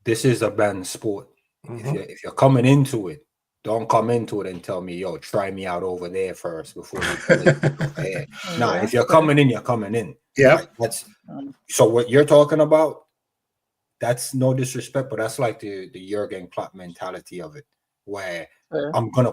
This is a banned sport. If you're coming into it, don't come into it and tell me, yo, try me out over there first before you play. Nah, if you're coming in, you're coming in. Yeah. Like, so what you're talking about, that's no disrespect, but that's like the Jurgen Klopp mentality of it, where I'm gonna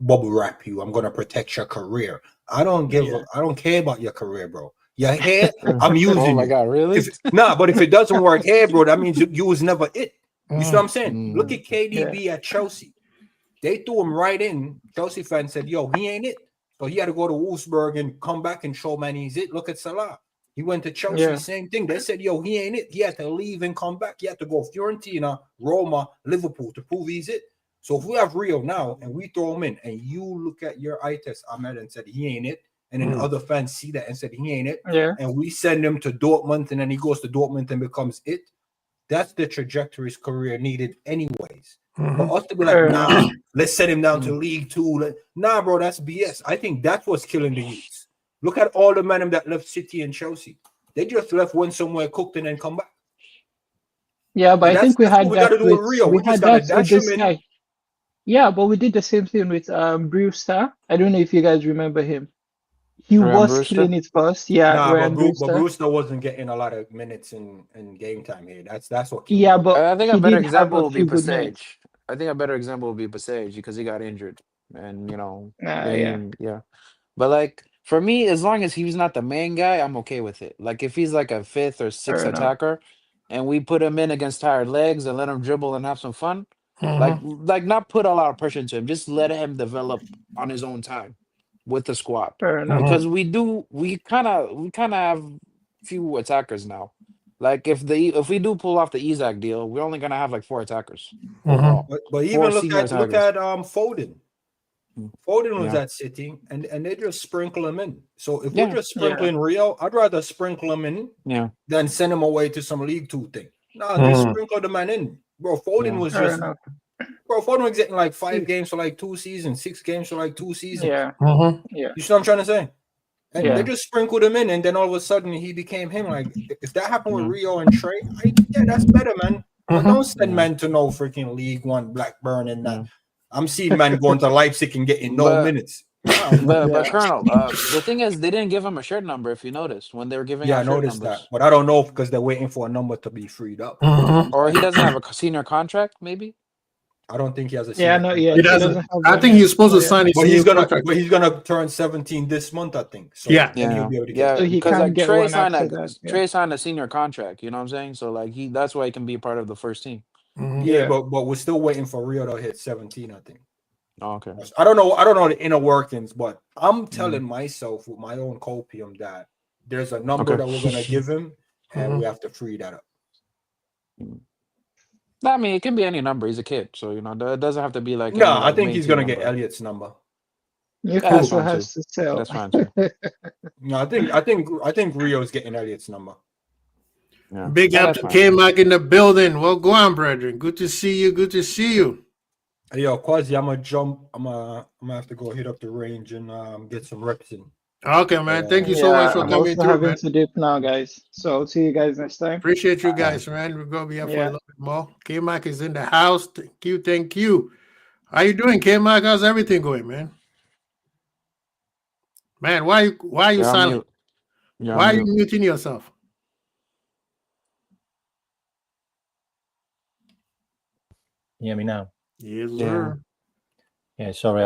bubble wrap you, I'm gonna protect your career. I don't care about your career, bro. Your hair, I'm using. Oh my god, really? But if it doesn't work here, bro, that means you was never it. You see what I'm saying? Look at KDB at Chelsea. They threw him right in. Chelsea fans said, yo, he ain't it. So he had to go to Wolfsburg and come back and show, man, he's it. Look at Salah. He went to Chelsea, same thing. They said, yo, he ain't it. He had to leave and come back. He had to go Fiorentina, Roma, Liverpool to prove he's it. So if we have Rio now and we throw him in and you look at your eye test, Ahmed, and said he ain't it, and then other fans see that and said he ain't it, and we send him to Dortmund and then he goes to Dortmund and becomes it, that's the trajectory his career needed anyways. For us to be like, nah, let's send him down to League Two. Nah, bro, that's BS. I think that's what's killing the youths. Look at all the men that left City and Chelsea. They just left, went somewhere, cooked, and then come back. Yeah, but I think we had that with Rio. We had that with this guy. Yeah, but we did the same thing with Brewster. I don't know if you guys remember him. He was killing it first. Yeah, but Brewster wasn't getting a lot of minutes in game time here. That's what. But I think a better example will be Passage. I think a better example will be Passage because he got injured, and But like for me, as long as he's not the main guy, I'm okay with it. Like if he's like a 5th or 6th attacker, and we put him in against tired legs and let him dribble and have some fun, like not put a lot of pressure into him, just let him develop on his own time with the squad. Because we kind of have few attackers now. Like if we do pull off the Isak deal, we're only gonna have like 4 attackers. But even look at Foden. Foden was at City, and they just sprinkle him in. So if we're just sprinkling Rio, I'd rather sprinkle him in than send him away to some League Two thing. No, they sprinkle the man in. Bro, Foden was just Bro, Foden's getting like 5 games for like 2 seasons, 6 games for like 2 seasons. Yeah. You see what I'm trying to say? And Yeah. they just sprinkled him in, and then all of a sudden he became him. Like, if that happened with Rio and Trey, yeah, that's better, man. But don't send man to no freaking League One, Blackburn, and that. I'm seeing man going to Leipzig and getting no minutes. But Colonel, the thing is, they didn't give him a shirt number. If you noticed, when they were giving, I noticed that, but I don't know because they're waiting for a number to be freed up, or he doesn't have a senior contract, maybe. I don't think he has a. He doesn't. I think he's supposed to sign. But he's gonna turn 17 this month, I think. So yeah, he'll be able to get So he because can't like get Trey one signed after that. Trey signed a senior contract. You know what I'm saying? So like that's why he can be a part of the first team. But we're still waiting for Rio to hit 17, I think. Oh, okay. I don't know the inner workings, but I'm telling myself with my own copium that there's a number that we're gonna give him, and we have to free that up. I mean, it can be any number. He's a kid, so you know it doesn't have to be like. No, I think he's gonna get Elliot's number. Newcastle has to sell. That's fine too. No, I think Rio's getting Elliot's number. Yeah. Big up to K-Mac in the building. Well, go on, brethren. Good to see you. Good to see you. Hey, yo, Quasi, I'm gonna have to go hit up the range and get some reps in. Okay, man. Thank you so much for coming through, having man. to dip now, guys. So I'll see you guys next time. Appreciate you guys, man. We're gonna be here for a little bit more. K-Mac is in the house. Thank you. How you doing, K-Mac? How's everything going, man? Man, why are you silent? Why are you muting yourself? You hear me now? Yes, sir. Yeah, sorry,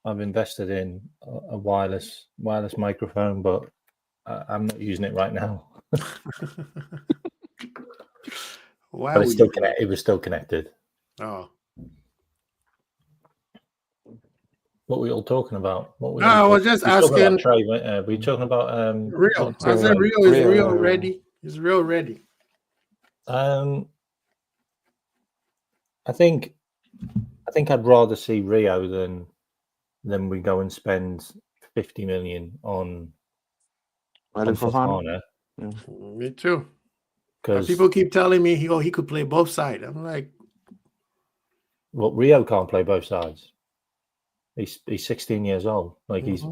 I've invested in a wireless microphone, but I'm not using it right now. Why? But it's still connected. It was still connected. Oh. What were you all talking about? I was just asking. Trey, were you talking about Rio? I said Rio is Rio ready. Is Rio ready? I think I'd rather see Rio than we go and spend 50 million on Fofana. Yeah. Me too. Because people keep telling me he could play both sides. I'm like, well, Rio can't play both sides. He's 16 years old. Like he's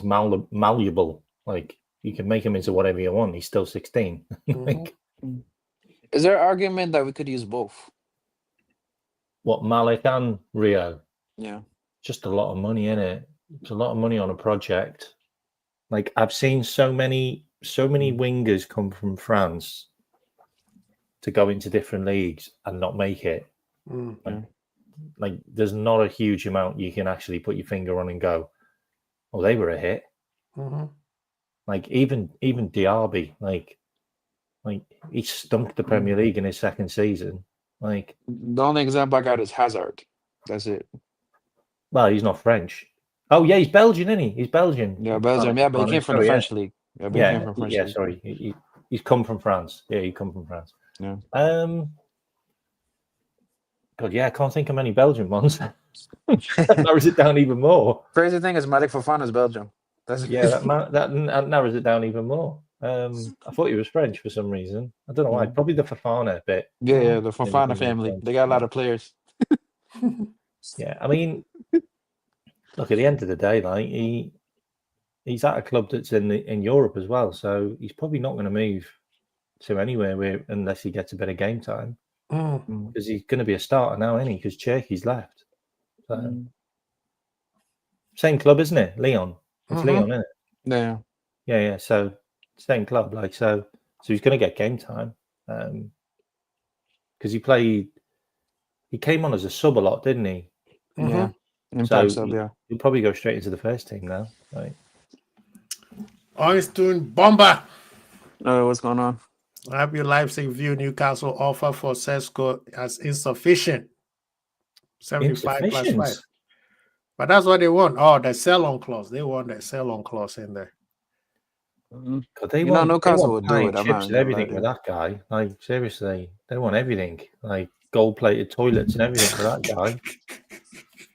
malleable. Like you can make him into whatever you want. He's still 16. Like, is there an argument that we could use both? What, Malik and Rio? Yeah. Just a lot of money in it. It's a lot of money on a project. Like I've seen so many wingers come from France to go into different leagues and not make it. Like there's not a huge amount you can actually put your finger on and go, oh, they were a hit. Like even Diaby, like he stunk the Premier League in his second season. Like the only example I got is Hazard. That's it. Well, he's not French. Oh yeah, he's Belgian, isn't he? He's Belgian. Yeah, Belgium. Yeah, but he came from the French league. Yeah, sorry. He's come from France. Yeah, he come from France. Yeah. God, yeah, I can't think of many Belgian ones. That narrows it down even more. Crazy thing is, Malik Fofana is Belgium. That narrows it down even more. I thought he was French for some reason. I don't know why. Probably the Fofana bit. Yeah, the Fofana family. They got a lot of players. Yeah, I mean, look, at the end of the day, like he's at a club that's in Europe as well, so he's probably not going to move to anywhere unless he gets a bit of game time. Because he's going to be a starter now, isn't he? Because Cherky's left. So, same club, isn't it? Lyon. It's Lyon, isn't it? Yeah. So same club, like so he's going to get game time. Because he came on as a sub a lot, didn't he? Yeah. So he'll probably go straight into the first team now. Right. Einstein Bomber. Oh, what's going on? Happy Leipzig view Newcastle offer for Sesko as insufficient. 75 plus 5. But that's what they want. Oh, the sell-on clause. They want that sell-on clause in there. They want Newcastle would do it. Chips and everything with that guy. Like seriously, they want everything. Like gold-plated toilets and everything for that guy.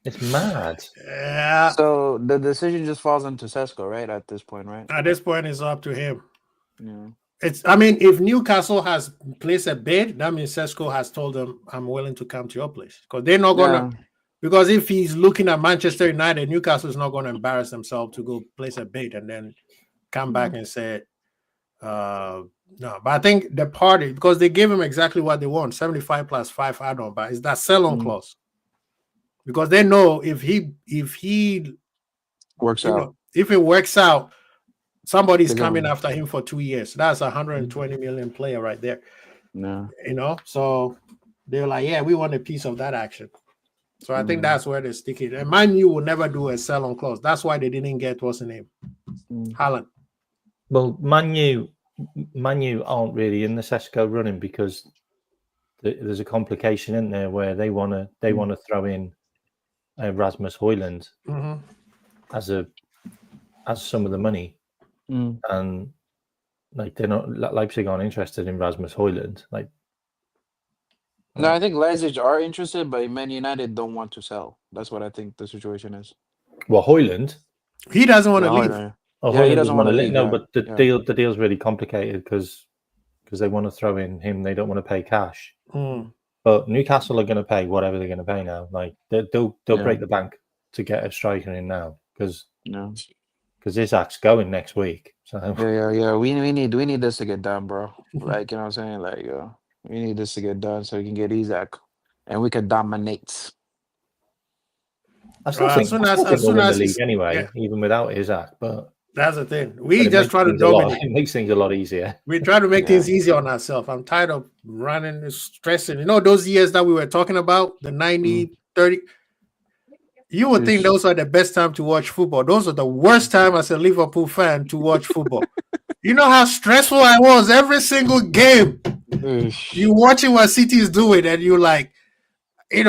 It's mad. Yeah. So the decision just falls into Sesko, right? At this point, right? At this point, it's up to him. Yeah. I mean, if Newcastle has placed a bid, that means Sesko has told them, I'm willing to come to your place. Because they're not going to, because if he's looking at Manchester United, Newcastle is not going to embarrass themselves to go place a bid and then come back and say, no. But I think the party, because they gave him exactly what they want, 75 plus 5 add-on, but it's that sell-on clause. Because they know if he works out, if it works out, somebody's coming after him for 2 years. That's 120 million player right there. No. So they're like, yeah, we want a piece of that action. So I think that's where they stick it. And Man U will never do a sell-on clause. That's why they didn't get what's the name, Haaland. Well, Man U aren't really in the Sesko running because there's a complication in there where they want to throw in Rasmus Højlund as some of the money. And like they're not, Leipzig aren't interested in Rasmus Højlund. No, I think Leipzig are interested, but Man United don't want to sell. That's what I think the situation is. Well, Højlund, he doesn't want to leave. He doesn't want to leave. No, but the deal's really complicated because they want to throw in him. They don't want to pay cash. But Newcastle are going to pay whatever they're going to pay now. Like they'll break the bank to get a striker in now because Isak's going next week. So yeah. We need this to get done, bro. Like, you know what I'm saying? Like, we need this to get done so we can get Isak and we can dominate. I still think as soon as the league anyway, even without Isak. But that's the thing. We just try to dominate. It makes things a lot easier. We try to make things easier on ourselves. I'm tired of running, stressing. You know those years that we were talking about, the 90, 30. You would think those are the best time to watch football. Those are the worst time as a Liverpool fan to watch football. You know how stressful I was every single game. You watching what City is doing, and you like, and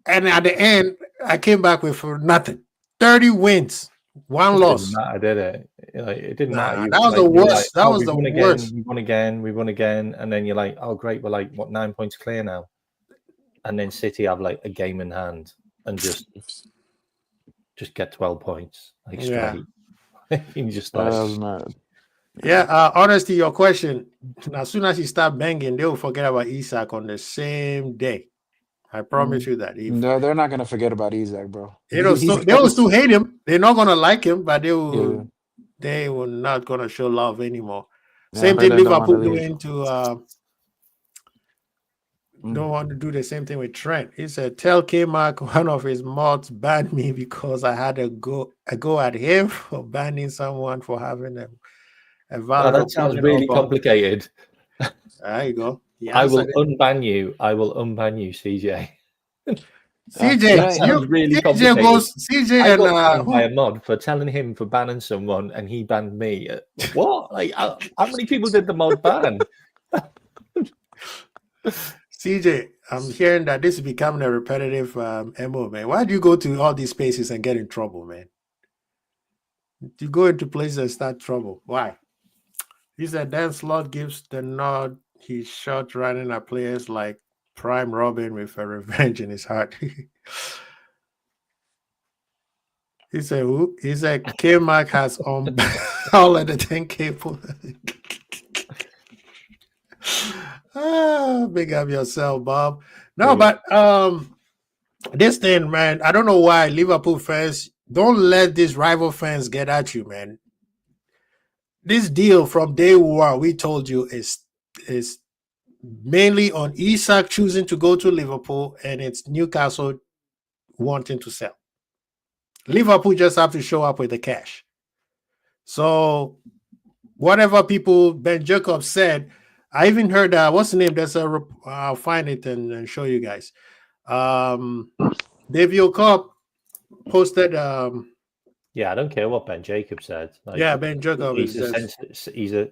at the end, I came back with nothing. 30 wins, 1 loss. I did it. It didn't matter. That was the worst. That was the worst. We won again, and then you're like, oh great, we're like 9 points clear now. And then City have like a game in hand. And just get 12 points straight. You just honestly, your question. As soon as you start banging, they will forget about Isak on the same day. I promise you that. No, they're not gonna forget about Isak, bro. They will still hate him. They're not gonna like him, but they will. They will not gonna show love anymore. Same thing Liverpool doing to. Don't want to do the same thing with Trent. He said, tell K-Mark one of his mods banned me because I had a go at him for banning someone for having a valid. That sounds really complicated. There you go. I will unban you. CJ. CJ, really CJ goes. CJ I got by a mod for telling him for banning someone, and he banned me. What? Like, how many people did the mod ban? CJ, I'm hearing that this is becoming a repetitive MO, man. Why do you go to all these spaces and get in trouble, man? You go into places and start trouble. Why? He said Dan Slot gives the nod. He's shot running at players like Prime Robin with a revenge in his heart. He said, who? He said, K-Mark has all of the 10K. Big up yourself, Bob. No, but this thing, man, I don't know why Liverpool fans don't let these rival fans get at you, man. This deal from day one, we told you, is mainly on Isak choosing to go to Liverpool, and it's Newcastle wanting to sell. Liverpool just have to show up with the cash. So whatever Ben Jacobs said, I even heard what's the name? I'll find it and show you guys. David Cup posted. Yeah, I don't care what Ben Jacobs said. Ben Jacobs. He's a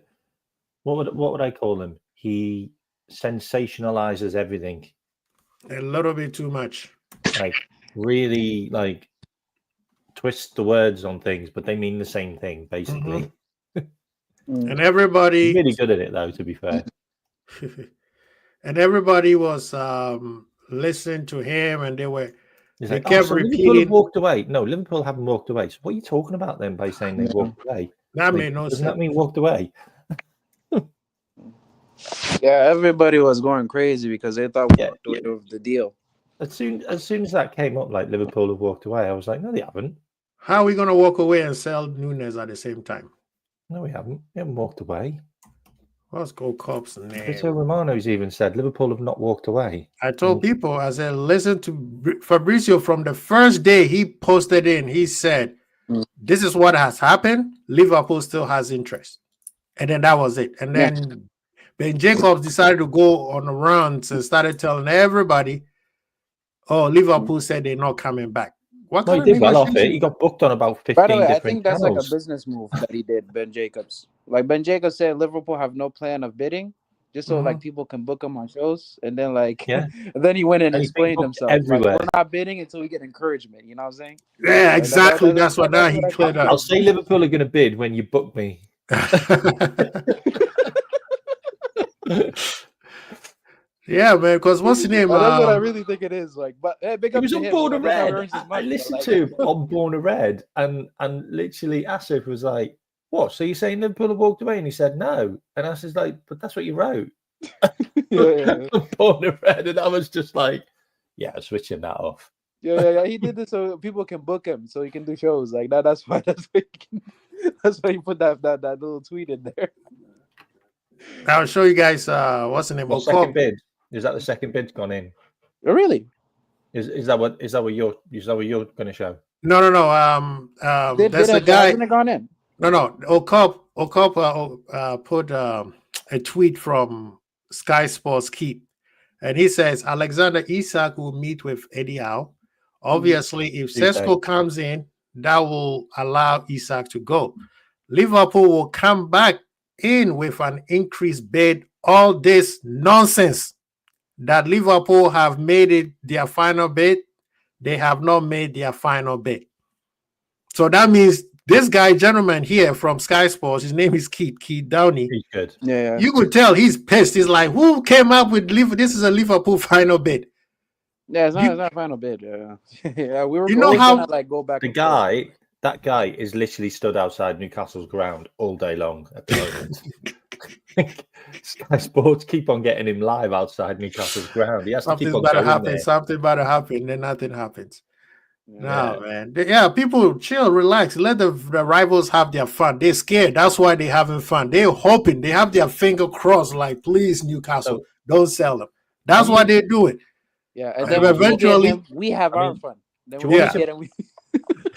what would I call him? He sensationalizes everything. A little bit too much. Like really, like twist the words on things, but they mean the same thing basically. Mm-hmm. And everybody really good at it, though, to be fair. And everybody was listening to him, and they kept repeating. Liverpool have walked away. No, Liverpool haven't walked away. So what are you talking about then by saying they walked away? That made no sense. Doesn't that mean walked away? Yeah, everybody was going crazy because they thought we walked away with the deal. As soon as that came up, like Liverpool have walked away, I was like, no, they haven't. How are we going to walk away and sell Nunes at the same time? No, we haven't. We haven't walked away. Let's go Cop's name. Fabrizio Romano's even said Liverpool have not walked away. I told people, I said, listen to Fabrizio from the first day he posted in. He said, this is what has happened. Liverpool still has interest. And then that was it. And then Ben Jacobs decided to go on the runs and started telling everybody, oh, Liverpool said they're not coming back. What he did well off it. He got booked on about 15 By the way, I different think that's channels. like a business move that he did, Ben Jacobs. Like Ben Jacobs said, Liverpool have no plan of bidding, just so like people can book him on shows. And then and then he went and explained himself. Like, we're not bidding until we get encouragement. You know what I'm saying? Yeah, exactly. That's what now he cleared up. I'll say Liverpool are going to bid when you book me. Yeah, man. Because what's the name? That's what I really think it is. Like, but hey, big He up was to on him. Born a Red. I money, listened like, to him on Born a Red, and literally Asif was like, "What? So you're saying Liverpool have walked away?" And he said, "No." And Asif's like, "But that's what you wrote." Born a Red, and I was just like, "Yeah, switching that off." Yeah. He did this so people can book him, so he can do shows like that. That's why he put that little tweet in there. I'll show you guys. What's the name? Well, second bid. Is that the second bid's gone in? Oh, really? Is that what you're going to show? No. There's a guy. Hasn't it gone in? No. Okop put a tweet from Sky Sports Keep, and he says Alexander Isak will meet with Eddie Howe. Obviously, if Sesko comes in, that will allow Isak to go. Liverpool will come back in with an increased bid. All this nonsense that Liverpool have made it their final bid, they have not made their final bid. So that means this guy, gentleman here from Sky Sports, his name is Keith Downey. He's good. Yeah. You could tell he's pissed. He's like, who came up with this is a Liverpool final bid? Yeah, it's not a final bid. Yeah, we were. You know how like go back. That guy is literally stood outside Newcastle's ground all day long at the moment. Sky Sports keep on getting him live outside Newcastle's ground. He has to keep on going there. Something better happen, then nothing happens. No, man. People chill, relax. Let the rivals have their fun. They're scared. That's why they're having fun. They're hoping. They have their finger crossed, like, please, Newcastle, don't sell them. That's why they do it. Yeah, and then eventually we have our fun. Then do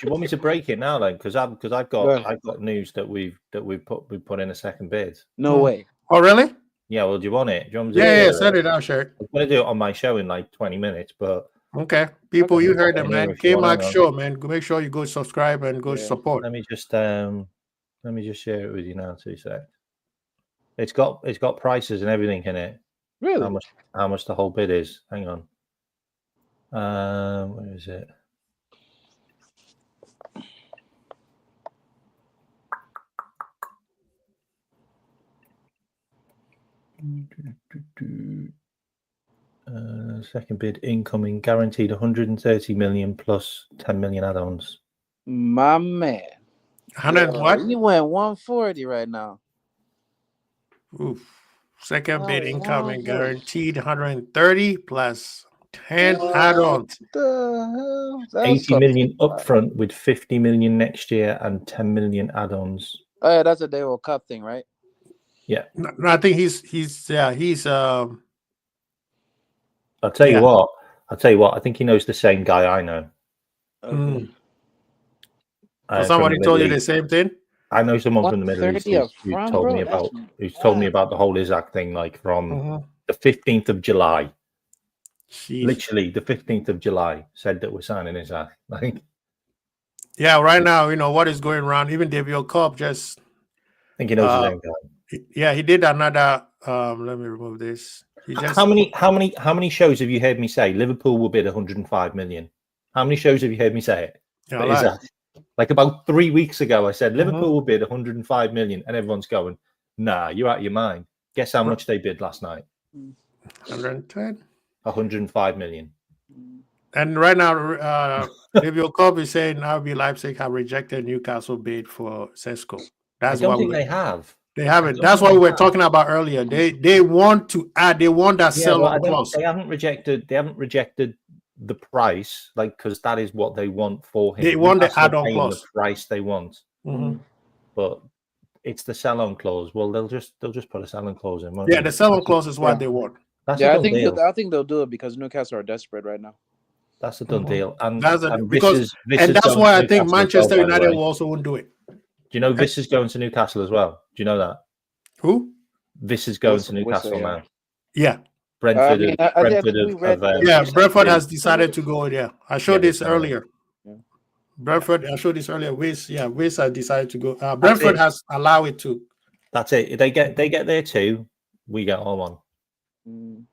you want me to break it now, then? Because I've got news that we put in a second bid. No way. Oh, really? Yeah. Well, do you want it? Do you want me to send it out, sure. I'm going to do it on my show in like 20 minutes, but. Okay, people, you heard them, man. K-Max show, man. Make sure you go subscribe and go support. Let me just share it with you now. 2 seconds. It's got prices and everything in it. Really? How much the whole bid is? Hang on. Where is it? Second bid incoming, guaranteed 130 million plus 10 million add-ons. My man. 100 what? You went 140 right now. Oof. Second bid incoming, guaranteed 130 plus 10 add-ons. 80 million upfront with 50 million next year and 10 million add-ons. Oh yeah, that's a Day World Cup thing, right? Yeah. No, I think he's I'll tell you what. I think he knows the same guy I know. Okay. Somebody told you the same thing? I know someone from the Middle East who told me about the whole Isak thing, like from the 15th of July. Jeez. Literally, the 15th of July said that we're signing Isak. Like, yeah, right now, what is going around. Even David Cobb just. I think he knows the same guy. Yeah, he did another. Let me remove this. How many shows have you heard me say Liverpool will bid 105 million? How many shows have you heard me say it? Yeah, like about 3 weeks ago, I said Liverpool will bid 105 million, and everyone's going, "Nah, you're out of your mind." Guess how much they bid last night? 110. 105 million. And right now, David Cobb is saying RB Leipzig have rejected Newcastle bid for Sesko. I don't think they have. They haven't. That's what we were talking about earlier. They want to add. They want that sell-on clause. They haven't rejected. They haven't rejected the price, like, because that is what they want for him. They want the add-on clause. The price they want, but it's the sell-on clause. Well, they'll just put a sell-on clause in. Yeah, the sell-on clause is what they want. That's I think they'll do it because Newcastle are desperate right now. That's a done deal, and that's why I think Manchester United also won't do it. Do you know Viss is going to Newcastle as well? Do you know that? Who? Viss is going to Newcastle now. Yeah. Brentford. Brentford has decided to go. Yeah, I showed this earlier. Brentford, I showed this earlier. Wiss has decided to go. Brentford has allowed it to. That's it. They get there too. We get all one.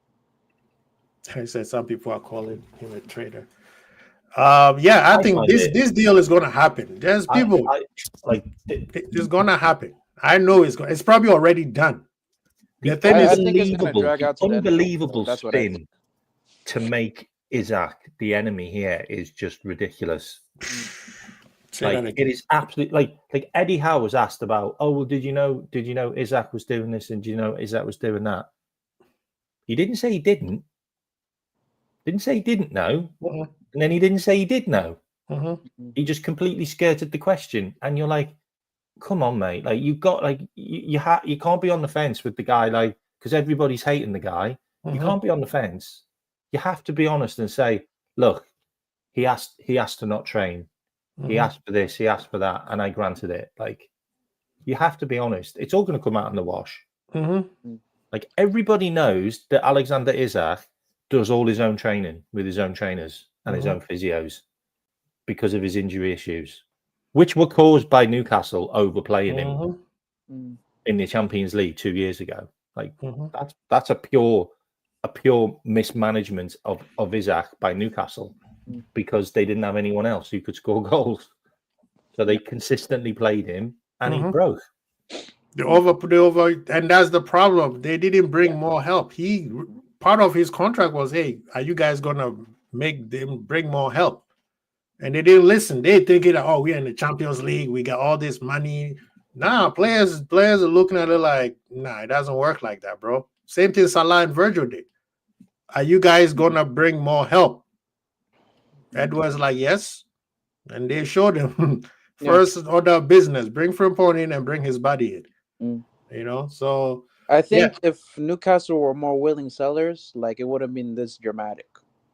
I said some people are calling him a traitor. I think this deal is going to happen. There's people it's going to happen. I know it's probably already done. The thing is unbelievable spin to make Isak the enemy here is just ridiculous. It is absolutely like Eddie Howe was asked about. Oh well, did you know Isak was doing this and did you know Isak was doing that? He didn't say he didn't. Didn't say he didn't know, and then he didn't say he did know. He just completely skirted the question, and you're like, "Come on, mate! Like you've got you can't be on the fence with the guy because everybody's hating the guy. You can't be on the fence. You have to be honest and say, look, he asked to not train. He asked for this, he asked for that, and I granted it. Like you have to be honest. It's all going to come out in the wash. Like everybody knows that Alexander Isak does all his own training with his own trainers and his own physios because of his injury issues, which were caused by Newcastle overplaying him in the Champions League 2 years ago. Like that's a pure mismanagement of Isak by Newcastle because they didn't have anyone else who could score goals. So they consistently played him and he broke. They over, and that's the problem. They didn't bring more help. Part of his contract was, hey, are you guys gonna make them bring more help? And they didn't listen. They thinking, oh, we're in the Champions League, we got all this money. Nah, players are looking at it like, nah, it doesn't work like that, bro. Same thing Salah and Virgil did. Are you guys gonna bring more help? Edwards like, yes. And they showed him first order of business, bring Frimpong in and bring his body in. So I think if Newcastle were more willing sellers, like it would have been this dramatic.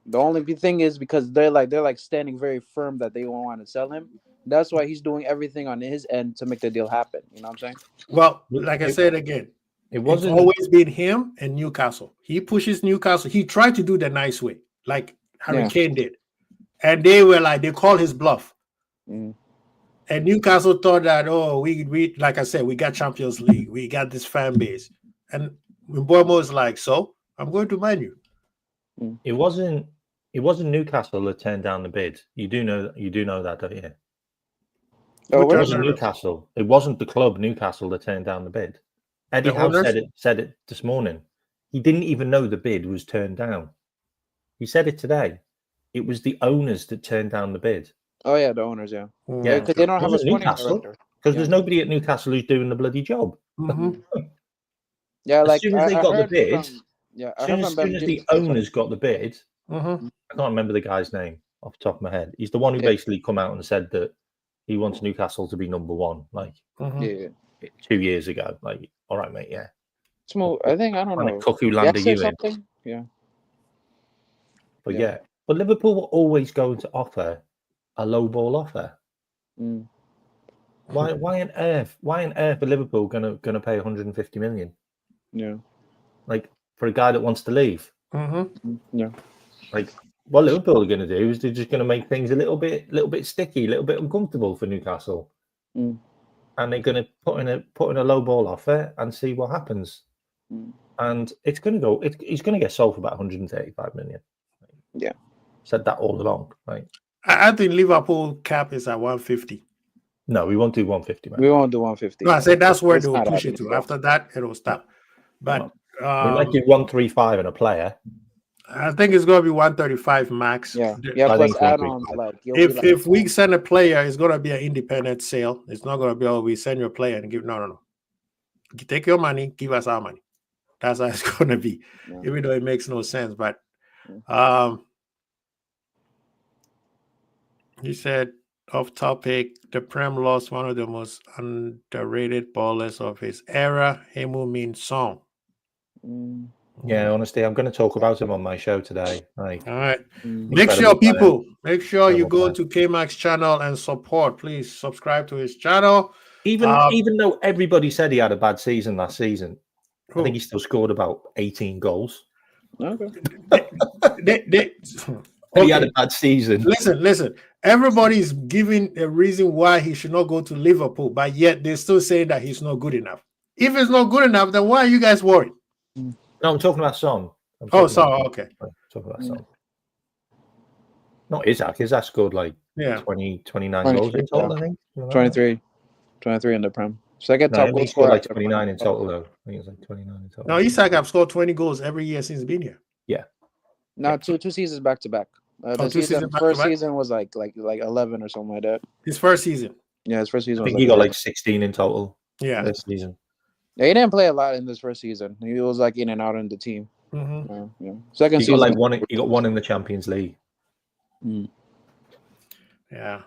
The only thing is because they're standing very firm that they won't want to sell him. That's why he's doing everything on his end to make the deal happen. You know what I'm saying? Well, like I said again, it's always been him and Newcastle. He pushes Newcastle. He tried to do the nice way, like Harry Kane did. And they were like, they call his bluff. And Newcastle thought that, we like I said, we got Champions League. We got this fan base. And Mbeumo was like, so I'm going to Man U. It wasn't Newcastle that turned down the bid. You do know that, don't you? It wasn't Newcastle. It wasn't the club Newcastle that turned down the bid. Eddie Howe said it this morning. He didn't even know the bid was turned down. He said it today. It was the owners that turned down the bid. Oh yeah, the owners, yeah, because they don't have a sporting director. Because there's nobody at Newcastle who's doing the bloody job. Yeah, as soon as they got the bid, as soon as the owners got the bid, I can't remember the guy's name off the top of my head. He's the one who basically come out and said that he wants Newcastle to be number one, 2 years ago. Like, all right, mate, yeah. Small. I think I don't know. Cuckoo landed you in. Yeah. But but Liverpool were always going to offer a low ball offer. Why on earth are Liverpool gonna pay 150 million? Yeah. Like for a guy that wants to leave. Yeah. Like what Liverpool are gonna do is they're just gonna make things a little bit sticky, a little bit uncomfortable for Newcastle. And they're gonna put in a low ball offer and see what happens. And it's gonna go. He's gonna get sold for about 135 million. Yeah. Said that all along, right? I think Liverpool cap is at 150. No, we won't do 150, man. We won't do 150. No, I said that's where they will push it to. After that, it will stop. But we might do 135 and a player. I think it's going to be 135 max. Yeah. Plus add-ons. If we send a player, it's going to be an independent sale. It's not going to be, we send your player and give. No. take your money, give us our money. That's how it's gonna be, even though it makes no sense. But he said, off topic, the Prem lost one of the most underrated ballers of his era. Hemu Min Song. Yeah, honestly, I'm going to talk about him on my show today. Like, all right. Make sure you go to K-Max channel and support. Please subscribe to his channel. Even though everybody said he had a bad season last season, I think he still scored about 18 goals. Okay. He had a bad season. Listen. Everybody's giving a reason why he should not go to Liverpool, but yet they're still saying that he's not good enough. If it's not good enough, then why are you guys worried? No, I'm talking about Son. Okay. Talking about Son. Not Isaac. Isaac scored like 29 goals in total, I think. 23 in the Prem. Second top goal scored like 29 in total, though. I think it was like 29 in total. No, Isaac have scored 20 goals every year since he's been here. Yeah. No, two seasons back to back. First season was like 11 or something like that. His first season. Yeah, his first season. I think he got like 16 in total. Yeah, this season. Yeah, he didn't play a lot in this first season. He was like in and out in the team. Second season, he got one in the Champions League. Yeah.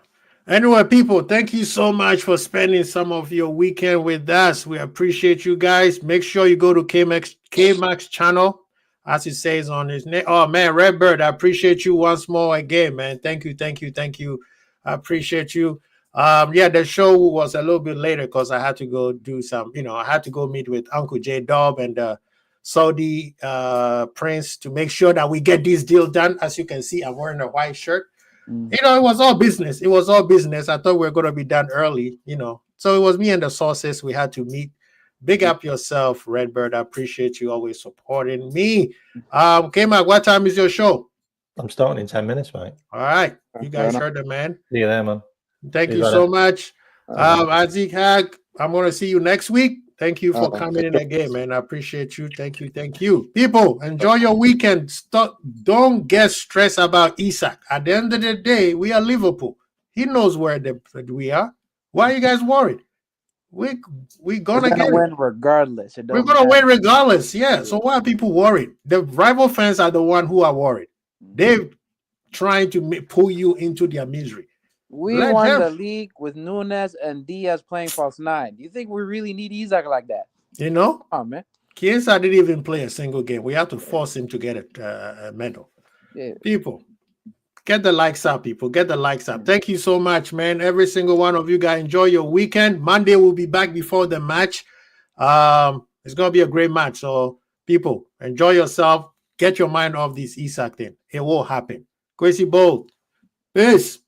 Anyway, people, thank you so much for spending some of your weekend with us. We appreciate you guys. Make sure you go to K-Max channel, as it says on his name. Oh man, Redbird, I appreciate you once more again, man. Thank you. I appreciate you. The show was a little bit later because I had to go do some, I had to go meet with Uncle J Dub and Saudi Prince to make sure that we get this deal done. As you can see, I'm wearing a white shirt. It was all business. I thought we were going to be done early, So it was me and the sources. We had to meet. Big up yourself, Redbird. I appreciate you always supporting me. K-Mac, what time is your show? I'm starting in 10 minutes, mate. All right. You guys heard the man. See you there, man. Thank you so much. Isaac Hag, I'm going to see you next week. Thank you for coming in again, man. I appreciate you. Thank you. People, enjoy your weekend. Don't get stressed about Isak. At the end of the day, we are Liverpool. He knows where we are. Why are you guys worried? We're gonna win regardless. We're gonna win regardless. Yeah. So why are people worried? The rival fans are the one who are worried. They're trying to pull you into their misery. We won the league with Nunes and Diaz playing false nine. Do you think we really need Isaac like that? Come on, man. Chiesa didn't even play a single game. We have to force him to get a medal. Yeah. People, get the likes up, people. Get the likes up. Thank you so much, man. Every single one of you guys, enjoy your weekend. Monday we'll be back before the match. It's gonna be a great match. So, people, enjoy yourself. Get your mind off this Isak thing. It will happen. Kwesi Bold. Peace.